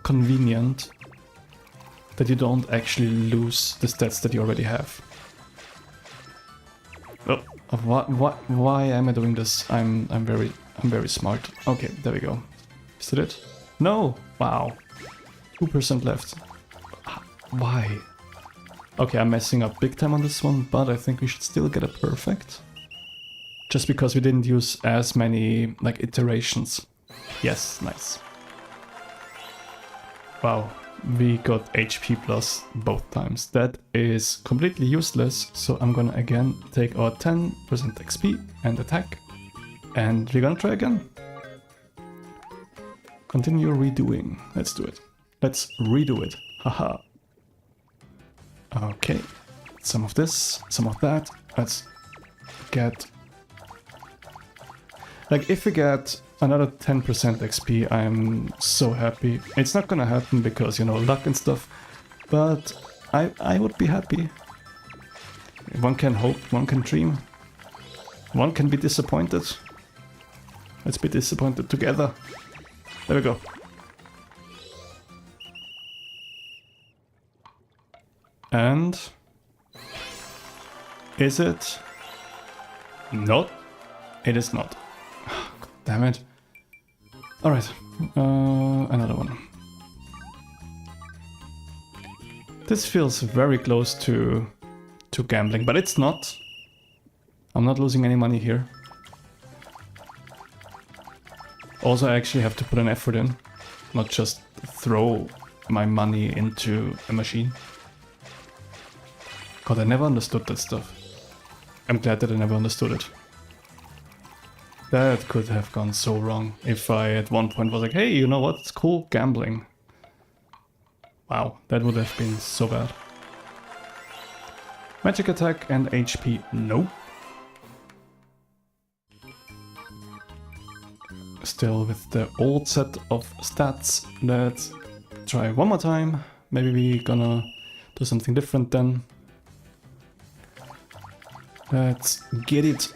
convenient that you don't actually lose the stats that you already have. Oh, why am I doing this? I'm very smart. Okay, there we go. Is that it? No! Wow. 2% left. Why? Okay, I'm messing up big time on this one, but I think we should still get a perfect. Just because we didn't use as many, like, iterations. Yes, nice. Wow, we got HP plus both times. That is completely useless, so I'm gonna again take our 10% XP and attack. And we're gonna try again. Continue redoing. Let's do it. Let's redo it. Haha. Okay. Some of this, some of that. Let's get... Like, if we get another 10% XP, I'm so happy. It's not gonna happen because, you know, luck and stuff. But I would be happy. One can hope, one can dream. One can be disappointed. Let's be disappointed together. There we go. And... Is it? Not? It is not. God damn it. Alright. Another one. This feels very close to gambling, but it's not. I'm not losing any money here. Also, I actually have to put an effort in, not just throw my money into a machine. God, I never understood that stuff. I'm glad that I never understood it. That could have gone so wrong if I at one point was like, hey, you know what, it's cool, gambling. Wow, that would have been so bad. Magic attack and HP, nope. Still with the old set of stats. Let's try one more time. Maybe we're gonna do something different then. Let's get it.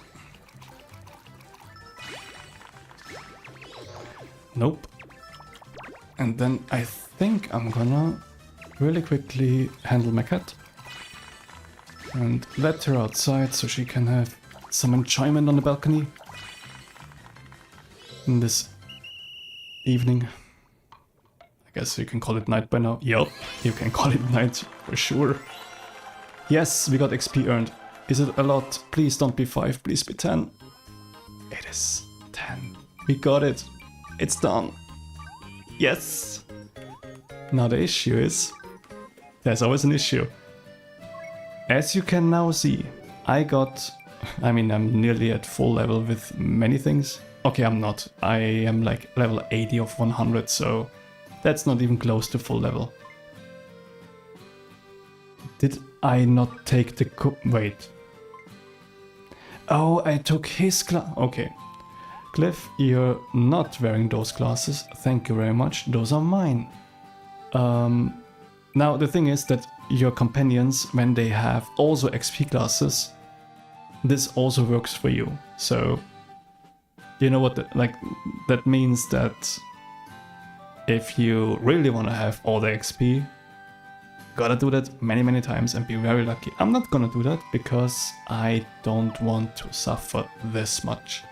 Nope. And then I think I'm gonna really quickly handle my cat. And let her outside so she can have some enjoyment on the balcony. In this evening. I guess you can call it night by now. Yup, you can call it night for sure. Yes, we got XP earned. Is it a lot? Please don't be 5, please be 10. It is 10. We got it. It's done. Yes. Now the issue is, there's always an issue. As you can now see, I'm nearly at full level with many things. Okay, I'm not. I am like level 80 of 100, so that's not even close to full level. Did I not take the wait. Oh, I took his class. Okay. Cliff, you're not wearing those glasses. Thank you very much. Those are mine. Now, the thing is that your companions, when they have also XP classes, this also works for you. So, you know what, that means that if you really want to have all the XP, gotta do that many times and be very lucky. I'm not gonna do that because I don't want to suffer this much.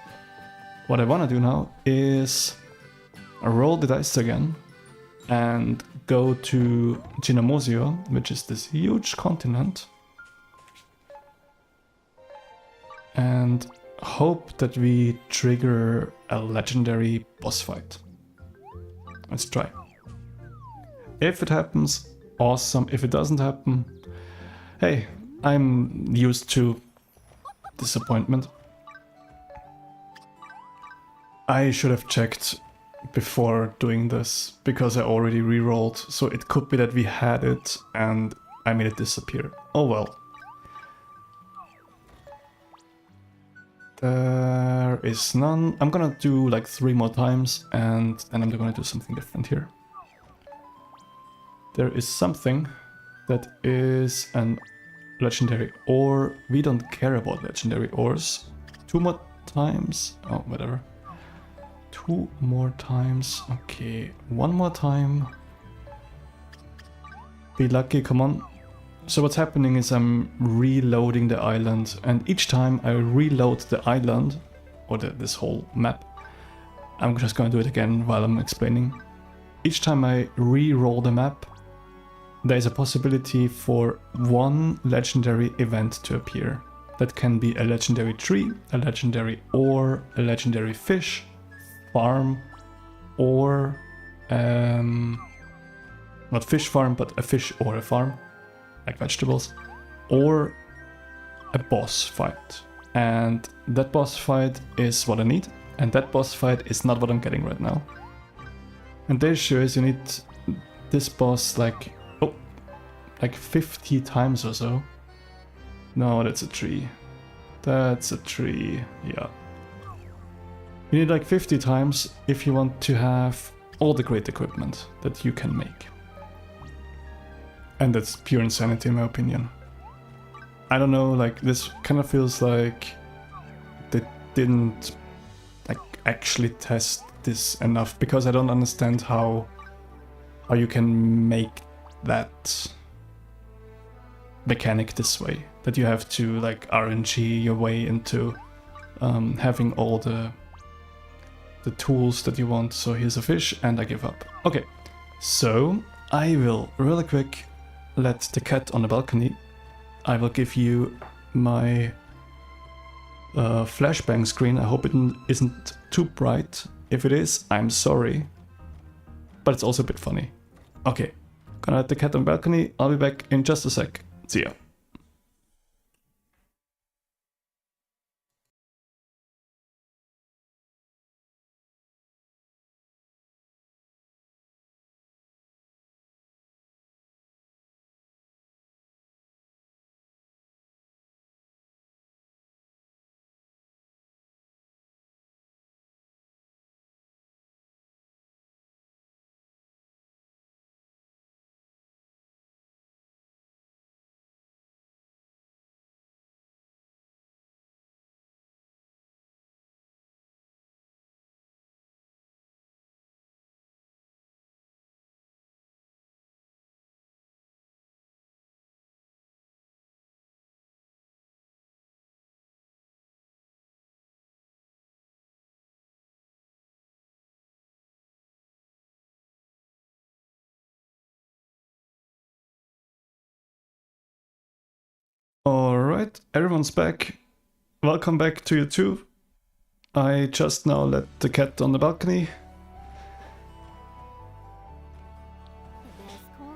What I want to do now is roll the dice again and go to Genomosio, which is this huge continent, and hope that we trigger a legendary boss fight. Let's try. If it happens, awesome. If it doesn't happen, hey, I'm used to disappointment. I should have checked before doing this because I already re-rolled, so it could be that we had it and I made it disappear. Oh well. There is none. I'm gonna do like 3 more times and then I'm gonna do something different here. There is something that is an legendary ore. We don't care about legendary ores. 2 more times. Oh, whatever. 2 more times. Okay, 1 more time. Be lucky, come on. So what's happening is I'm reloading the island, and each time I reload the island, or this whole map, I'm just gonna do it again while I'm explaining. Each time I re-roll the map, there's a possibility for 1 legendary event to appear. That can be a legendary tree, a legendary ore, a legendary fish, farm, or not fish farm, but a fish or a farm, like vegetables, or a boss fight. And that boss fight is what I need, and that boss fight is not what I'm getting right now. And the issue is you need this boss like 50 times or so. No, that's a tree. That's a tree, yeah. You need like 50 times if you want to have all the great equipment that you can make. And that's pure insanity in my opinion. I don't know, like this kind of feels like they didn't like actually test this enough, because I don't understand how you can make that mechanic this way, that you have to like RNG your way into having all the tools that you want. So here's a fish and I give up. Okay, so I will really quick let the cat on the balcony. I will give you my flashbang screen. I hope it isn't too bright. If it is, I'm sorry, but it's also a bit funny. Okay, gonna let the cat on the balcony. I'll be back in just a sec. See ya. Alright, everyone's back. Welcome back to you too. I just now let the cat on the balcony.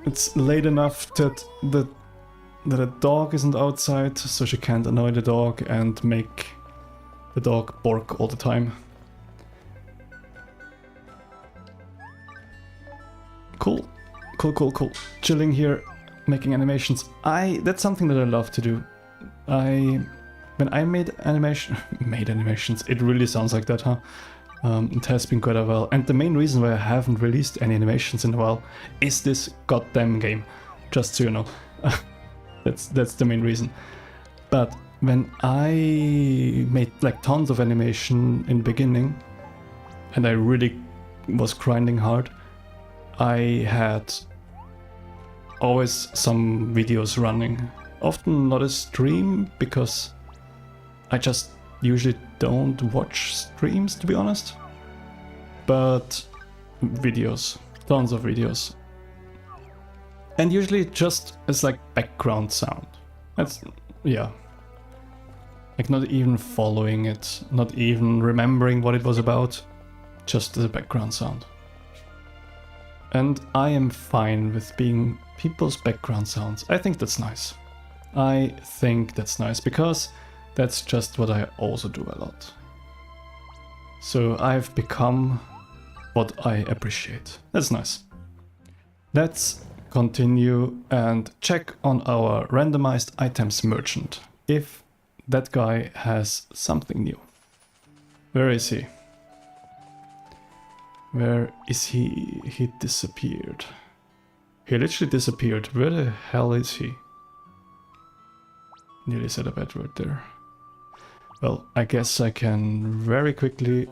It's late enough that the dog isn't outside, so she can't annoy the dog and make the dog bark all the time. Cool. Chilling here, making animations. That's something that I love to do. When I made animations, it really sounds like that, huh? It has been quite a while. And the main reason why I haven't released any animations in a while is this goddamn game. Just so you know. That's the main reason. But when I made like tons of animation in the beginning, and I really was grinding hard, I had always some videos running. Often not a stream, because I just usually don't watch streams, to be honest. But videos, tons of videos. And usually just as like background sound. That's, yeah. Like not even following it, not even remembering what it was about, just as a background sound. And I am fine with being people's background sounds. I think that's nice. I think that's nice because that's just what I also do a lot. So I've become what I appreciate. That's nice. Let's continue and check on our randomized items merchant, if that guy has something new. Where is he? Where is he? He disappeared. He literally disappeared. Where the hell is he? Nearly said a bad word there. Well, I guess I can very quickly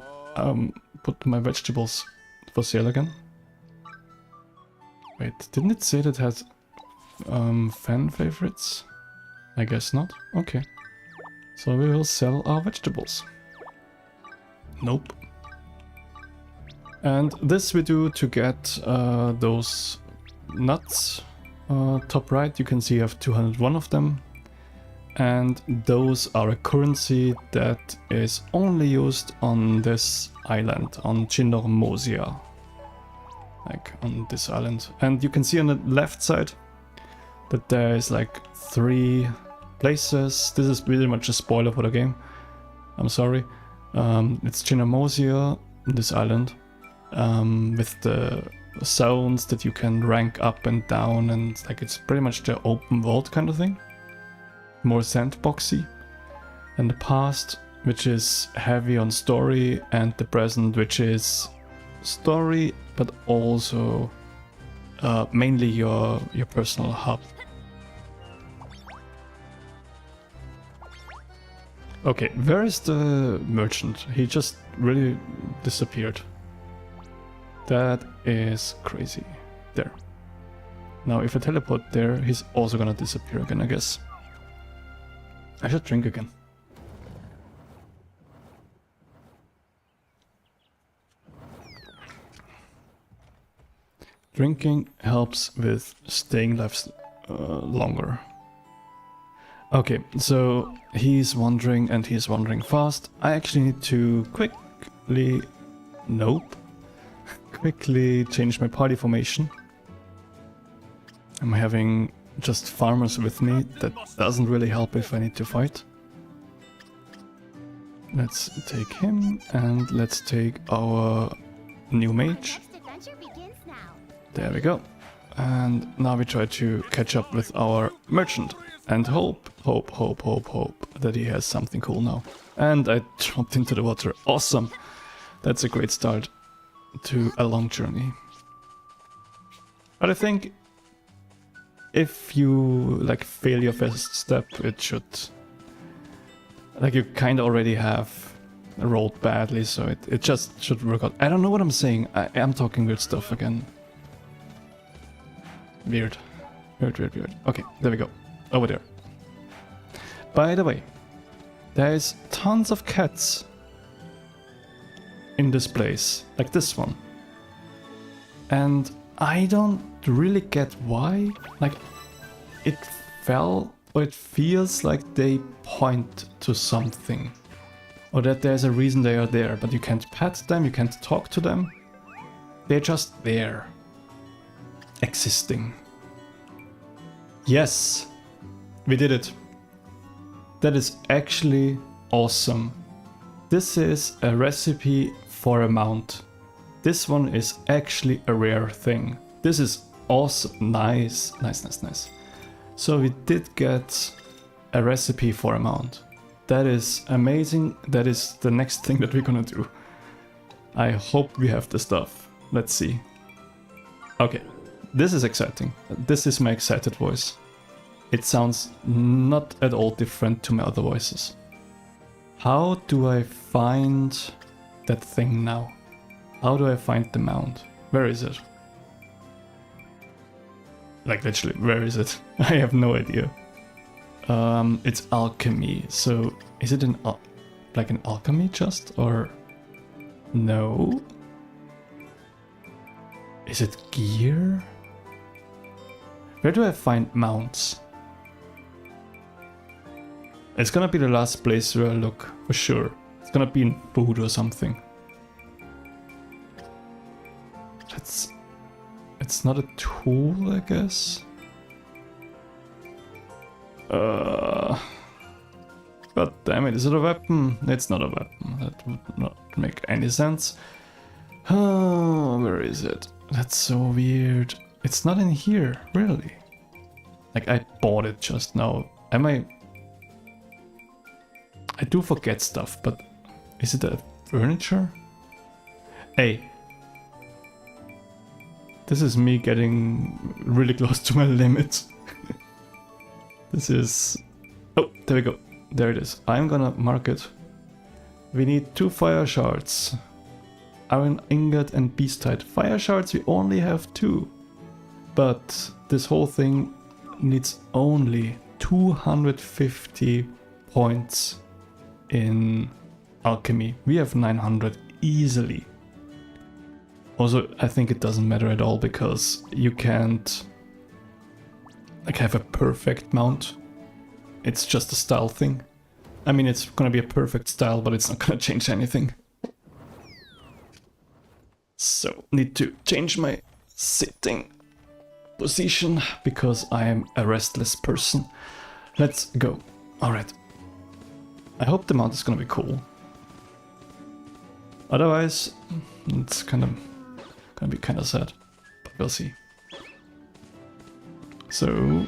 put my vegetables for sale again. Wait, didn't it say that it had fan favorites? I guess not. Okay. So we will sell our vegetables. Nope. And this we do to get those nuts. Top right, you can see I have 201 of them. And those are a currency that is only used on this island, on Chinormosia. Like on this island. And you can see on the left side that there is like 3 places. This is really much a spoiler for the game. I'm sorry. It's Chinormosia, this island. with the zones that you can rank up and down, and like it's pretty much the open world kind of thing. More sandboxy. And the past, which is heavy on story, and the present, which is story, but also mainly your personal hub. Okay, where is the merchant? He just really disappeared. That is crazy. There. Now if I teleport there, he's also gonna disappear again, I guess. I should drink again. Drinking helps with staying alive longer. Okay, so he's wandering and he's wandering fast. I actually need to quickly... Nope. Quickly change my party formation. I'm having just farmers with me. That doesn't really help if I need to fight. Let's take him and let's take our new mage. Next adventure begins now. There we go. And now we try to catch up with our merchant and hope that he has something cool now. And I dropped into the water. Awesome. That's a great start to a long journey. But I think if you like fail your first step, it should, like, you kind of already have rolled badly, so it just should work out. I don't know what I'm saying. I am talking weird stuff again. Weird. Okay, there we go. Over there. By the way, there's tons of cats in this place, like this one. And I don't really get why. Like, it fell, or it feels like they point to something. Or that there's a reason they are there, but you can't pet them, you can't talk to them. They're just there. Existing. Yes, we did it. That is actually awesome. This is a recipe for a mount. This one is actually a rare thing. This is awesome. Nice. So we did get a recipe for a mount. That is amazing. That is the next thing that we're gonna do. I hope we have the stuff. Let's see. Okay, this is exciting. This is my excited voice. It sounds not at all different to my other voices. How do I find that thing now? How do I find the mount? Where is it? Like, literally, where is it? I have no idea. It's alchemy. So is it like an alchemy chest, or no? Is it gear? Where do I find mounts? It's gonna be the last place where I look, for sure. It's gonna be in food or something. It's not a tool, I guess. God damn it, is it a weapon? It's not a weapon. That would not make any sense. Oh, where is it? That's so weird. It's not in here, really. Like, I bought it just now. I do forget stuff, but is it a furniture? Hey. This is me getting really close to my limit. This is... Oh, there we go. There it is. I'm gonna mark it. We need 2 fire shards. Iron ingot and beastite. Fire shards, we only have 2. But this whole thing needs only 250 points in alchemy. We have 900 easily. Also, I think it doesn't matter at all, because you can't like have a perfect mount. It's just a style thing. I mean, it's gonna be a perfect style, but it's not gonna change anything. So, need to change my sitting position, because I am a restless person. Let's go. Alright. I hope the mount is gonna be cool. Otherwise, it's kind of Gonna be kind of sad, but we'll see. So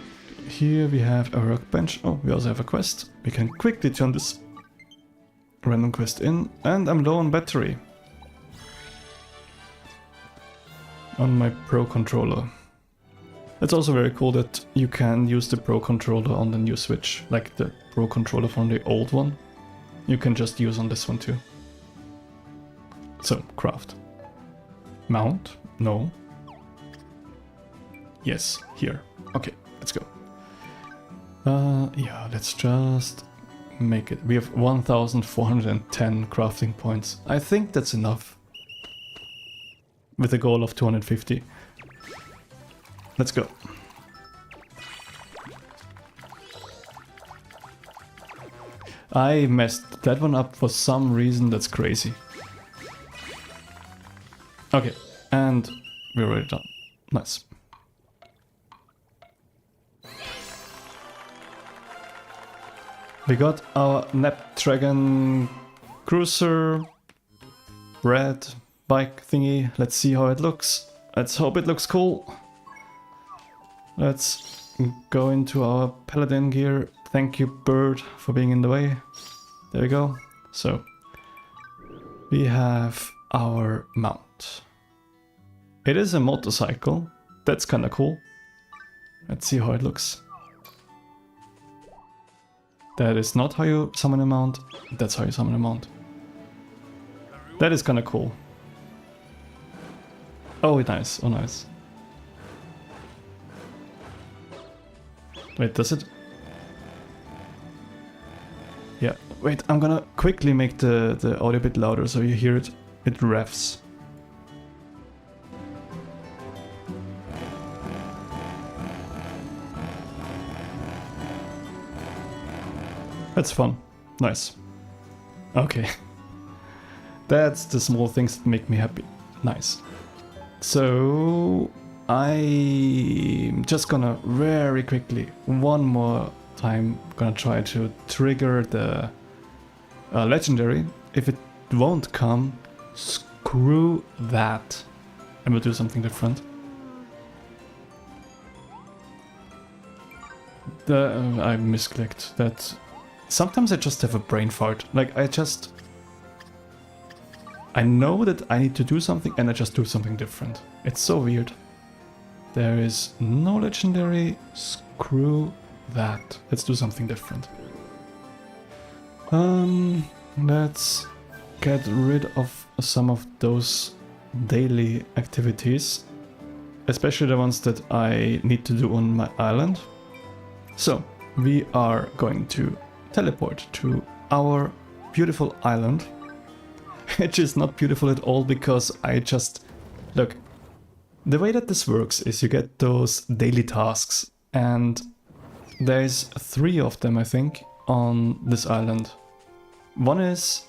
here we have a workbench. Oh, we also have a quest. We can quickly turn this random quest in, and I'm low on battery on my Pro controller. It's also very cool that you can use the Pro controller on the new Switch, like the Pro controller from the old one. You can just use on this one too. So, craft. Mount? No. Yes, here. Okay, let's go. Yeah, let's just make it. We have 1,410 crafting points. I think that's enough. With a goal of 250. Let's go. I messed that one up for some reason that's crazy. Okay, and we're already done. Nice. We got our Snapdragon cruiser, red bike thingy. Let's see how it looks. Let's hope it looks cool. Let's go into our paladin gear. Thank you, bird, for being in the way. There we go. So, we have our mount. It is a motorcycle. That's kind of cool. Let's see how it looks. That is not how you summon a mount. That's how you summon a mount. That is kind of cool. Oh, nice. Oh, nice. Wait, does it? Yeah, wait, I'm gonna quickly make the audio a bit louder so you hear it. It revs. That's fun. Nice. Okay. That's the small things that make me happy. Nice. So I'm just gonna very quickly, one more time, gonna try to trigger the legendary. If it won't come, screw that. And we'll do something different. I misclicked that. Sometimes I just have a brain fart. Like I know that I need to do something and I just do something different. It's so weird. There is no legendary. Screw that. Let's do something different. Let's get rid of some of those daily activities, especially the ones that I need to do on my island. So we are going to teleport to our beautiful island, which is not beautiful at all because I just... Look, the way that this works is you get those daily tasks and there's 3 of them, I think, on this island. One is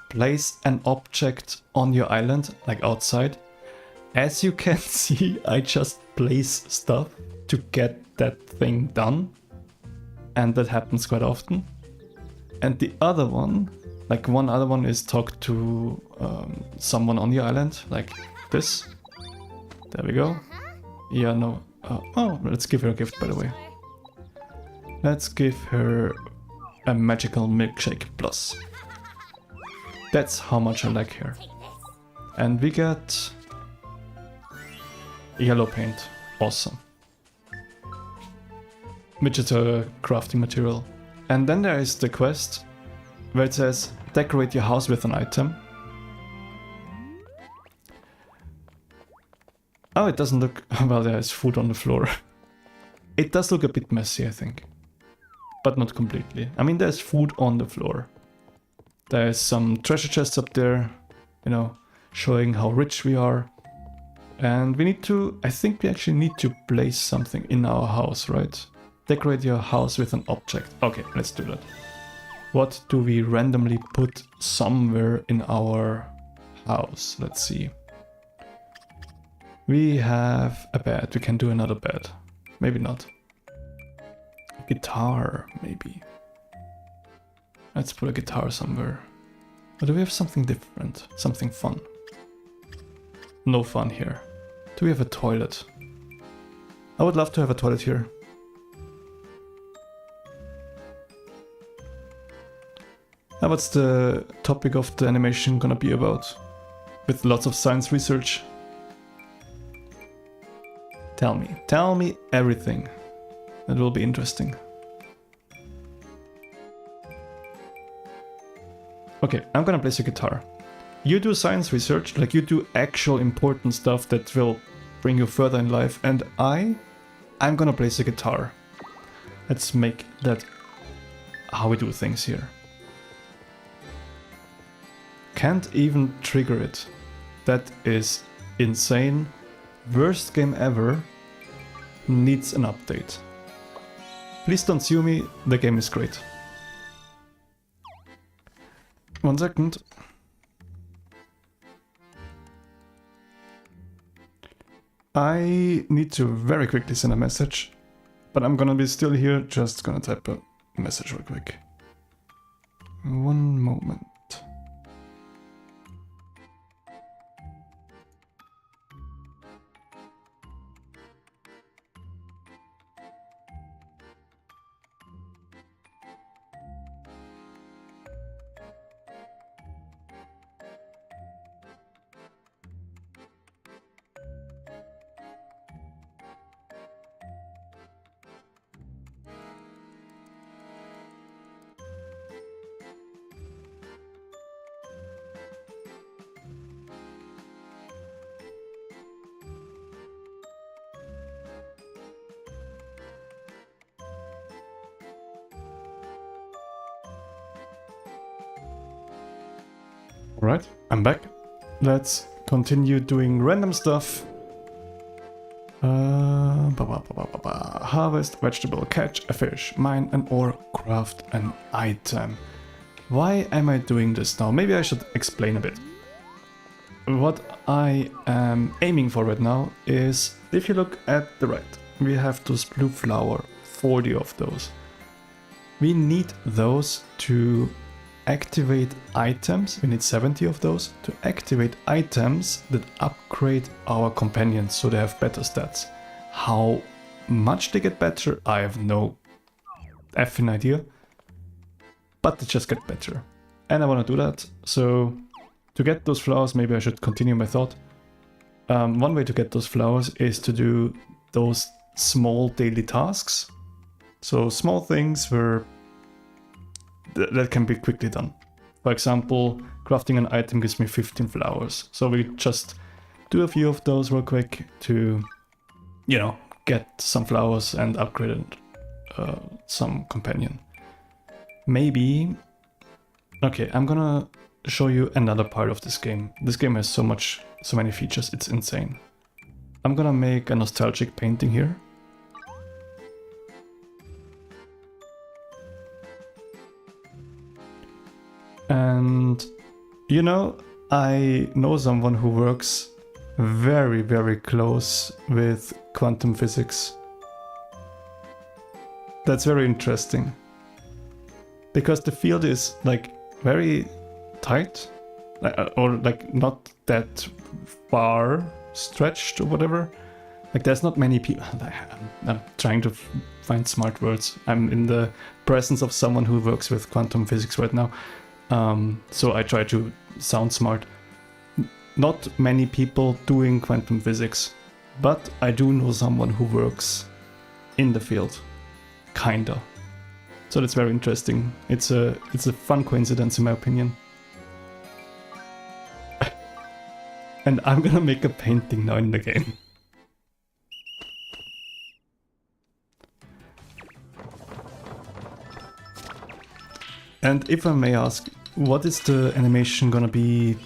place an object on your island, like outside. As you can see, I just place stuff to get that thing done. And that happens quite often. And the other one, like one other one is talk to someone on the island, like this. There we go. Yeah, no. Oh, let's give her a gift, by the way. Let's give her a magical milkshake plus. That's how much I like her. And we get yellow paint. Awesome. Which is a crafting material. And then there is the quest where it says decorate your house with an item. Oh, it doesn't look... Well, there is food on the floor. It does look a bit messy, I think. But not completely. I mean, there's food on the floor. There's some treasure chests up there, you know, showing how rich we are. And we need to... I think we actually need to place something in our house, right? Decorate your house with an object. Okay, let's do that. What do we randomly put somewhere in our house? Let's see. We have a bed. We can do another bed. Maybe not. A guitar, maybe. Let's put a guitar somewhere. Or do we have something different? Something fun? no fun here. Do we have a toilet? I would love to have a toilet here. What's the topic of the animation gonna be about? With lots of science research? Tell me everything. That will be interesting. Okay, I'm gonna play the guitar. You do science research, like you do actual important stuff that will bring you further in life, and I'm gonna play the guitar. Let's make that how we do things here. Can't even trigger it. That is insane. Worst game ever. Needs an update. Please don't sue me, the game is great. 1 second. I need to very quickly send a message, but I'm gonna be still here, just gonna type a message real quick. 1 moment. Alright, I'm back. Let's continue doing random stuff. Harvest, vegetable, catch a fish, mine an ore, craft an item. Why am I doing this now? Maybe I should explain a bit. What I am aiming for right now is, if you look at the right, we have those blue flower, 40 of those. We need those to activate items. We need 70 of those to activate items that upgrade our companions so they have better stats. How much they get better, I have no effing idea, but they just get better. And I want to do that, so to get those flowers, maybe I should continue my thought. One way to get those flowers is to do those small daily tasks. So small things where that can be quickly done. For example, crafting an item gives me 15 flowers. So we just do a few of those real quick to, you know, get some flowers and upgrade some companion. Maybe... Okay, I'm gonna show you another part of this game. This game has so many features, it's insane. I'm gonna make a nostalgic painting here. And, you know, I know someone who works very, very close with quantum physics. That's very interesting. Because the field is, like, very tight. Or, like, not that far stretched or whatever. Like, there's not many people... I'm trying to find smart words. I'm in the presence of someone who works with quantum physics right now. So I try to sound smart. Not many people doing quantum physics, but I do know someone who works in the field, kinda. So that's very interesting. It's a fun coincidence in my opinion. And I'm gonna make a painting now in the game. And if I may ask, what is the animation gonna be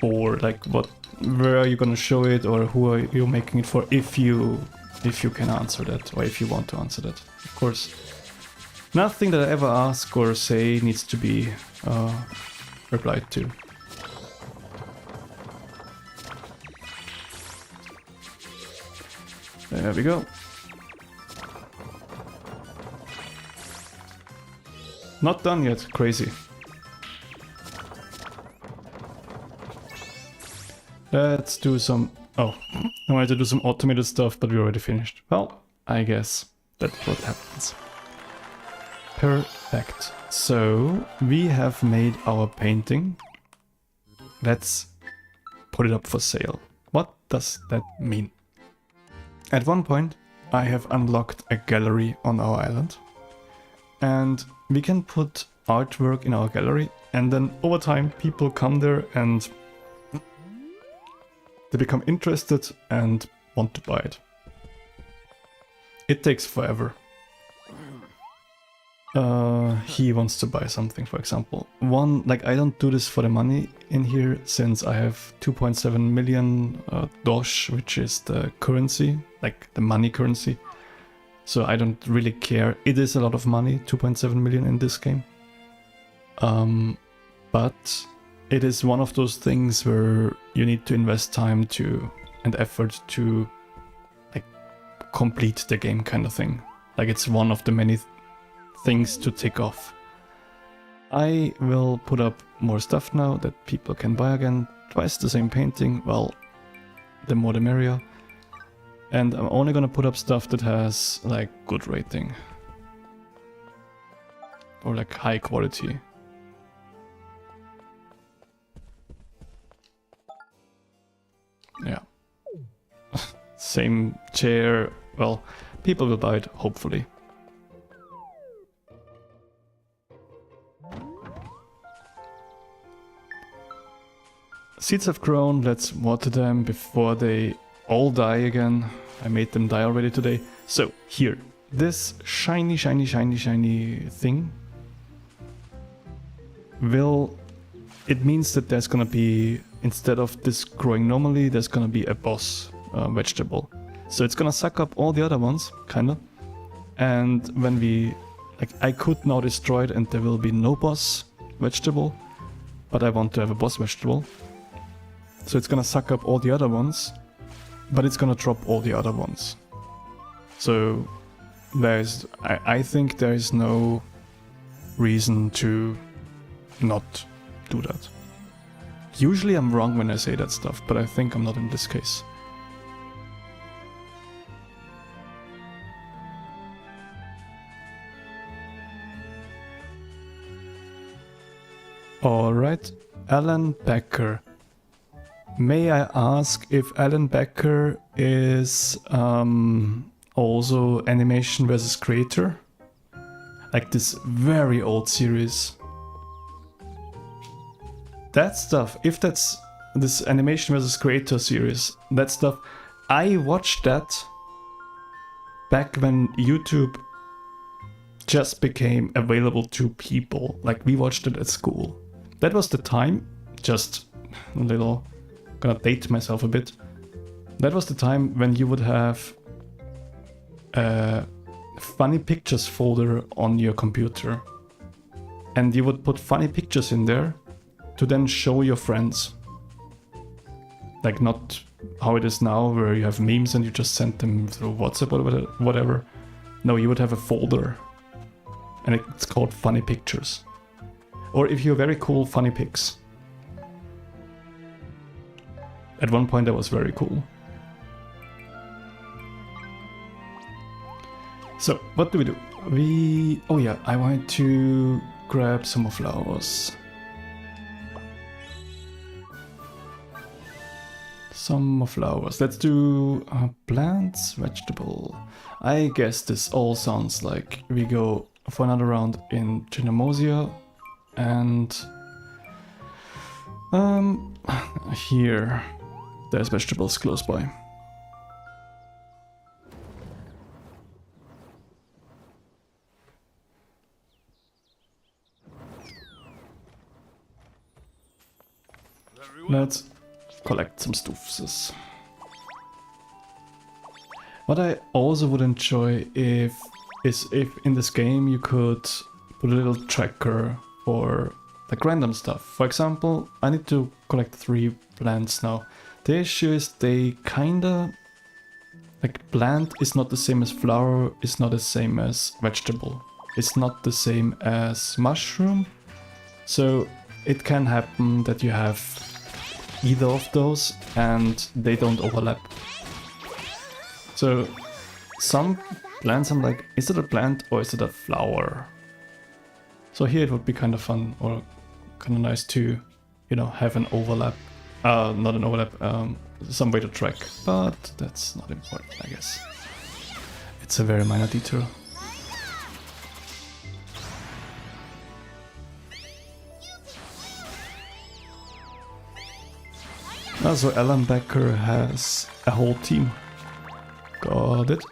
for? Like, where are you gonna show it, or who are you making it for? If you can answer that, or if you want to answer that, of course. Nothing that I ever ask or say needs to be replied to. There we go. Not done yet, crazy. Let's do some Oh, I wanted to do some automated stuff, but we already finished. Well, I guess that's what happens. Perfect. So, we have made our painting. Let's put it up for sale. What does that mean? At one point, I have unlocked a gallery on our island. And we can put artwork in our gallery, and then over time people come there and they become interested and want to buy it. It takes forever. He wants to buy something, for example. I don't do this for the money in here, since I have 2.7 million dosh, which is the currency, like the money currency. So I don't really care. It is a lot of money, 2.7 million in this game. But it is one of those things where you need to invest time and effort to like complete the game, kind of thing. Like it's one of the many things to tick off. I will put up more stuff now that people can buy again. Twice the same painting. Well, the more the merrier. And I'm only gonna put up stuff that has like good rating. Or like high quality. Yeah. Same chair. Well, people will buy it, hopefully. Seeds have grown, let's water them before they all die again. I made them die already today. So, here. This shiny thing it means that there's gonna be, instead of this growing normally, there's gonna be a boss vegetable. So it's gonna suck up all the other ones, kinda. And when I could now destroy it and there will be no boss vegetable, but I want to have a boss vegetable. So it's gonna suck up all the other ones, but it's gonna drop all the other ones. So I think there is no reason to not do that. Usually I'm wrong when I say that stuff, but I think I'm not in this case. Alright, Alan Becker. May I ask if Alan Becker is also Animation vs. Creator? Like this very old series. That stuff, if that's this Animation vs. Creator series, that stuff, I watched that back when YouTube just became available to people. Like we watched it at school. That was the time, just a little, gonna date myself a bit. That was the time when you would have a funny pictures folder on your computer. And you would put funny pictures in there to then show your friends. Like not how it is now where you have memes and you just send them through WhatsApp or whatever. No, you would have a folder. And it's called funny pictures. Or if you're very cool, funny pics. At one point that was very cool. So, what do? Oh yeah, I wanted to grab some more flowers. Some more flowers. Let's do plants, vegetable. I guess this all sounds like we go for another round in Genemosia. And here there's vegetables close by. Let's collect some stuffs. What I also would enjoy is if in this game you could put a little tracker for like random stuff. For example, I need to collect 3 plants now. The issue is they kinda... like plant is not the same as flower, is not the same as vegetable. It's not the same as mushroom. So it can happen that you have either of those, and they don't overlap. So some plants I'm like, is it a plant or is it a flower? So here it would be kind of fun or kind of nice to, you know, have an overlap. Not an overlap, some way to track, but that's not important, I guess. It's a very minor detail. So Alan Becker has a whole team. Got it.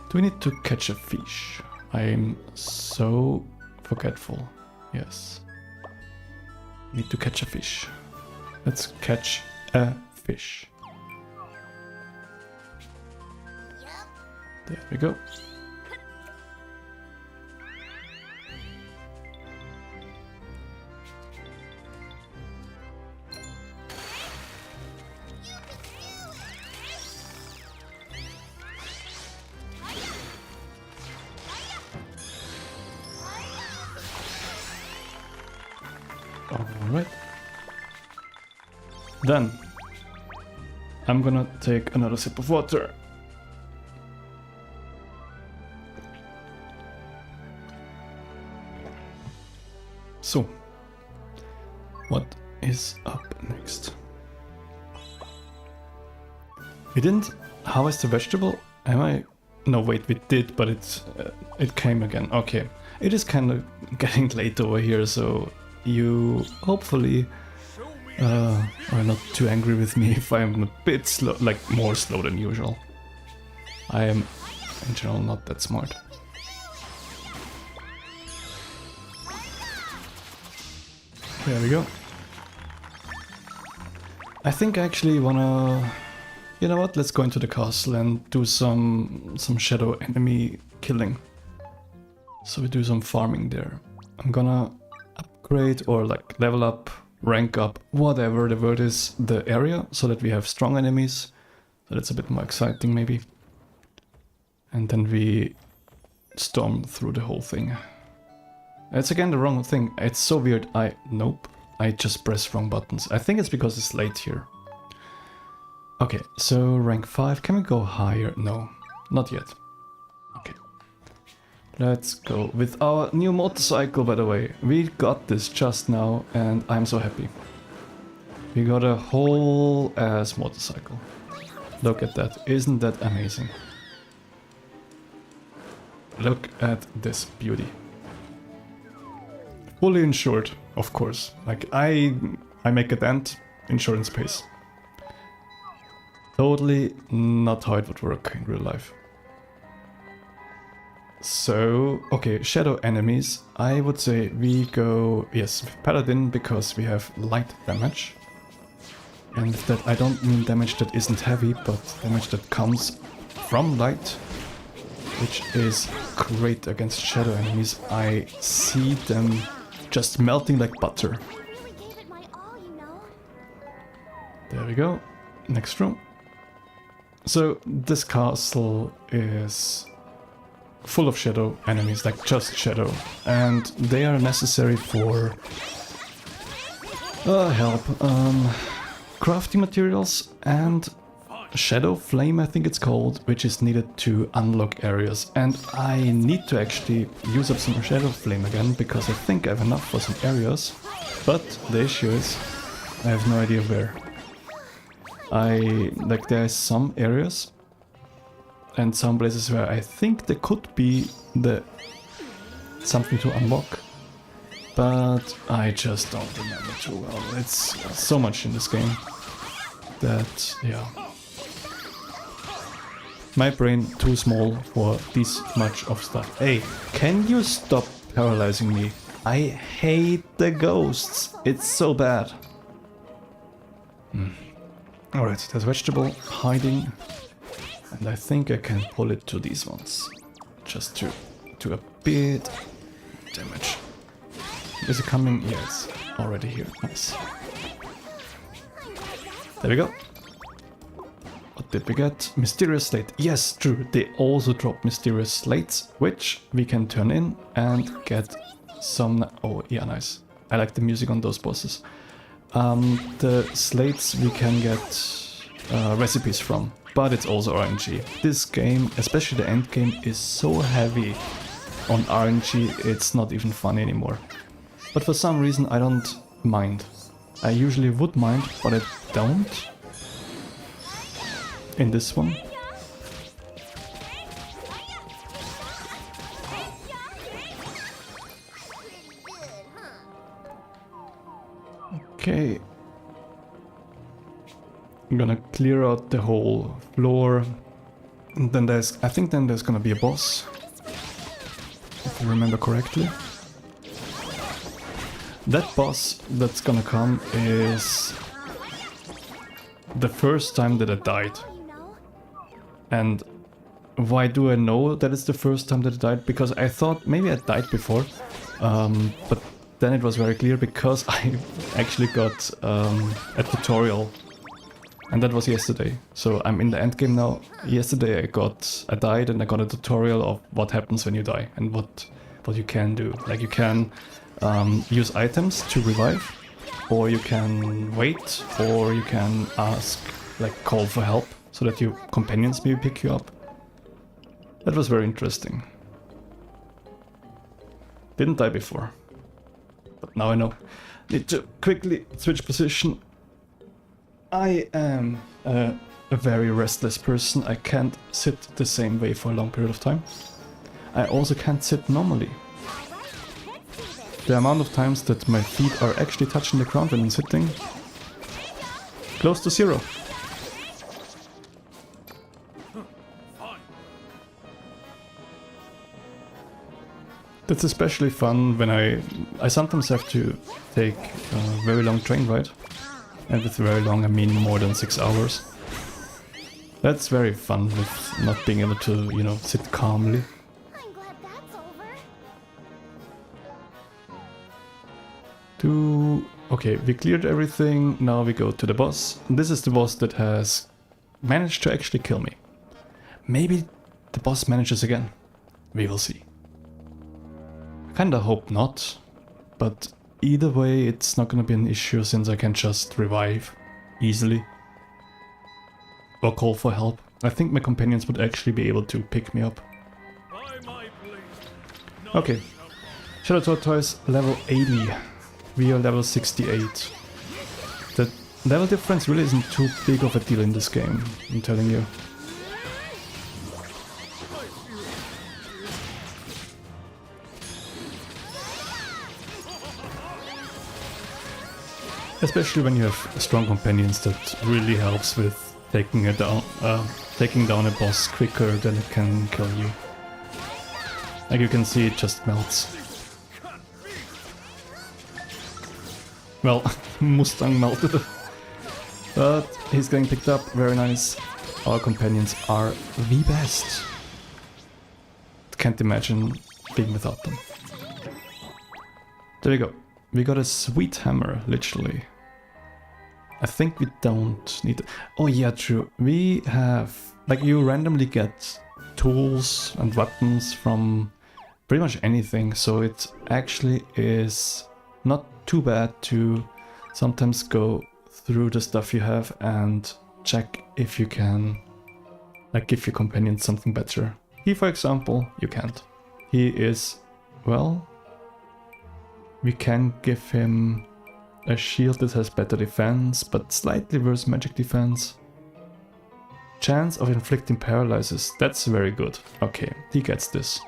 Do we need to catch a fish? I'm so forgetful. Yes. Need to catch a fish. Let's catch a fish. There we go. Alright. Then I'm gonna take another sip of water. So, what is up next? We didn't harvest the vegetable? Am I? No, wait, we did, but it came again. Okay, it is kind of getting late over here, so you hopefully are not too angry with me if I'm a bit slow, like more slow than usual. I am in general not that smart. There we go. I think I actually wanna, you know what, let's go into the castle and do some shadow enemy killing. So we do some farming there. I'm gonna upgrade or like level up, rank up, whatever the word is, the area, so that we have strong enemies. So that's a bit more exciting maybe. And then we storm through the whole thing. It's again the wrong thing. It's so weird. Nope. I just press wrong buttons. I think it's because it's late here. Okay, so rank 5. Can we go higher? No, not yet. Okay. Let's go with our new motorcycle, by the way. We got this just now and I'm so happy. We got a whole ass motorcycle. Look at that. Isn't that amazing? Look at this beauty. Fully insured, of course. Like I make a dent, insurance pays. Totally not how it would work in real life. So, okay, shadow enemies. I would say we go, yes, paladin because we have light damage. And that I don't mean damage that isn't heavy, but damage that comes from light, which is great against shadow enemies. I see them just melting like butter. I really gave it my all, you know. There we go. Next room. So this castle is full of shadow enemies, like just shadow. And they are necessary for help. Crafting materials and shadow flame, I think it's called, which is needed to unlock areas. And I need to actually use up some shadow flame again, because I think I have enough for some areas. But the issue is, I have no idea where. There are some areas and some places where I think there could be something to unlock. But I just don't remember too well. It's so much in this game that, yeah. My brain too small for this much of stuff. Hey, can you stop paralyzing me? I hate the ghosts. It's so bad. Alright, there's vegetable hiding. And I think I can pull it to these ones. Just to do a bit damage. Is it coming? Yes, already here. Nice. There we go. What did we get? Mysterious slate. Yes, true. They also drop mysterious slates, which we can turn in and get some... Oh, yeah, nice. I like the music on those bosses. The slates we can get recipes from, but it's also RNG. This game, especially the end game, is so heavy on RNG, it's not even fun anymore. But for some reason I don't mind. I usually would mind, but I don't. In this one. Okay. I'm gonna clear out the whole floor. And then I think there's gonna be a boss. If I remember correctly. That boss that's gonna come is the first time that I died. You know? And why do I know that it's the first time that I died? Because I thought maybe I died before. But then it was very clear because I actually got a tutorial. And that was yesterday. So I'm in the end game now. Yesterday I died and I got a tutorial of what happens when you die and what you can do. Like you can use items to revive, or you can wait, or you can ask, like call for help, so that your companions maybe pick you up. That was very interesting. Didn't die before, but now I know. Need to quickly switch position. I am a very restless person. I can't sit the same way for a long period of time. I also can't sit normally. The amount of times that my feet are actually touching the ground when I'm sitting, close to 0. That's especially fun when I sometimes have to take a very long train ride. And with very long I mean more than 6 hours. That's very fun with not being able to, you know, sit calmly. I'm glad that's over. Okay, we cleared everything, now we go to the boss. This is the boss that has managed to actually kill me. Maybe the boss manages again. We will see. I kinda hope not, but either way it's not gonna be an issue since I can just revive easily. Or call for help. I think my companions would actually be able to pick me up. Okay. Shadow Tortoise level 80. We are level 68. The level difference really isn't too big of a deal in this game, I'm telling you. Especially when you have strong companions, that really helps with taking down a boss quicker than it can kill you. Like you can see, it just melts. Well, Mustang melted. But he's getting picked up, very nice. Our companions are the best. Can't imagine being without them. There we go. We got a sweet hammer, literally. I think we don't need to... Oh yeah, true. We have... Like, you randomly get tools and weapons from pretty much anything, so it actually is not too bad to sometimes go through the stuff you have and check if you can, like, give your companion something better. He, for example, you can't. He is... well... we can give him a shield that has better defense, but slightly worse magic defense. Chance of inflicting paralysis, that's very good. Okay, he gets this.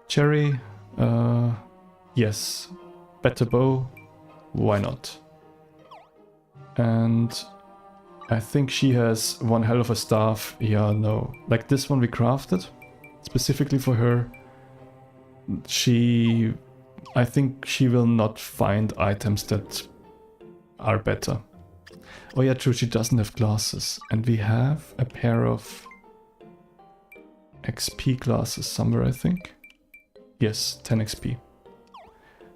Cherry, yes. Better bow, why not? And I think she has one hell of a staff. Yeah, no. Like this one we crafted, specifically for her. I think she will not find items that are better. Oh yeah, true, she doesn't have glasses. And we have a pair of XP glasses somewhere, I think. Yes, 10 XP.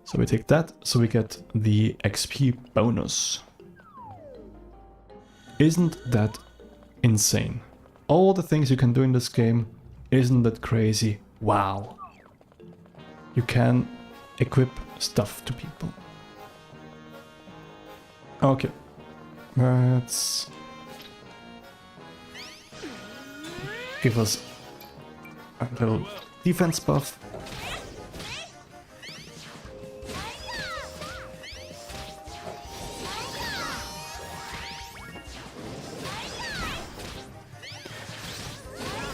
So we take that, so we get the XP bonus. Isn't that insane? All the things you can do in this game, isn't that crazy? Wow. You can equip stuff to people. Okay. Let's give us a little defense buff.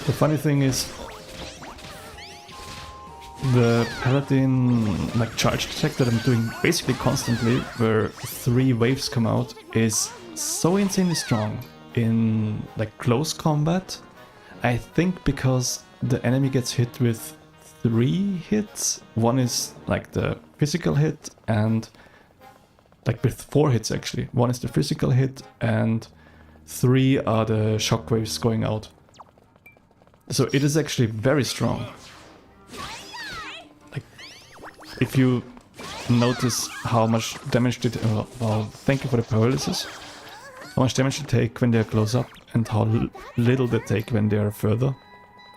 The funny thing is, the paladin like charge attack that I'm doing basically constantly, where 3 waves come out, is so insanely strong in like close combat. I think because the enemy gets hit with 3 hits. One is like the physical hit, and like with 4 hits actually. One is the physical hit and 3 are the shockwaves going out. So it is actually very strong. Like, if you notice how much damage did... well, thank you for the paralysis. How much damage they take when they are close up and how little they take when they are further.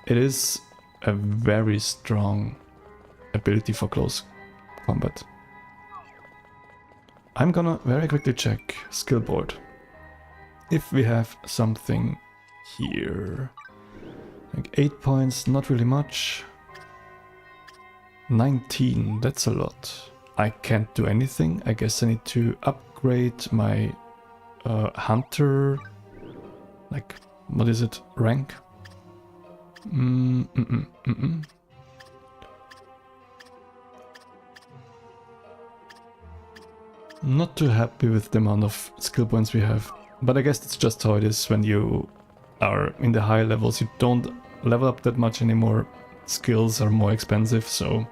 It is a very strong ability for close combat. I'm gonna very quickly check skill board. If we have something here... like 8 points, not really much. 19, that's a lot. I can't do anything. I guess I need to upgrade my hunter, like, what is it, rank? Not too happy with the amount of skill points we have, but I guess that's just how it is when you are in the higher levels. You don't level up that much anymore. Skills are more expensive, so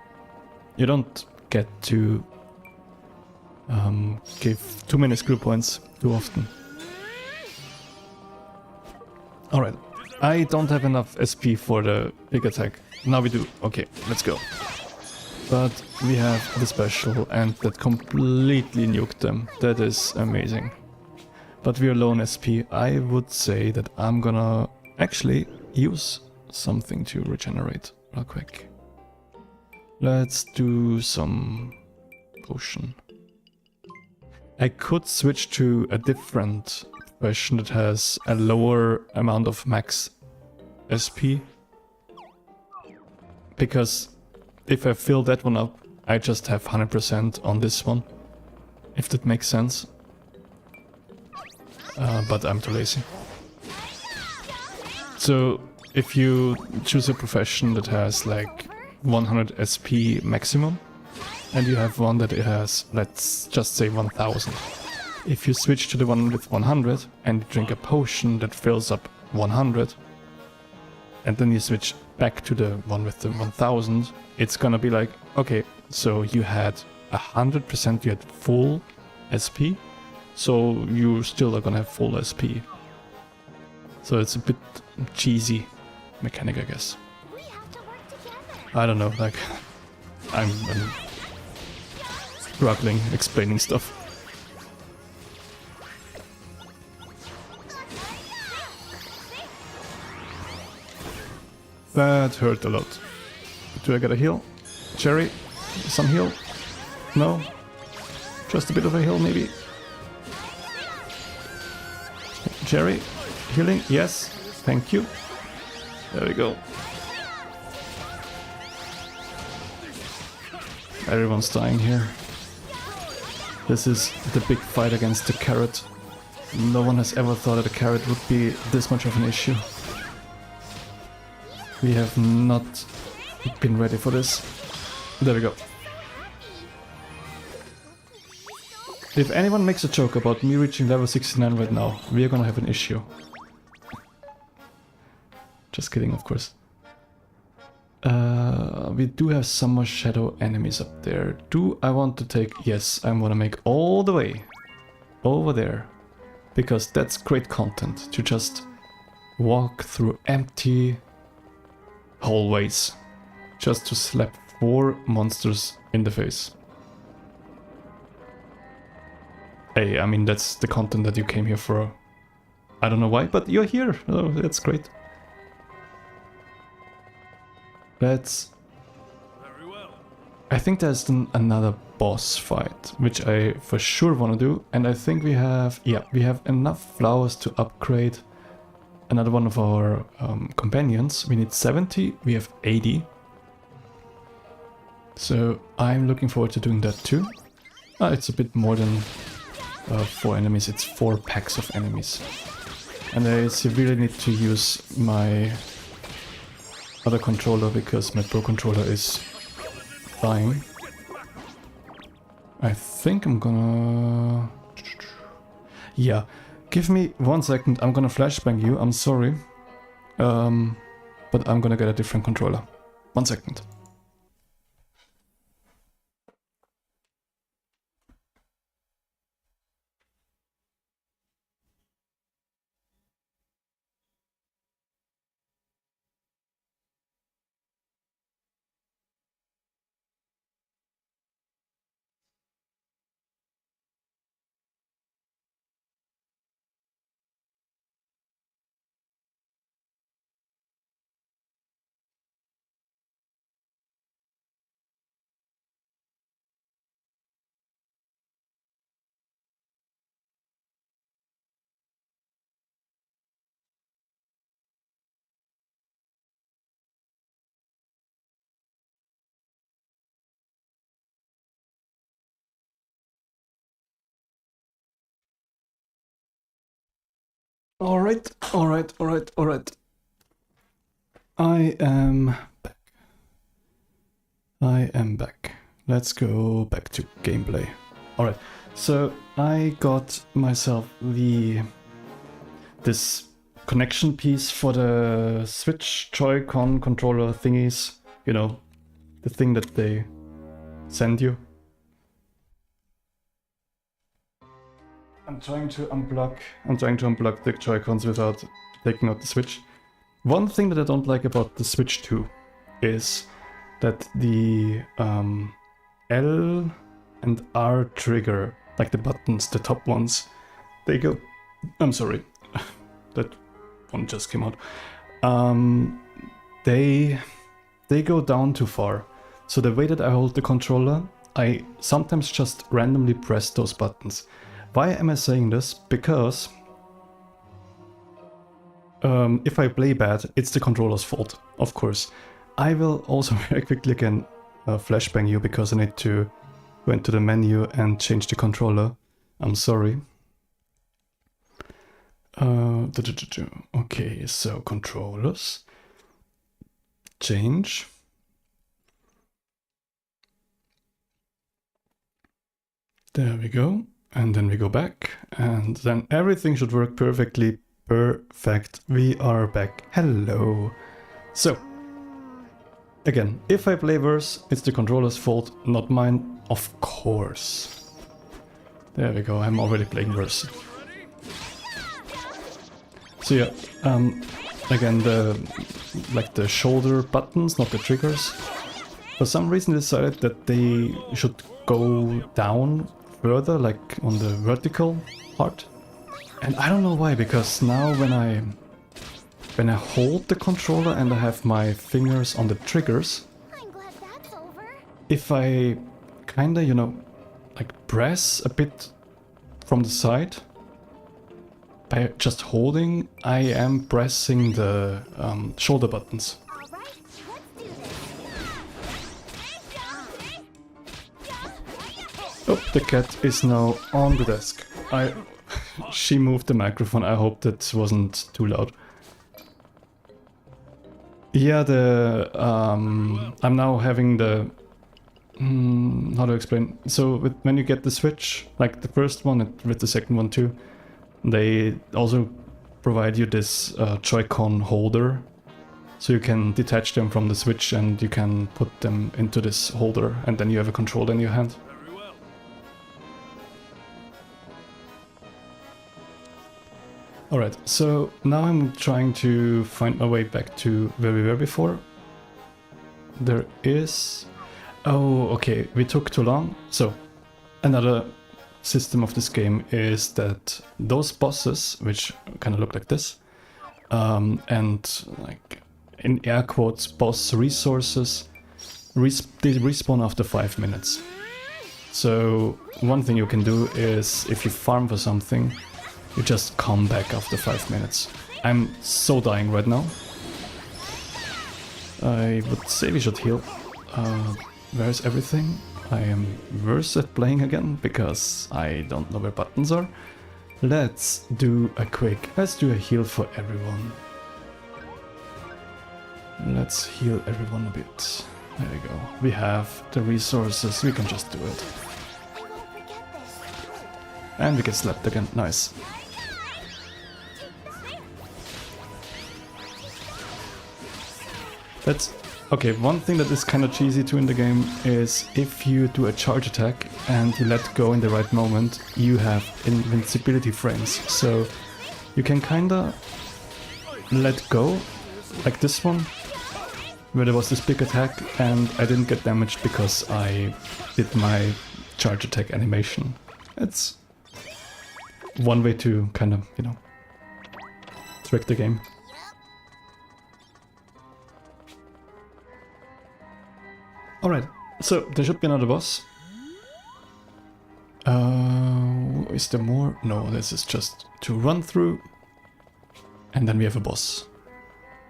you don't get to give too many skill points too often. Alright, I don't have enough SP for the big attack. Now we do. Okay, let's go. But we have the special, and that completely nuked them. That is amazing. But we are low on SP. I would say that I'm gonna actually use something to regenerate real quick. Let's do some potion. I could switch to a different version that has a lower amount of max SP. Because if I fill that one up, I just have 100% on this one. If that makes sense. But I'm too lazy. So if you choose a profession that has like 100 SP maximum, and you have one that it has, let's just say 1000. If you switch to the one with 100 and you drink a potion that fills up 100, and then you switch back to the one with the 1000, it's gonna be like, okay, so you had 100%, you had full SP, so you still are gonna have full SP. So it's a bit cheesy mechanic, I guess. We have to work together. I don't know, like, I'm struggling explaining stuff. That hurt a lot. Do I get a heal? Cherry? Some heal? No? Just a bit of a heal, maybe? Cherry? Healing? Yes. Thank you. There we go. Everyone's dying here. This is the big fight against the carrot. No one has ever thought that a carrot would be this much of an issue. We have not been ready for this. There we go. If anyone makes a joke about me reaching level 69 right now, we are gonna have an issue. Just kidding, of course. We do have some more shadow enemies up there. Do I want to take... Yes, I'm gonna make all the way over there. Because that's great content, to just walk through empty hallways. Just to slap 4 monsters in the face. Hey, I mean, that's the content that you came here for. I don't know why, but you're here. Oh, that's great. Let's I think there's another boss fight, which I for sure want to do. And I think we have enough flowers to upgrade another one of our companions. We need 70, we have 80. So I'm looking forward to doing that too. It's a bit more than 4 enemies, it's 4 packs of enemies. And I really need to use my other controller because my Pro controller is dying. I think I'm gonna... Yeah, give me 1 second, I'm gonna flashbang you, I'm sorry. But I'm gonna get a different controller. 1 second. Alright. I am back. Let's go back to gameplay. Alright, so I got myself this connection piece for the Switch Joy-Con controller thingies. You know, the thing that they send you. I'm trying to unplug the Joy-Cons without taking out the Switch. One thing that I don't like about the Switch 2 is that the L and R trigger, like the buttons, the top ones, they go... I'm sorry, that one just came out. They go down too far. So the way that I hold the controller, I sometimes just randomly press those buttons. Why am I saying this? Because if I play bad, it's the controller's fault, of course. I will also very quickly again flashbang you because I need to go into the menu and change the controller. I'm sorry. Okay, so controllers. Change. There we go. And then we go back, and then everything should work perfectly. Perfect. We are back. Hello. So, again, if I play worse, it's the controller's fault, not mine, of course. There we go, I'm already playing worse. So yeah, again, the shoulder buttons, not the triggers, for some reason decided that they should go down further, like on the vertical part. And I don't know why, because now when I hold the controller and I have my fingers on the triggers, I'm glad that's over. if I kinda, you know, like press a bit from the side, by just holding, I am pressing the shoulder buttons. All right, let's do this. Oh, the cat is now on the desk. She moved the microphone. I hope that wasn't too loud. Yeah, I'm now having the... how to explain? So when you get the Switch, like the first one and with the second one too, they also provide you this Joy-Con holder. So you can detach them from the Switch and you can put them into this holder and then you have a controller in your hand. Alright, so now I'm trying to find my way back to where we were before. There is... Oh, okay, we took too long. So, another system of this game is that those bosses, which kind of look like this, and like in air quotes, boss resources, they respawn after 5 minutes. So one thing you can do is, if you farm for something, you just come back after 5 minutes. I'm so dying right now. I would say we should heal. Where's everything? I am worse at playing again because I don't know where buttons are. Let's do a heal for everyone. Let's heal everyone a bit. There we go. We have the resources, we can just do it. I won't forget this. And we get slapped again, nice. That's... okay, one thing that is kind of cheesy too in the game is if you do a charge attack and you let go in the right moment, you have invincibility frames. So you can kinda let go, like this one, where there was this big attack and I didn't get damaged because I did my charge attack animation. It's one way to kind of, you know, trick the game. Alright, so there should be another boss. Is there more? No, this is just to run through. And then we have a boss.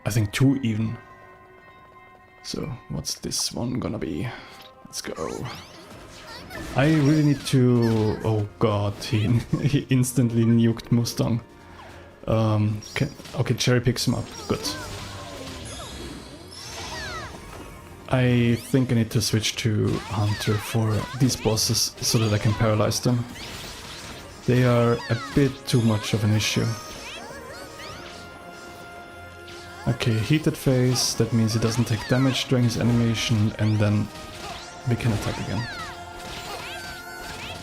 I think 2 even. So, what's this one gonna be? Let's go. I really need to... oh god, he instantly nuked Mustang. Okay, Cherry picks him up, good. I think I need to switch to Hunter for these bosses so that I can paralyze them. They are a bit too much of an issue. Okay, heated phase, that means he doesn't take damage during his animation, and then we can attack again.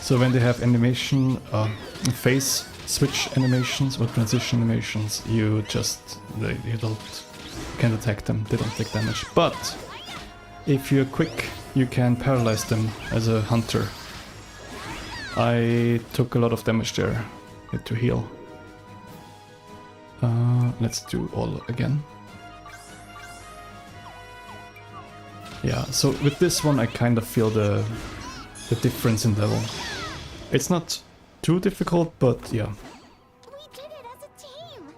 So when they have animation, phase switch animations or transition animations, you can't attack them, they don't take damage. But if you're quick, you can paralyze them as a hunter. I took a lot of damage there. Need to heal. Let's do all again. Yeah, so with this one I kind of feel the difference in level. It's not too difficult, but yeah. We did it as a team.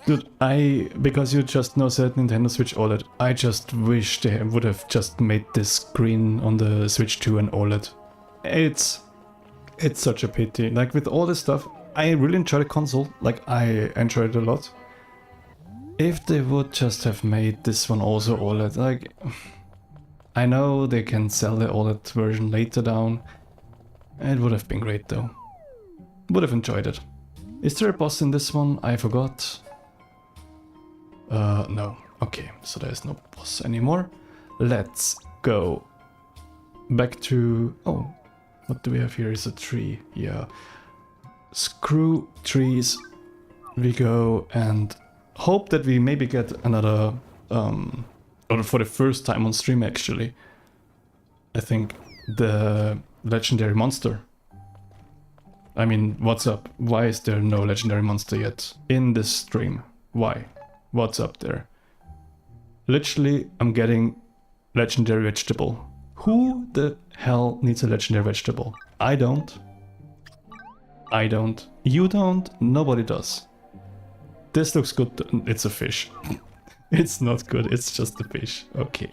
Dude, because you just know that Nintendo Switch OLED, I just wish they would have just made this screen on the Switch 2 an OLED. It's such a pity. Like with all this stuff, I really enjoy the console, like I enjoyed it a lot. If they would just have made this one also OLED, like... I know they can sell the OLED version later down. It would have been great though. Would have enjoyed it. Is there a boss in this one? I forgot. No. Okay, so there's no boss anymore. Let's go back to... oh, what do we have here? Is a tree. Yeah. Screw trees. We go and hope that we maybe get another... or for the first time on stream actually. I think the legendary monster. I mean, what's up? Why is there no legendary monster yet in this stream? Why? What's up there? Literally, I'm getting legendary vegetable. Who the hell needs a legendary vegetable? I don't. I don't. You don't. Nobody does. This looks good. It's a fish. It's not good. It's just a fish. Okay.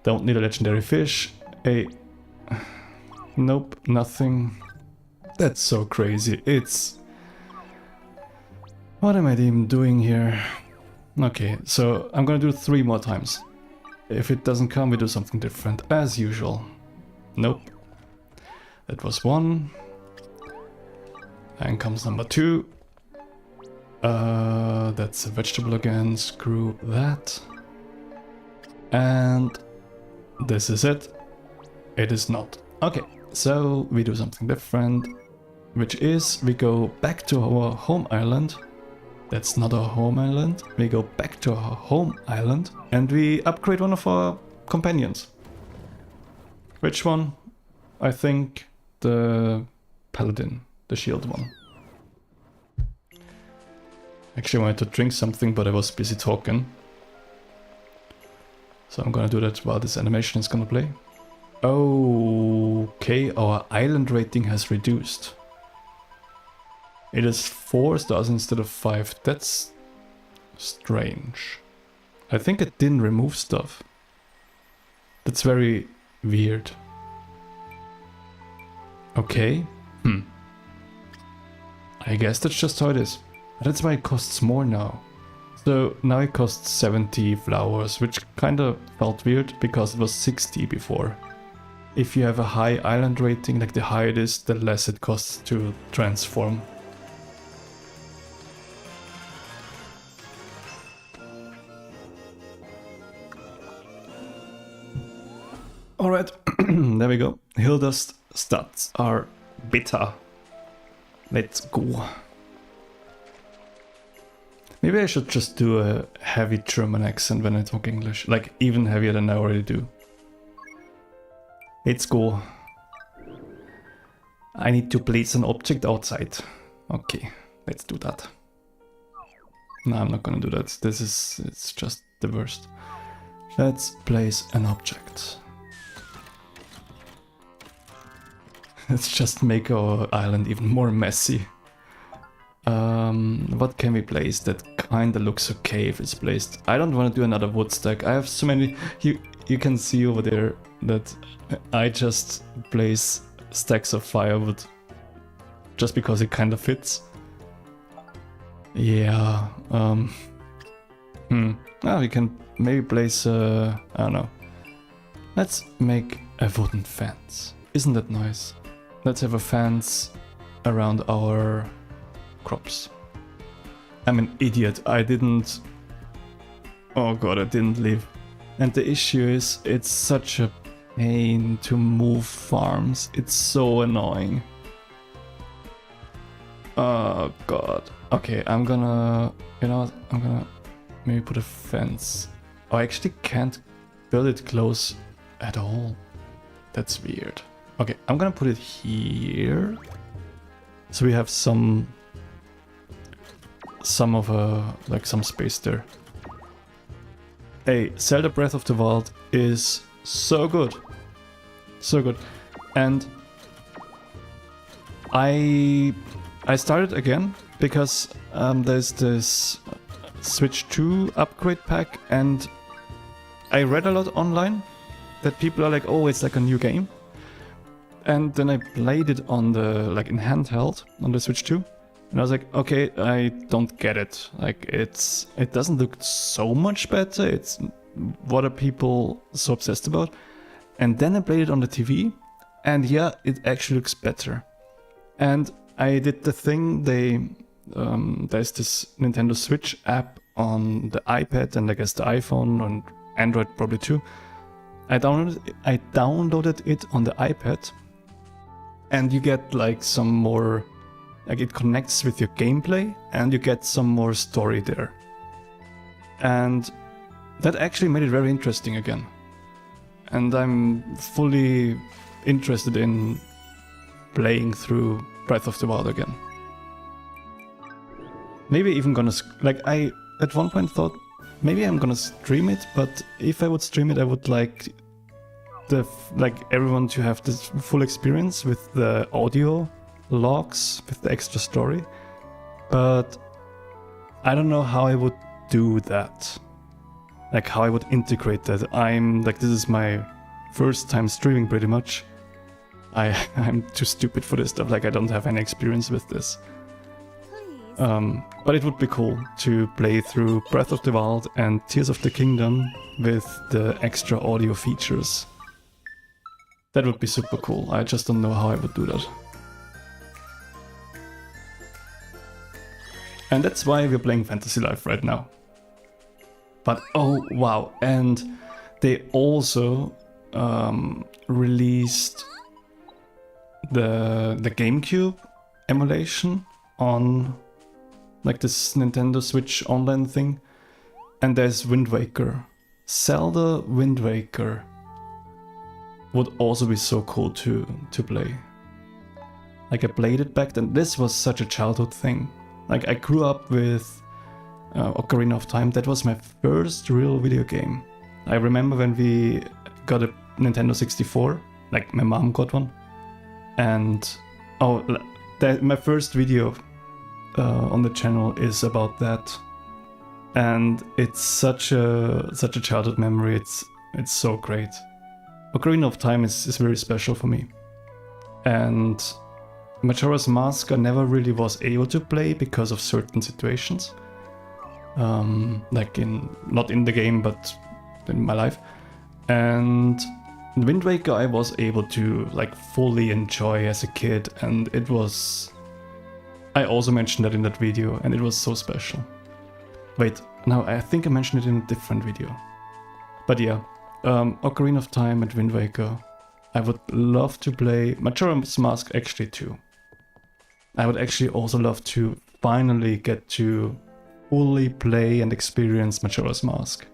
Don't need a legendary fish. Nope, nothing. That's so crazy. It's... what am I even doing here? Okay, so I'm gonna do 3 more times. If it doesn't come, we do something different, as usual. Nope. That was 1. And comes number 2. That's a vegetable again, screw that. And this is it. It is not. Okay, so we do something different, which is we go back to our home island. That's not our home island. We go back to our home island and we upgrade one of our companions. Which one? I think the paladin, the shield one. Actually, I wanted to drink something, but I was busy talking. So I'm gonna do that while this animation is gonna play. Okay, our island rating has reduced. It is 4 stars instead of 5. That's strange. I think it didn't remove stuff. That's very weird. Okay. I guess that's just how it is. That's why it costs more now. So now it costs 70 flowers, which kinda felt weird because it was 60 before. If you have a high island rating, like the higher it is, the less it costs to transform. Alright, there we go. Hilda's stats are better. Let's go. Maybe I should just do a heavy German accent when I talk English. Like, even heavier than I already do. Let's go. I need to place an object outside. Okay, let's do that. No, I'm not gonna do that. It's just the worst. Let's place an object. Let's just make our island even more messy. What can we place that kinda looks okay if it's placed? I don't want to do another wood stack. I have so many. You can see over there that I just place stacks of firewood just because it kind of fits. Yeah. We can maybe place. I don't know. Let's make a wooden fence. Isn't that nice? Let's have a fence around our crops. I'm an idiot. I didn't... Oh god, I didn't leave. And the issue is, it's such a pain to move farms. It's so annoying. Oh god. Okay, I'm gonna... You know what? I'm gonna maybe put a fence. Oh, I actually can't build it close at all. That's weird. Okay, I'm gonna put it here. So we have some space there. Hey, Zelda Breath of the Wild is so good. So good. And I started again because there's this Switch 2 upgrade pack, and I read a lot online that people are like, oh, it's like a new game. And then I played it on the, like, in handheld on the Switch 2. And I was like, okay, I don't get it. Like, it doesn't look so much better. It's, what are people so obsessed about? And then I played it on the TV, and yeah, it actually looks better. And I did the thing, there's this Nintendo Switch app on the iPad and I guess the iPhone and Android probably too. I downloaded it on the iPad, and you get like some more, like it connects with your gameplay and you get some more story there. And that actually made it very interesting again. And I'm fully interested in playing through Breath of the Wild again. Maybe even gonna, like, I at one point thought maybe I'm gonna stream it, but if I would stream it, I would like everyone to have this full experience with the audio logs, with the extra story. But I don't know how I would do that. Like how I would integrate that. I'm like, this is my first time streaming pretty much. I'm too stupid for this stuff, like I don't have any experience with this. But it would be cool to play through Breath of the Wild and Tears of the Kingdom with the extra audio features. That would be super cool. I just don't know how I would do that. And that's why we're playing Fantasy Life right now. But oh wow, and they also released the GameCube emulation on like this Nintendo Switch online thing. And there's Wind Waker. Zelda Wind Waker would also be so cool to play. Like I played it back then. This was such a childhood thing. Like I grew up with Ocarina of Time. That was my first real video game. I remember when we got a Nintendo 64, like my mom got one, and my first video on the channel is about that, and it's such a childhood memory. It's so great. Ocarina of Time is very special for me, and Majora's Mask I never really was able to play because of certain situations, like not in the game but in my life. And Wind Waker I was able to like fully enjoy as a kid, and it was, I also mentioned that in that video, and it was so special. Wait, no, I think I mentioned it in a different video. But yeah, Ocarina of Time and Wind Waker. I would love to play Majora's Mask actually too. I would actually also love to finally get to fully play and experience Majora's Mask.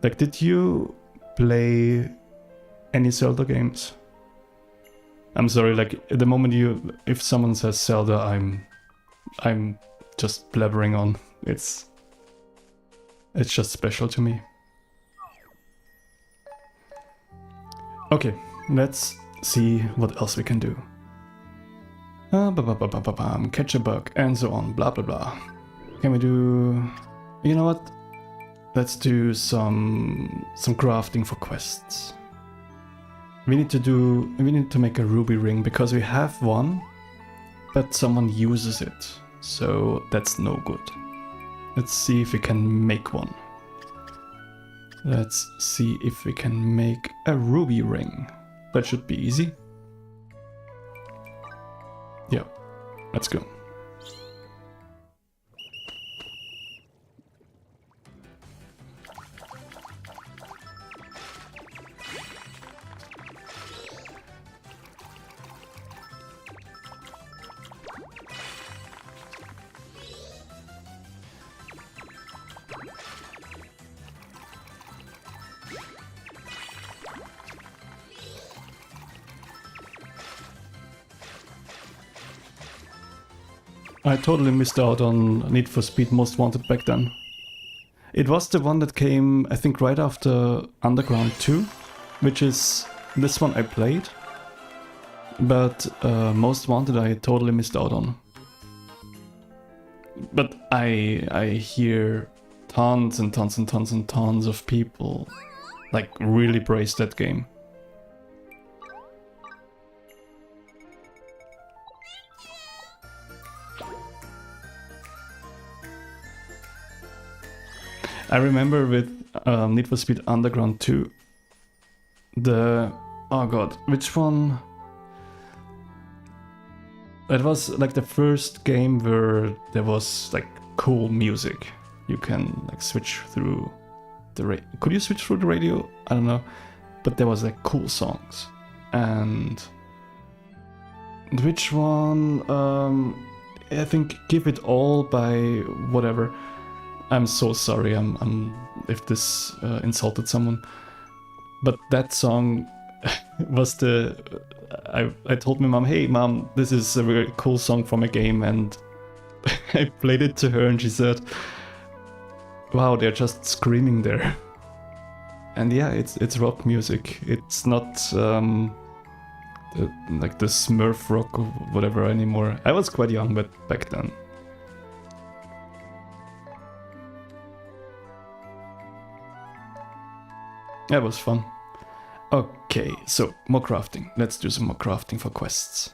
Like, did you play any Zelda games? I'm sorry, like, at the moment if someone says Zelda, I'm just blabbering on. It's just special to me. Okay, let's see what else we can do. Catch a bug, and so on, blah blah blah. Can we do... You know what? Let's do some crafting for quests. We need to make a ruby ring because we have one, but someone uses it. So that's no good. Let's see if we can make one. Let's see if we can make a ruby ring. That should be easy. Yeah, let's go. I totally missed out on Need for Speed Most Wanted back then. It was the one that came, I think, right after Underground 2, which is this one I played. But Most Wanted I totally missed out on. But I hear tons and tons and tons and tons of people like really praise that game. I remember with Need for Speed Underground 2, oh god, which one? It was like the first game where there was like cool music. You can like switch through the could you switch through the radio? I don't know, but there was like cool songs. And which one? I think Give It All by whatever. I'm so sorry if this insulted someone, but that song was I told my mom, hey mom, this is a very cool song from a game, and I played it to her and she said, wow, they're just screaming there. And yeah, it's rock music. It's not like the Smurf rock or whatever anymore. I was quite young but back then. That was fun. Okay, so more crafting. Let's do some more crafting for quests.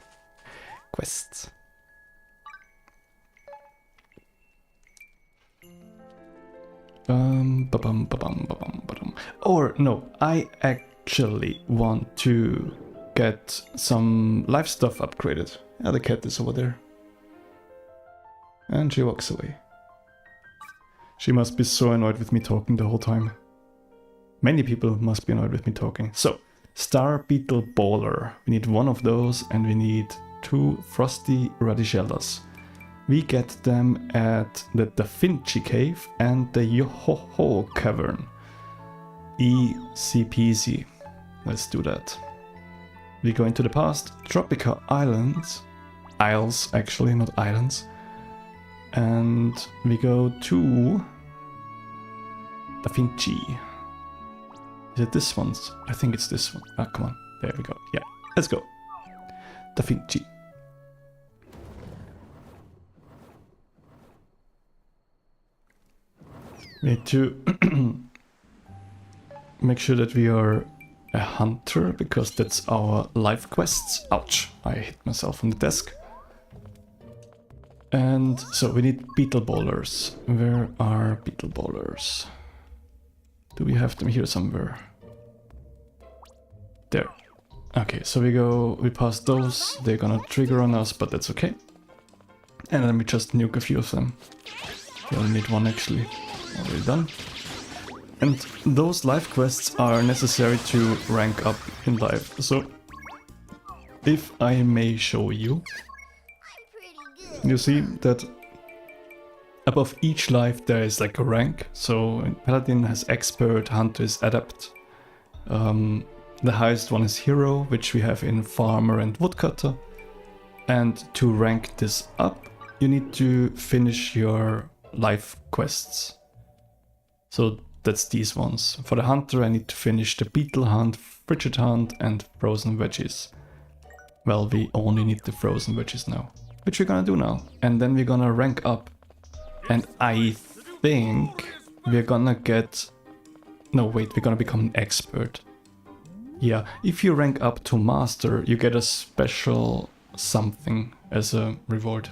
Or no, I actually want to get some life stuff upgraded. Yeah, the cat is over there. And she walks away. She must be so annoyed with me talking the whole time. Many people must be annoyed with me talking. So, Star Beetle Bowler. We need one of those, and we need 2 Frosty Radichellas. We get them at the Da Vinci Cave and the Yoho Cavern. Easy peasy. Let's do that. We go into the past. Tropical Islands. Isles, actually, not islands. And we go to Da Vinci. Is it this one? I think it's this one. Ah, come on. There we go. Yeah, let's go. Da Vinci. We need to make sure that we are a hunter, because that's our life quests. Ouch, I hit myself on the desk. And so we need beetle bowlers. Where are beetle bowlers? Do we have them here somewhere? There. Okay, so we pass those. They're gonna trigger on us, but that's okay. And then we just nuke a few of them. We only need one actually. Already done. And those life quests are necessary to rank up in life. So, if I may show you, you see that above each life there is like a rank. So Paladin has Expert, Hunter is Adept. The highest one is Hero, which we have in Farmer and Woodcutter. And to rank this up, you need to finish your life quests. So that's these ones. For the Hunter I need to finish the Beetle Hunt, Frigid Hunt and Frozen Veggies. Well, we only need the Frozen Veggies now, which we're gonna do now. And then we're gonna rank up. And I think we're gonna get... No, wait, we're gonna become an Expert. Yeah, if you rank up to Master, you get a special something as a reward.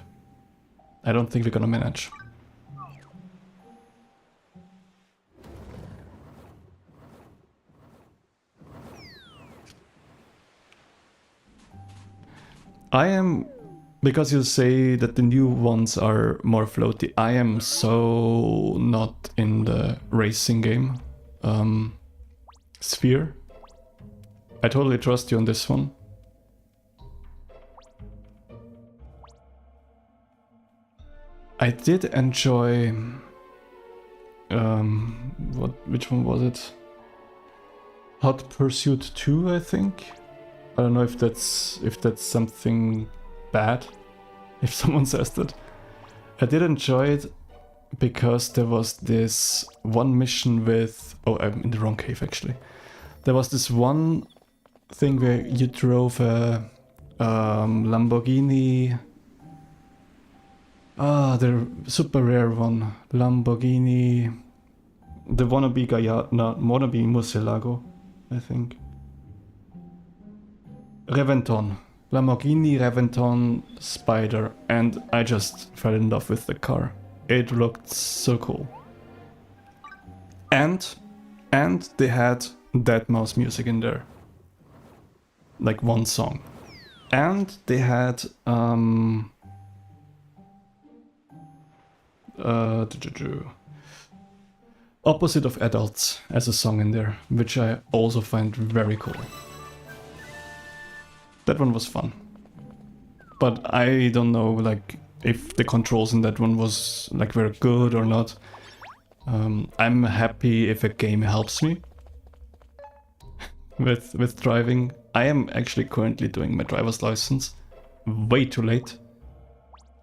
I don't think we're gonna manage. I am, because you say that the new ones are more floaty, I am so not in the racing game sphere. I totally trust you on this one. I did enjoy, which one was it? Hot Pursuit 2, I think. I don't know if that's something bad, if someone says that. I did enjoy it because there was this one mission with... Oh, I'm in the wrong cave actually. There was this one thing where you drove a Lamborghini... Ah, the super rare one. Lamborghini... The wannabe Gallardo... No, wannabe Murcielago, I think. Reventon. Lamborghini Reventon Spider, and I just fell in love with the car. It looked so cool. And they had Deadmau5 music in there. Like one song. And they had Opposite of Adults as a song in there, which I also find very cool. That one was fun. But I don't know, like, if the controls in that one was, like, very good or not. I'm happy if a game helps me with driving. I am actually currently doing my driver's license. Way too late.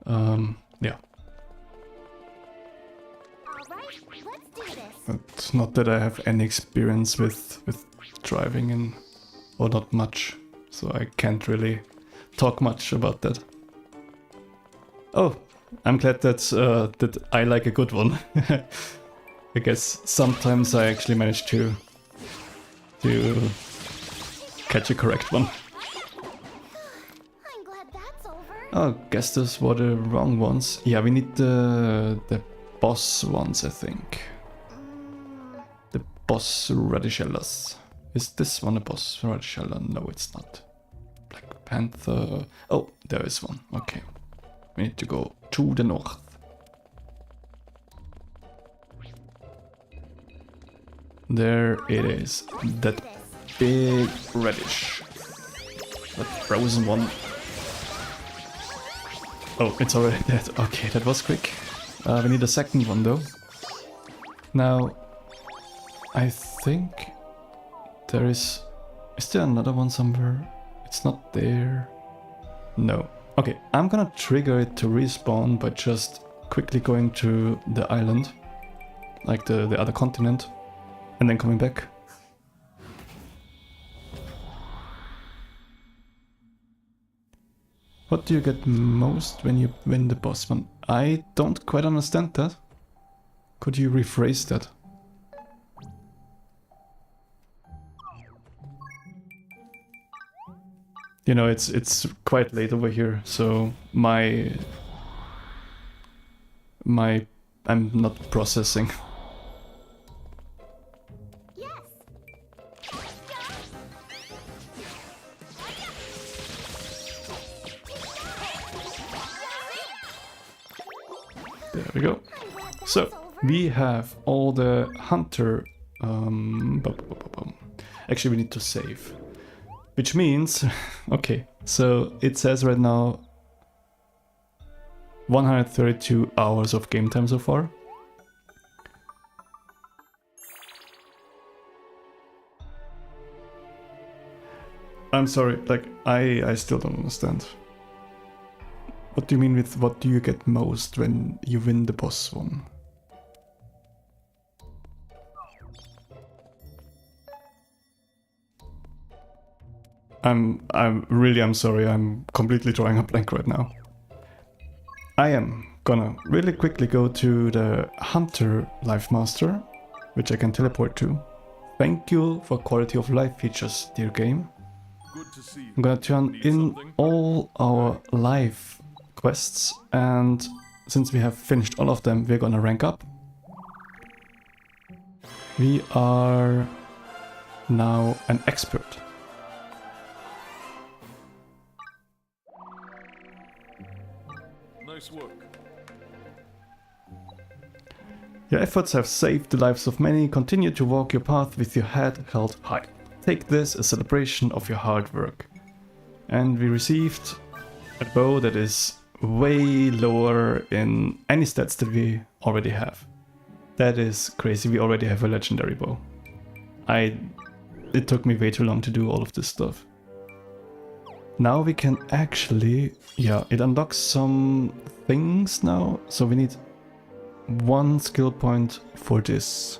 Yeah. It's not that I have any experience with driving, and or not much. So I can't really talk much about that. Oh, I'm glad that I like a good one. I guess sometimes I actually manage to catch a correct one. I'm glad that's over. Oh, guess those were the wrong ones. Yeah, we need the boss ones, I think. The boss radichellas. Is this one a boss radicella? No, it's not. Black Panther. Oh, there is one. Okay. We need to go to the north. There it is. That big radish. That frozen one. Oh, it's already dead. Okay, that was quick. We need a second one though. Now, I think there is... Is there another one somewhere? It's not there. No. Okay, I'm gonna trigger it to respawn by just quickly going to the island, like the other continent, and then coming back. What do you get most when you win the boss one? I don't quite understand that. Could you rephrase that? You know, it's quite late over here, so I'm not processing. Yes. There we go. So we have all the hunter. Actually, we need to save, which means okay. So it says right now 132 hours of game time so far. I'm sorry, like I still don't understand. What do you mean with what do you get most when you win the boss one? I'm sorry, I'm completely drawing a blank right now. I am gonna really quickly go to the Hunter Life Master, which I can teleport to. Thank you for quality of life features, dear game. Good to see you. I'm gonna turn Need in something? all our life quests, and since we have finished all of them, we're gonna rank up. We are now an expert. Nice work. Your efforts have saved the lives of many. Continue to walk your path with your head held high. Take this as a celebration of your hard work. And we received a bow that is way lower in any stats that we already have. That is crazy. We already have a legendary bow. It took me way too long to do all of this stuff. Now we can actually, yeah, it unlocks some things now. So we need 1 skill point for this.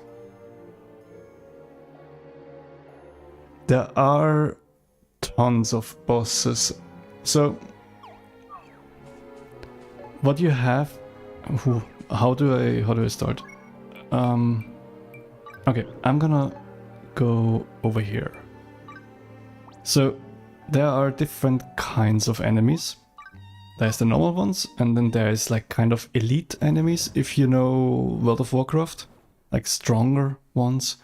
There are tons of bosses. So what you have, how do I start? Okay, I'm gonna go over here. So there are different kinds of enemies. There's the normal ones, and then there's like kind of elite enemies, if you know World of Warcraft, like stronger ones.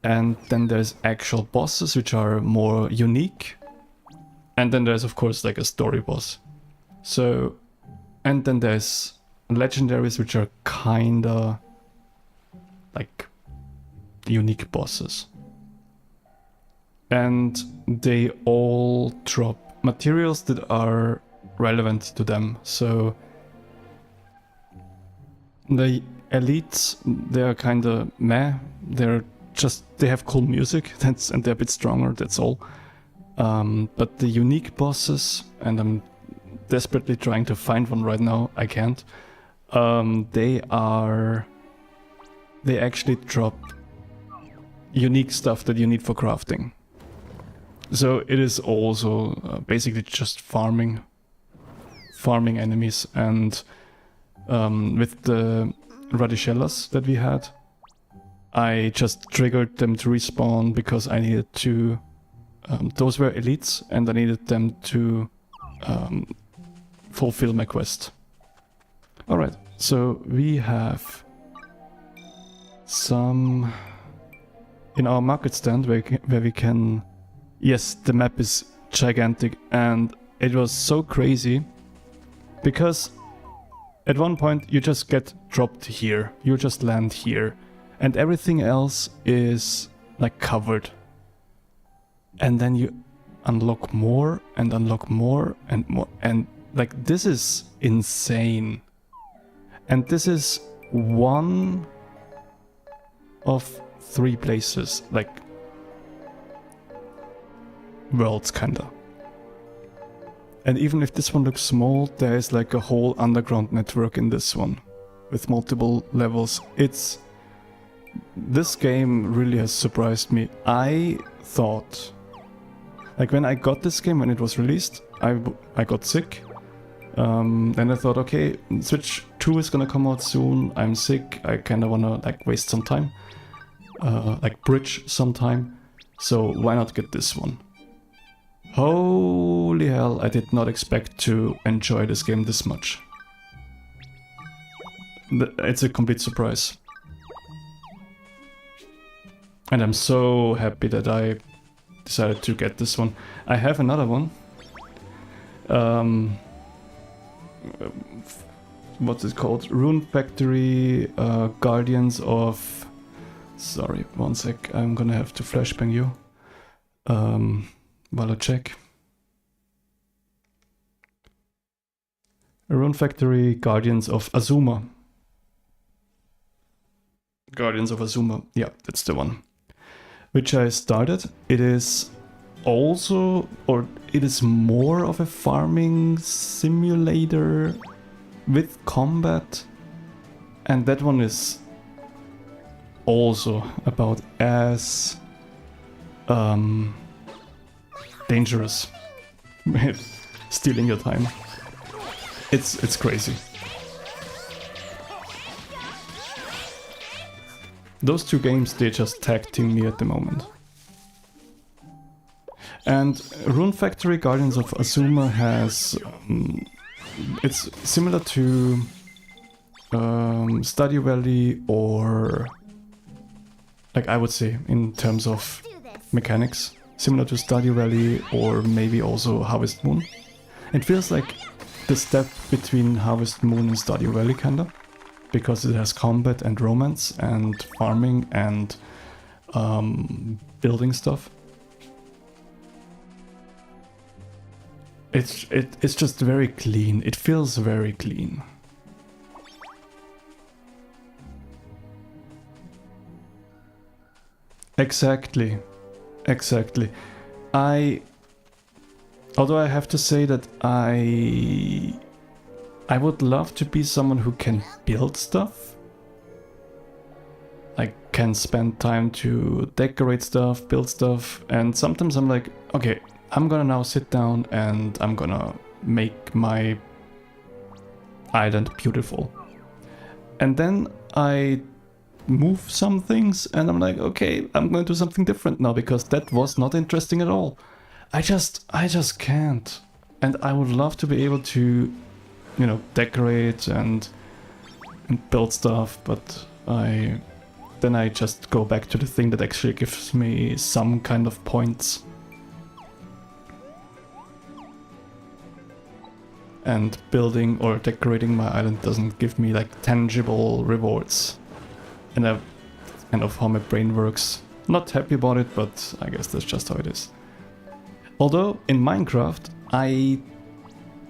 And then there's actual bosses, which are more unique. And then there's of course like a story boss. So, and then there's legendaries, which are kinda like unique bosses. And they all drop materials that are relevant to them. So the elites, they're kinda meh. They have cool music, and they're a bit stronger, that's all. But the unique bosses, and I'm desperately trying to find one right now, I can't. They actually drop unique stuff that you need for crafting. So it is also basically just farming enemies, and with the Radichellas that we had, I just triggered them to respawn because I needed to. Those were elites, and I needed them to fulfill my quest. Alright, so we have some in our market stand where we can. Yes, the map is gigantic, and it was so crazy because at one point you just get dropped here, you just land here, and everything else is like covered. And then you unlock more and unlock more and more, and like this is insane. And this is one of 3 places, like worlds kinda. And even if this one looks small, there is like a whole underground network in this one with multiple levels. This game really has surprised me. I thought, like when I got this game when it was released, I got sick. Then I thought, okay, Switch 2 is gonna come out soon. I'm sick. I kind of wanna like waste some time, like bridge some time. So why not get this one? Holy hell, I did not expect to enjoy this game this much. It's a complete surprise. And I'm so happy that I decided to get this one. I have another one. What's it called? Rune Factory, Guardians of... Sorry, one sec, I'm gonna have to flashbang you. While I check. Rune Factory, Guardians of Azuma. Guardians of Azuma, yeah, that's the one. Which I started. It is also, or it is more of a farming simulator with combat. And that one is also about as dangerous. Stealing your time. It's crazy. Those two games, they just tag team me at the moment. And Rune Factory Guardians of Azuma has... it's similar to Stardew Valley, or... like I would say, in terms of mechanics. Similar to Stardew Valley, or maybe also Harvest Moon. It feels like the step between Harvest Moon and Stardew Valley, kinda. Because it has combat and romance and farming and building stuff. It's just very clean. It feels very clean. Exactly. Exactly. Although I have to say that I would love to be someone who can build stuff. Like, can spend time to decorate stuff, build stuff, and sometimes I'm like, okay, I'm gonna now sit down and I'm gonna make my island beautiful. And then I move some things and I'm like, okay, I'm gonna do something different now because that was not interesting at all. I just can't. And I would love to be able to, you know, decorate and build stuff, but then I just go back to the thing that actually gives me some kind of points. And building or decorating my island doesn't give me like tangible rewards. And that's kind of how my brain works. Not happy about it, but I guess that's just how it is. Although in Minecraft I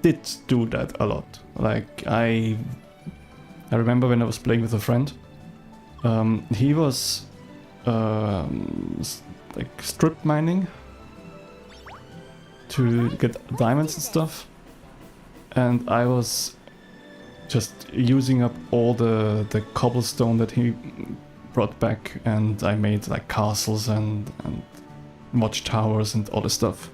did do that a lot. Like I remember when I was playing with a friend, he was like strip mining to get diamonds and stuff, and I was just using up all the cobblestone that he brought back, and I made like castles and watchtowers and all this stuff.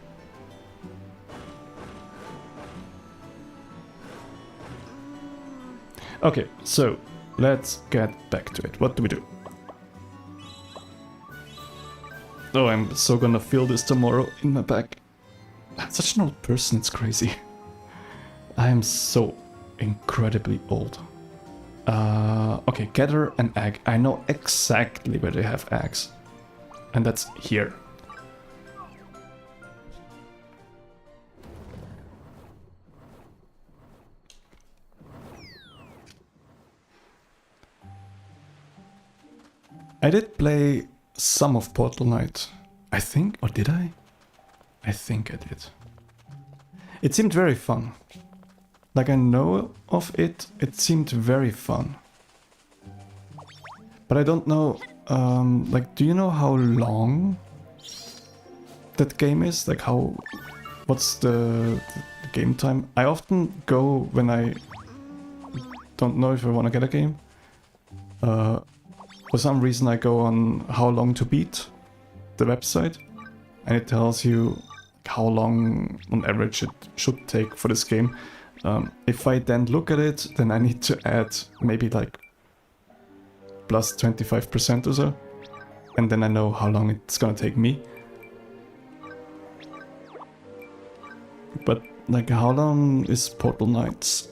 Okay, so let's get back to it. What do we do? Oh, I'm so gonna feel this tomorrow in my back. I'm such an old person, it's crazy. I am so incredibly old. Okay, gather an egg. I know exactly where they have eggs. And that's here. I did play some of Portal Knight, I think, or did I? I think I did. It seemed very fun. Like I know of it, it seemed very fun. But I don't know, like, do you know how long that game is? Like what's the game time. I often go when I don't know if I want to get a game. For some reason I go on how long to beat, the website, and it tells you how long on average it should take for this game. If I then look at it, then I need to add maybe like plus 25% or so, and then I know how long it's gonna take me. But like, how long is Portal Knights?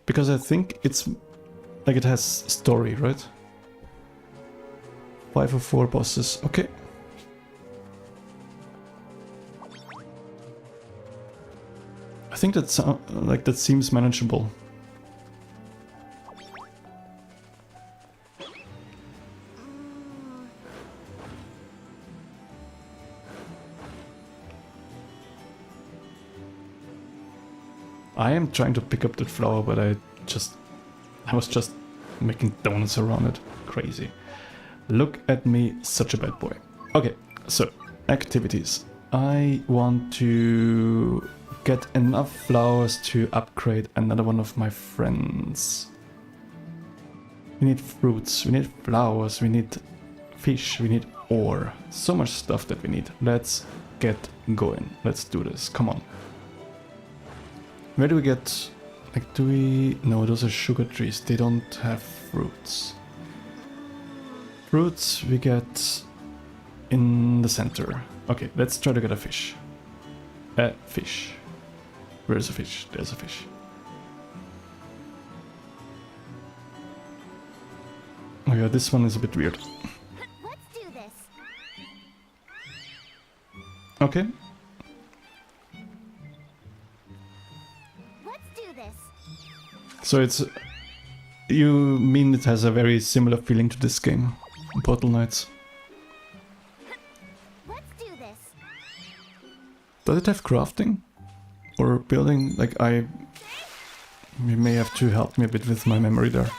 Because I think it's like it has story, right? 5 or 4 bosses. Okay. I think that's like that seems manageable. I am trying to pick up that flower, but I was just making donuts around it. Crazy. Look at me, such a bad boy. Okay, so activities. I want to get enough flowers to upgrade another one of my friends. We need fruits, we need flowers, we need fish, we need ore. So much stuff that we need. Let's get going. Let's do this. Come on. Where do we get... like, do we... no, those are sugar trees. They don't have fruits. Fruits we get in the center. Okay, let's try to get a fish. A fish. Where's a fish? There's a fish. Oh yeah, this one is a bit weird. Let's do this. Okay. Let's do this. So it's... you mean it has a very similar feeling to this game, Portal Knights. Let's do this. Does it have crafting? Or building? Like, you may have to help me a bit with my memory there.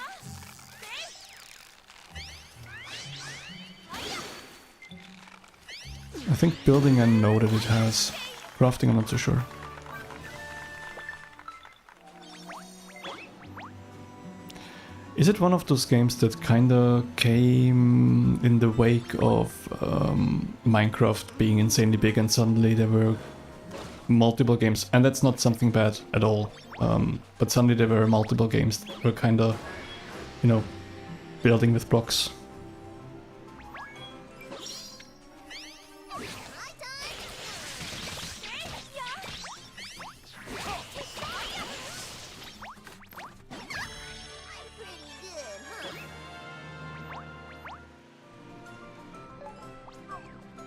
I think building I know that it has. Crafting I'm not so sure. Is it one of those games that kinda came in the wake of Minecraft being insanely big and suddenly there were multiple games? And that's not something bad at all. But suddenly there were multiple games that were kinda, you know, building with blocks.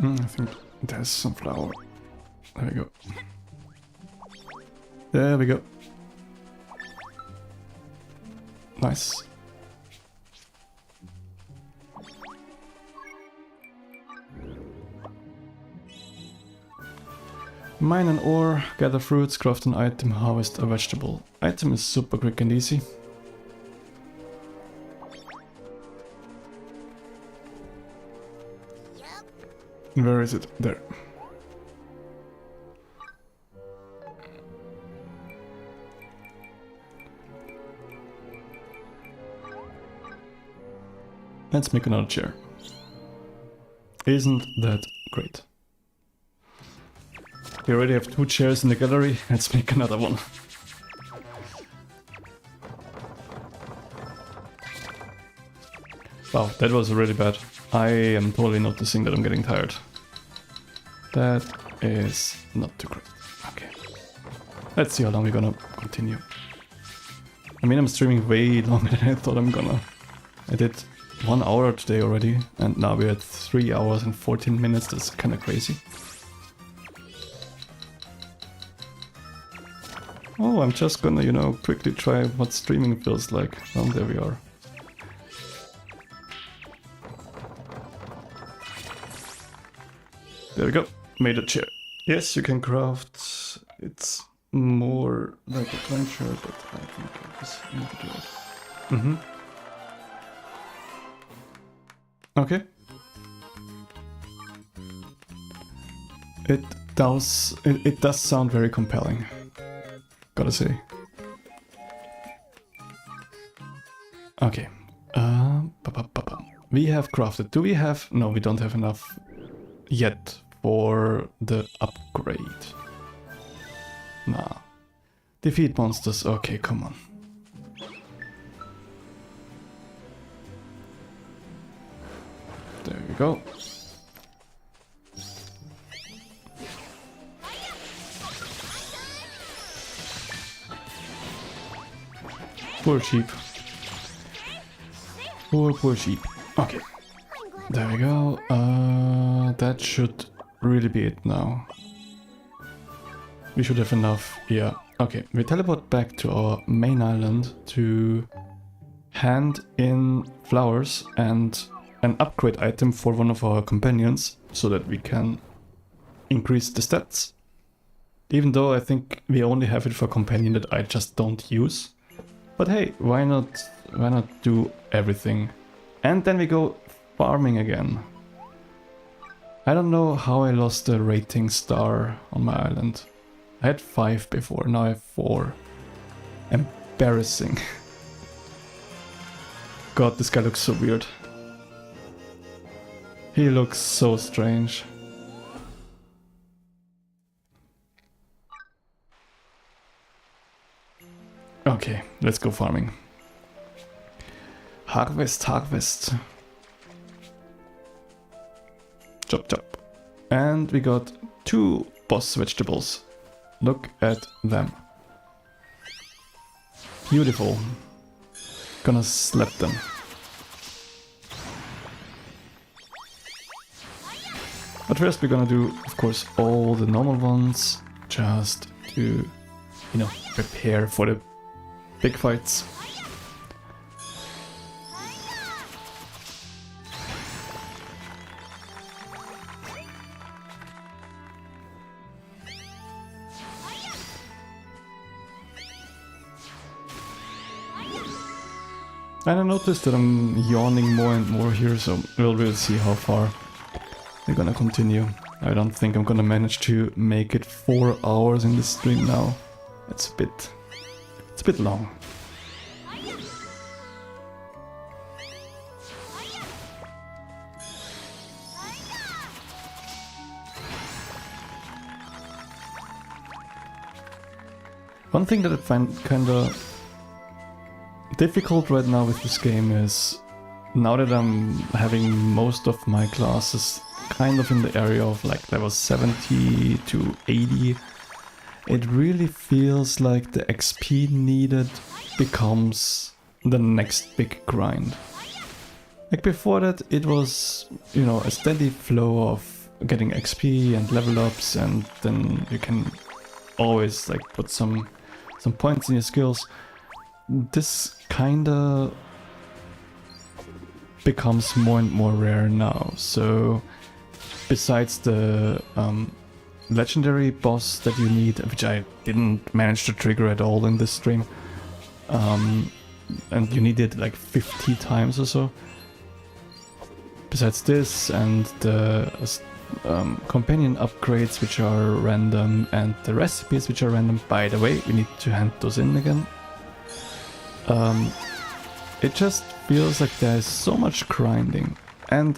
I think it has some flower. There we go. There we go. Nice. Mine an ore, gather fruits, craft an item, harvest a vegetable. Item is super quick and easy. Where is it? There. Let's make another chair. Isn't that great? We already have 2 chairs in the gallery, let's make another one. Wow, that was really bad. I am totally noticing that I'm getting tired. That is not too great. Okay. Let's see how long we're gonna continue. I mean, I'm streaming way longer than I thought I'm gonna. I did 1 hour today already, and now we're at 3 hours and 14 minutes. That's kinda crazy. Oh, I'm just gonna, you know, quickly try what streaming feels like. Well, there we are. There we go. Made a chair. Yes, you can craft. It's more like adventure, but I think I just need to do it. Okay. It it does sound very compelling. Gotta say. Okay. We have crafted. Do we have? No, we don't have enough yet for the upgrade. Nah. Defeat monsters. Okay, come on. There we go. Poor sheep. Poor sheep. Okay. There we go. That should really be it now. We should have enough. Yeah. Okay. We teleport back to our main island to hand in flowers and an upgrade item for one of our companions so that we can increase the stats. Even though I think we only have it for a companion that I just don't use. But hey, why not do everything? And then we go farming again. I don't know how I lost the rating star on my island. I had 5 before, now I have 4. Embarrassing. God, this guy looks so weird. He looks so strange. Okay, let's go farming. Harvest, harvest. Chop, chop. And we got 2 boss vegetables. Look at them. Beautiful. Gonna slap them. But first we're gonna do, of course, all the normal ones. Just to, you know, prepare for the big fights. And I noticed that I'm yawning more and more here, so we'll see how far we're gonna continue. I don't think I'm gonna manage to make it 4 hours in this stream now. It's a bit long. One thing that I find kinda difficult right now with this game is, now that I'm having most of my classes kind of in the area of like level 70 to 80, it really feels like the XP needed becomes the next big grind. Like before that it was, you know, a steady flow of getting XP and level ups, and then you can always like put some points in your skills. This kinda becomes more and more rare now. So besides the legendary boss that you need, which I didn't manage to trigger at all in this stream, and you need it like 50 times or so. Besides this and the companion upgrades which are random and the recipes which are random, by the way, we need to hand those in again. It just feels like there's so much grinding, and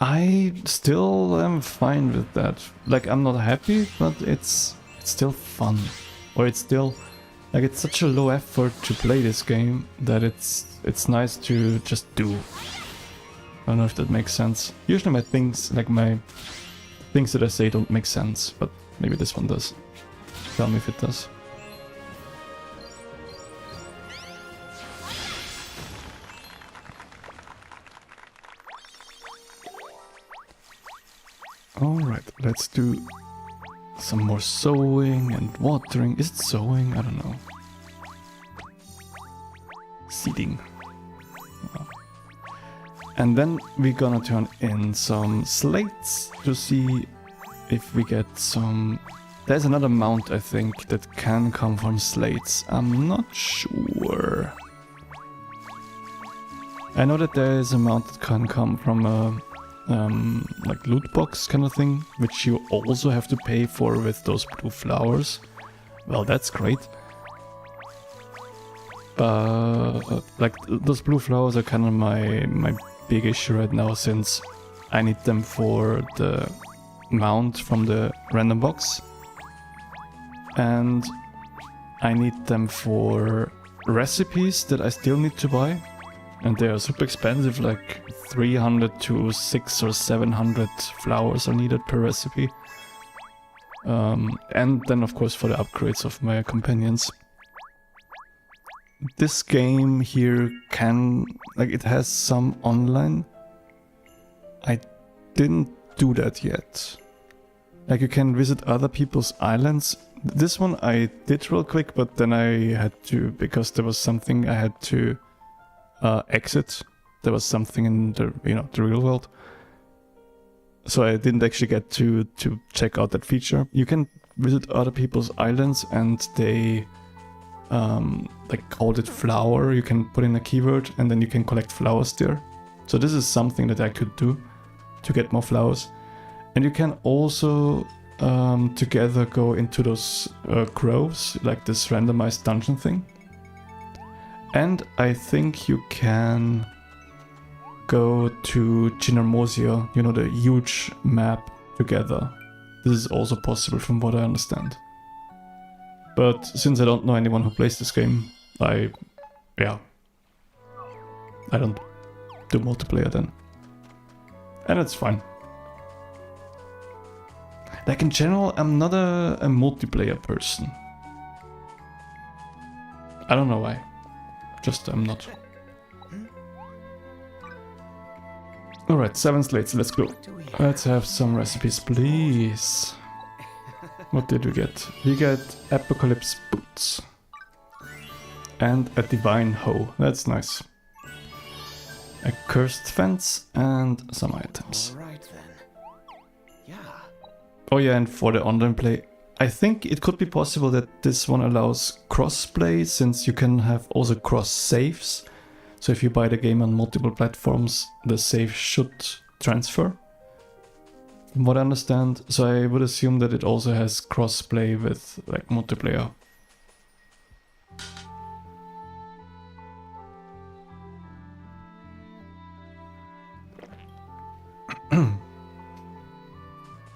I still am fine with that. Like, I'm not happy, but it's still fun. Or it's still, like, it's such a low effort to play this game that it's nice to just do. I don't know if that makes sense. Usually my things that I say don't make sense, but maybe this one does. Tell me if it does. Alright, let's do some more sowing and watering. Is it sowing? I don't know. Seeding. Oh. And then we're gonna turn in some slates to see if we get some... There's another mount, I think, that can come from slates. I'm not sure. I know that there is a mount that can come from a like loot box kind of thing, which you also have to pay for with those blue flowers. Well, that's great. Like those blue flowers are kind of my big issue right now, since I need them for the mount from the random box, and I need them for recipes that I still need to buy, and they are super expensive, like 300 to 600 or 700 flowers are needed per recipe. And then of course for the upgrades of my companions. This game here it has some online. I didn't do that yet. Like, you can visit other people's islands. This one I did real quick, but then I had to, because there was something I had to exit. There was something in the the real world. So I didn't actually get to check out that feature. You can visit other people's islands and they like called it flower. You can put in a keyword and then you can collect flowers there. So this is something that I could do to get more flowers. And you can also together go into those groves, like this randomized dungeon thing. And I think you can go to Ginormosia, the huge map, together. This is also possible from what I understand. But since I don't know anyone who plays this game, I don't do multiplayer then. And it's fine. Like, in general, I'm not a multiplayer person. I don't know why. Just I'm not. Alright, 7 slates, let's go. Let's have some recipes, please. What did we get? We get Apocalypse Boots. And a Divine Hoe, that's nice. A Cursed Fence and some items. Alright then. Yeah. Oh yeah, and for the online play, I think it could be possible that this one allows cross-play, since you can have also cross-saves. So if you buy the game on multiple platforms, the save should transfer, from what I understand. So I would assume that it also has cross-play with like multiplayer.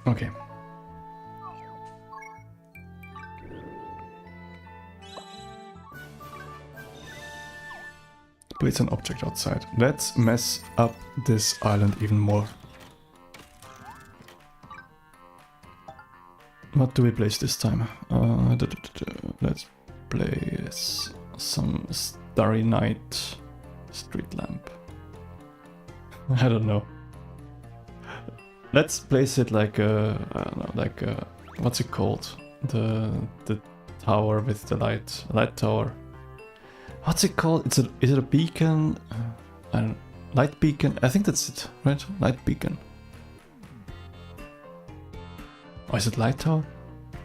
Okay. Place an object outside. Let's mess up this island even more. What do we place this time? Let's place some Starry Night street lamp. I don't know. Let's place it like a, I don't know, like a, what's it called? The tower with the light tower. What's it called? Is it a beacon? I don't know. Light beacon? I think that's it, right? Light beacon. Or is it light tower?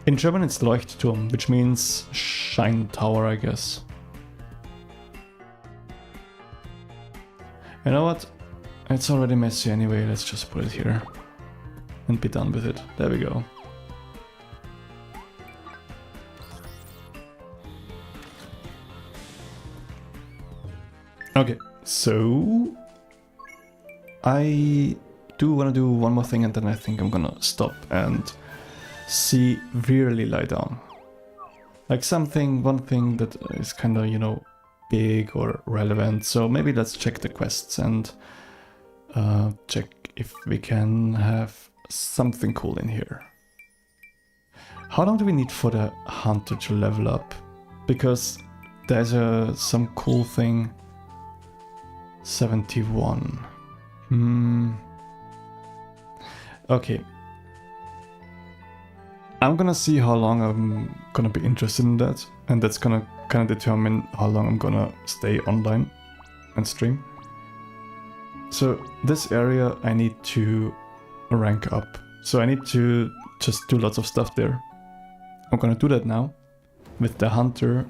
In German it's Leuchtturm, which means shine tower, I guess. You know what? It's already messy anyway, let's just put it here. And be done with it. There we go. Okay, so I do want to do one more thing and then I think I'm gonna stop and really lie down. Like one thing that is kind of, big or relevant. So maybe let's check the quests and check if we can have something cool in here. How long do we need for the hunter to level up? Because there's some cool thing. 71. Okay. I'm gonna see how long I'm gonna be interested in that, and that's gonna kind of determine how long I'm gonna stay online and stream. So this area I need to rank up. So I need to just do lots of stuff there. I'm gonna do that now with the hunter.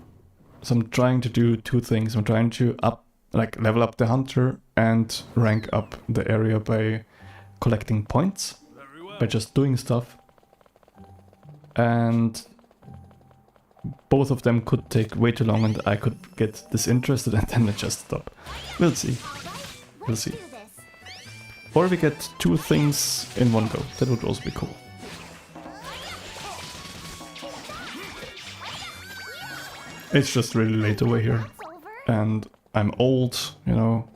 So I'm trying to do two things. I'm trying to level up the hunter and rank up the area by collecting points by just doing stuff. And both of them could take way too long and I could get disinterested and then I just stop. We'll see. We'll see. Or we get 2 things in one go. That would also be cool. It's just really late over here. And I'm old, you know.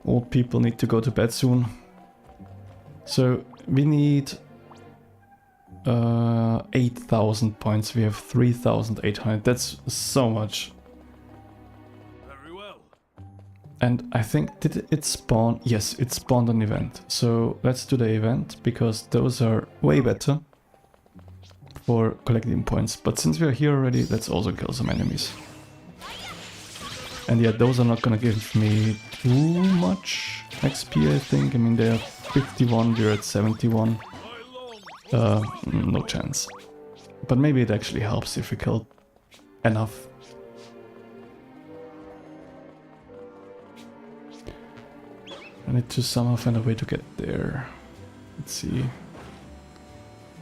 Old people need to go to bed soon. So we need 8,000 points. We have 3,800. That's so much. Very well. And I think, did it spawn? Yes, it spawned an event. So let's do the event, because those are way better for collecting points. But since we are here already, let's also kill some enemies. And yeah, those are not gonna give me too much XP, I think. I mean, they're 51, we're at 71. No chance. But maybe it actually helps if we kill enough. I need to somehow find a way to get there. Let's see.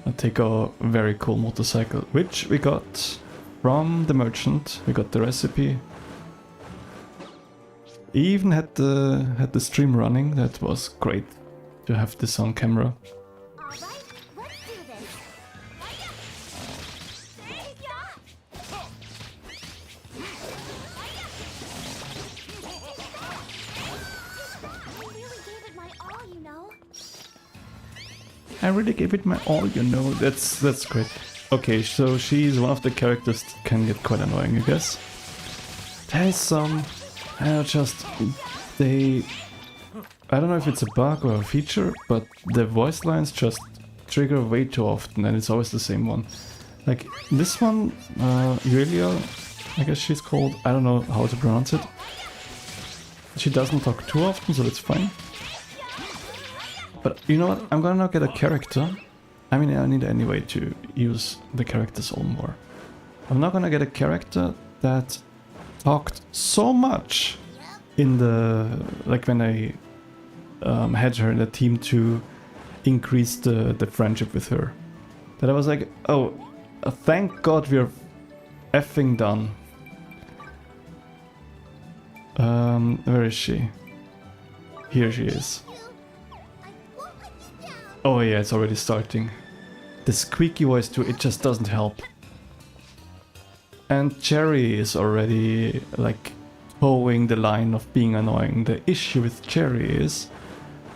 I'll take a very cool motorcycle, which we got from the merchant. We got the recipe. Even had the stream running. That was great to have this on camera. I really gave it my all, you know. That's great. Okay, so she's one of the characters that can get quite annoying, I guess. There's some... I don't know if it's a bug or a feature, but the voice lines just trigger way too often and it's always the same one. Like this one, Yulia, I guess she's called, I don't know how to pronounce it. She doesn't talk too often, so that's fine. But you know what, I'm gonna now get a character. I mean, I need anyway to use the characters all more. I'm not gonna get a character that talked so much in the, like when I had her in the team to increase the friendship with her, that I was like, oh, thank God we're effing done. Where is she? Here she is. Oh yeah, it's already starting. The squeaky voice too, it just doesn't help. And Cherry is already like towing the line of being annoying. The issue with Cherry is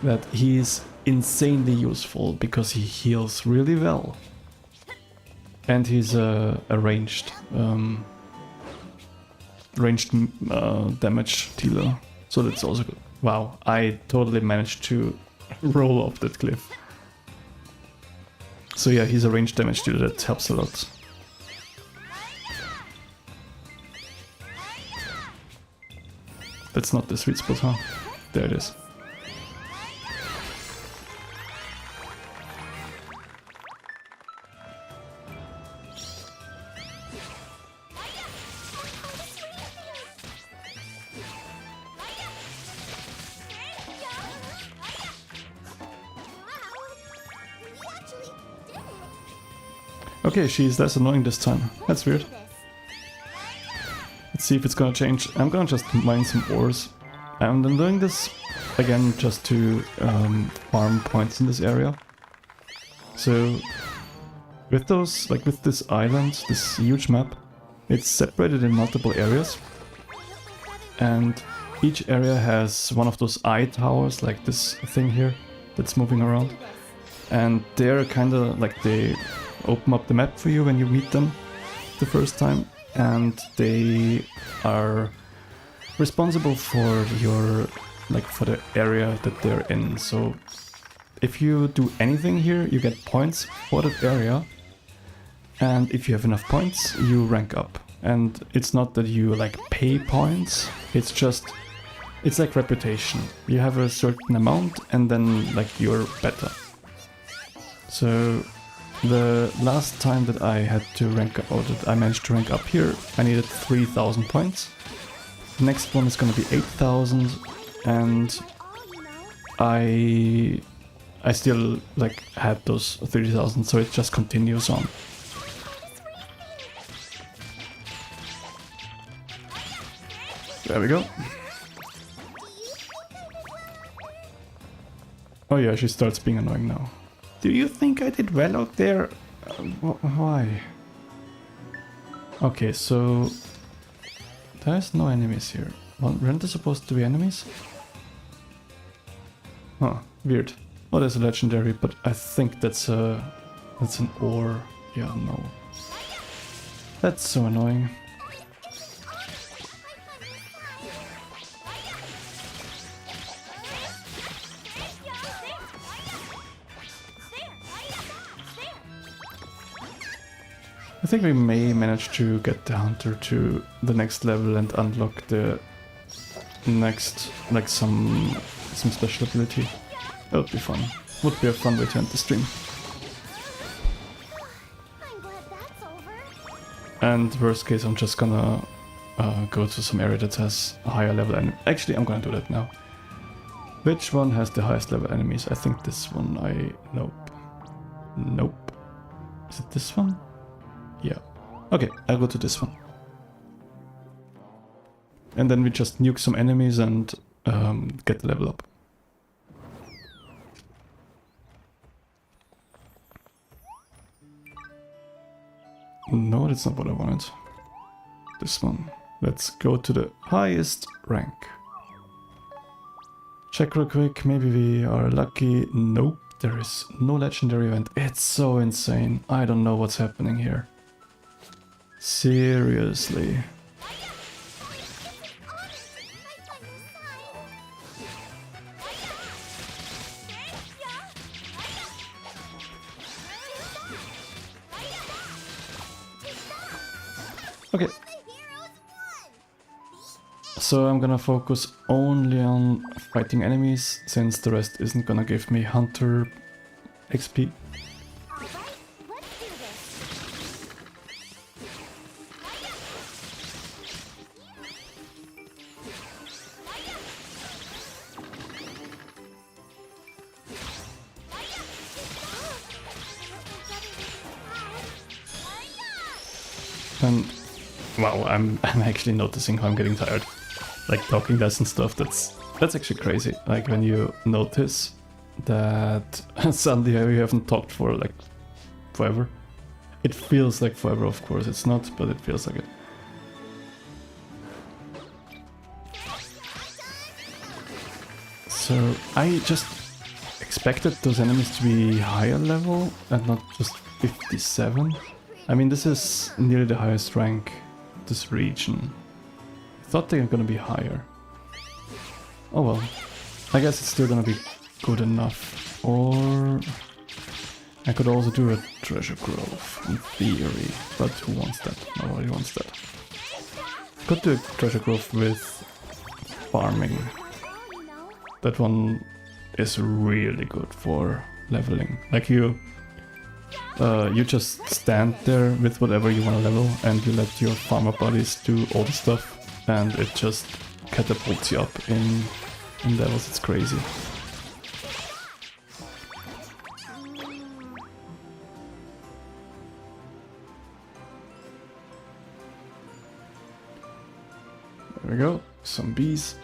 that he's insanely useful because he heals really well. And he's a ranged damage dealer. So that's also good. Wow, I totally managed to roll off that cliff. So yeah, he's a ranged damage dealer, that helps a lot. That's not the sweet spot, huh? There it is. Okay, she's less annoying this time. That's weird. Let's see if it's gonna change. I'm gonna just mine some ores. And I'm doing this again just to farm points in this area. So with those, like with this island, this huge map, it's separated in multiple areas. And each area has one of those eye towers, like this thing here, that's moving around. And they're kinda like they open up the map for you when you meet them the first time, and they are responsible for your, like, for the area that they're in. So if you do anything here, you get points for that area, and if you have enough points, you rank up. And it's not that you like pay points, it's just, it's like reputation. You have a certain amount and then like you're better. So the last time that I had to rank up, or that I managed to rank up here, I needed 3,000 points. The next one is gonna be 8,000, and I I still like had those 30,000, so it just continues on. There we go. Oh yeah, she starts being annoying now. Do you think I did well out there? Why? Okay, so there's no enemies here. Weren't there supposed to be enemies? Huh, weird. Oh, there's a legendary, but I think that's an ore. Yeah, no. That's so annoying. I think we may manage to get the hunter to the next level and unlock the next, like some special ability. That would be fun. Would be a fun way to end the stream. I'm glad that's over. And worst case, I'm just gonna go to some area that has a higher level enemy. Actually, I'm gonna do that now. Which one has the highest level enemies? I think this one. Nope. Nope. Is it this one? Yeah. Okay, I'll go to this one. And then we just nuke some enemies and get the level up. No, that's not what I wanted. This one. Let's go to the highest rank. Check real quick, maybe we are lucky. Nope, there is no legendary event. It's so insane. I don't know what's happening here. Seriously. Okay. So I'm gonna focus only on fighting enemies, since the rest isn't gonna give me hunter XP. Alright, let's do this. And wow, I'm actually noticing how I'm getting tired. Like talking less and stuff, that's actually crazy. Like when you notice that suddenly you haven't talked for like forever. It feels like forever, of course it's not, but it feels like it. So I just expected those enemies to be higher level and not just 57. I mean, this is nearly the highest rank, this region. I thought they were gonna be higher. Oh well, I guess it's still gonna be good enough. Or I could also do a treasure grove, in theory, but who wants that? Nobody wants that. Could do a treasure grove with farming. That one is really good for leveling. Like you just stand there with whatever you want to level and you let your farmer buddies do all the stuff and it just catapults you up in levels. It's crazy. There we go, some bees.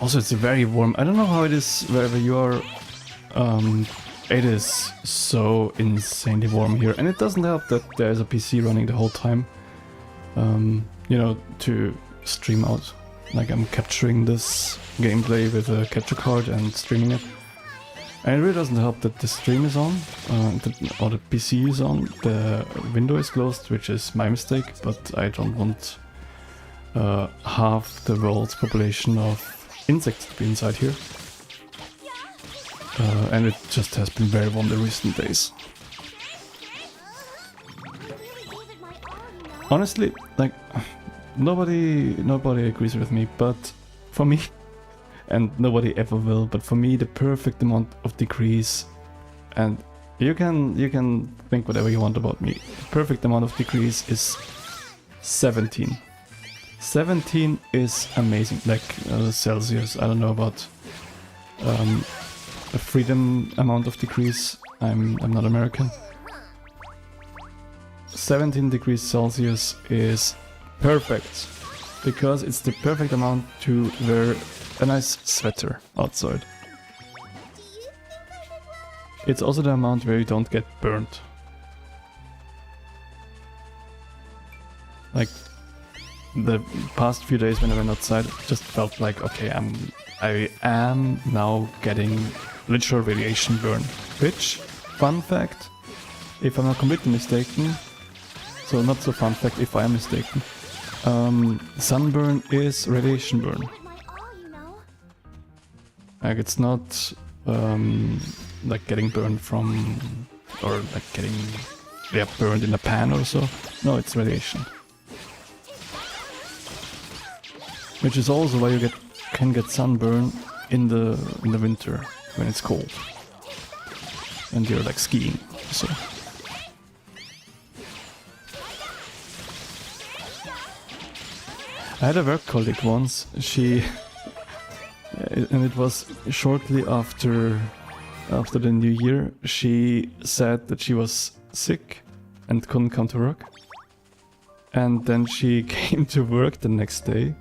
Also, it's very warm. I don't know how it is wherever you are. It is so insanely warm here. And it doesn't help that there's a PC running the whole time. You know, to stream out. Like I'm capturing this gameplay with a capture card and streaming it. And it really doesn't help that the stream is on, or the PC is on. The window is closed, which is my mistake, but I don't want half the world's population of insects to be inside here. And it just has been very warm the recent days. Honestly, like, nobody agrees with me, but for me, and nobody ever will, but for me the perfect amount of degrees, and you can think whatever you want about me, the perfect amount of degrees is 17. 17 is amazing. Like Celsius, I don't know about a freedom amount of degrees. I'm not American. 17 degrees Celsius is perfect because it's the perfect amount to wear a nice sweater outside. It's also the amount where you don't get burnt. Like the past few days when I went outside, it just felt like, okay, I am now getting literal radiation burn. Which, fun fact, if I'm not completely mistaken, so not so fun fact if I am mistaken, sunburn is radiation burn. Give it my all, you know. Like it's not like getting burned from, or like getting burned in a pan or so. No, it's radiation. Which is also why you can get sunburn in the winter when it's cold and you're like skiing. So I had a work colleague once. She and it was shortly after the new year. She said that she was sick and couldn't come to work, and then she came to work the next day.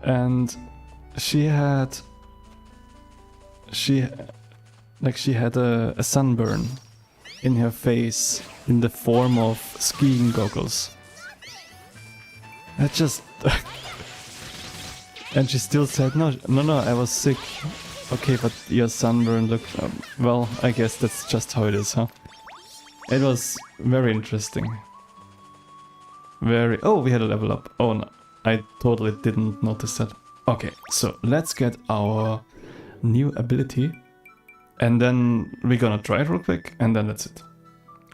And she had a sunburn in her face in the form of skiing goggles. That just and she still said no, I was sick. Okay, but your sunburn looked well, I guess that's just how it is, huh? It was very interesting. Oh, we had a level up. Oh no. I totally didn't notice that. Okay, so let's get our new ability. And then we're gonna try it real quick, and then that's it.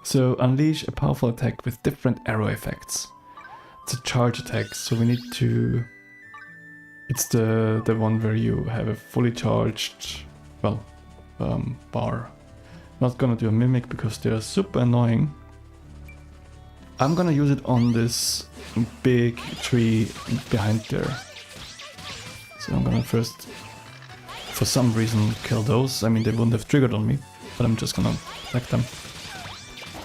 So, unleash a powerful attack with different arrow effects. It's a charge attack, so we need to... It's the one where you have a fully charged, well, bar. Not gonna do a mimic because they're super annoying. I'm gonna use it on this big tree behind there. So I'm gonna first, for some reason, kill those. I mean, they wouldn't have triggered on me, but I'm just gonna attack them.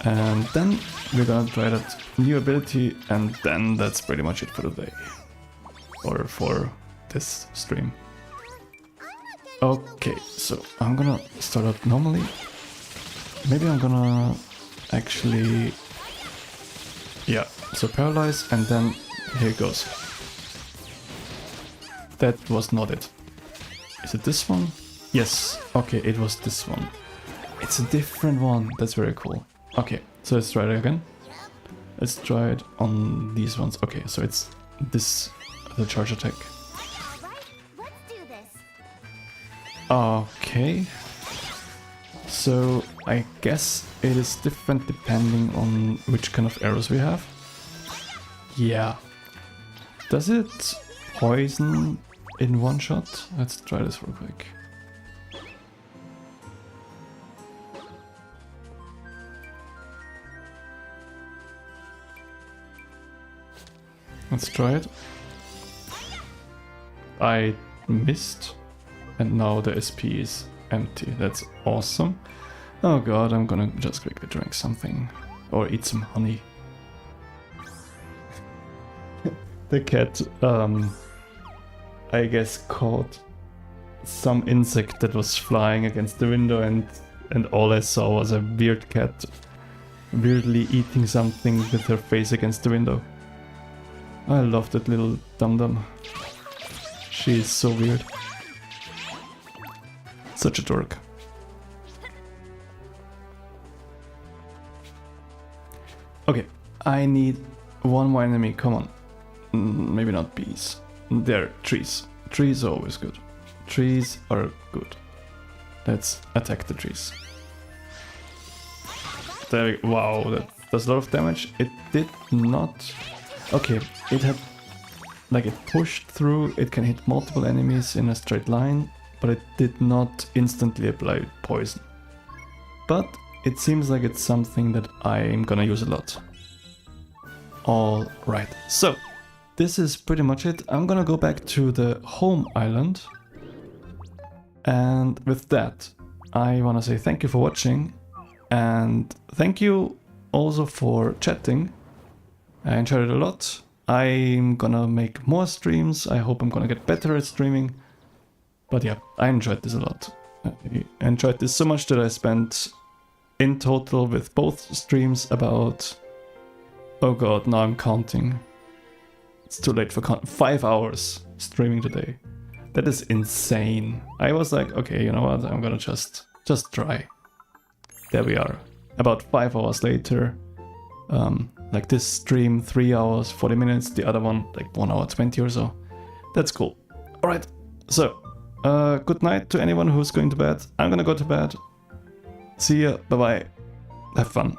And then we're gonna try that new ability, and then that's pretty much it for the day. Or for this stream. Okay, so I'm gonna start out normally. Maybe I'm gonna actually... Yeah, so paralyze, and then here it goes. That was not it. Is it this one? Yes, okay, it was this one. It's a different one, that's very cool. Okay, so let's try it again. Let's try it on these ones. Okay, so it's this, the charge attack. Alright, let's do this. Okay. So I guess it is different depending on which kind of arrows we have. Yeah. Does it poison in one shot? Let's try this real quick. Let's try it. I missed, and now the SP is empty. That's awesome. Oh god, I'm gonna just quickly drink something. Or eat some honey. The cat, I guess caught some insect that was flying against the window, and all I saw was a weird cat weirdly eating something with her face against the window. I love that little dum-dum. She is so weird. Such a dork. Okay, I need one more enemy, come on. Maybe not bees. There, trees. Trees are always good. Trees are good. Let's attack the trees. There, wow, that does a lot of damage. It did not... Okay, it had... Like, it pushed through, it can hit multiple enemies in a straight line, but it did not instantly apply poison. But it seems like it's something that I'm gonna use a lot. All right, so this is pretty much it. I'm gonna go back to the home island. And with that, I wanna say thank you for watching. And thank you also for chatting. I enjoyed it a lot. I'm gonna make more streams. I hope I'm gonna get better at streaming. But yeah, I enjoyed this a lot. I enjoyed this so much that I spent in total with both streams about... Oh god, now I'm counting. It's too late for 5 hours streaming today. That is insane. I was like, okay, you know what? I'm gonna just try. There we are. About 5 hours later. Like this stream 3 hours 40 minutes, the other one like 1 hour 20 or so. That's cool. Alright, so good night to anyone who's going to bed. I'm gonna go to bed. See ya, bye bye. Have fun.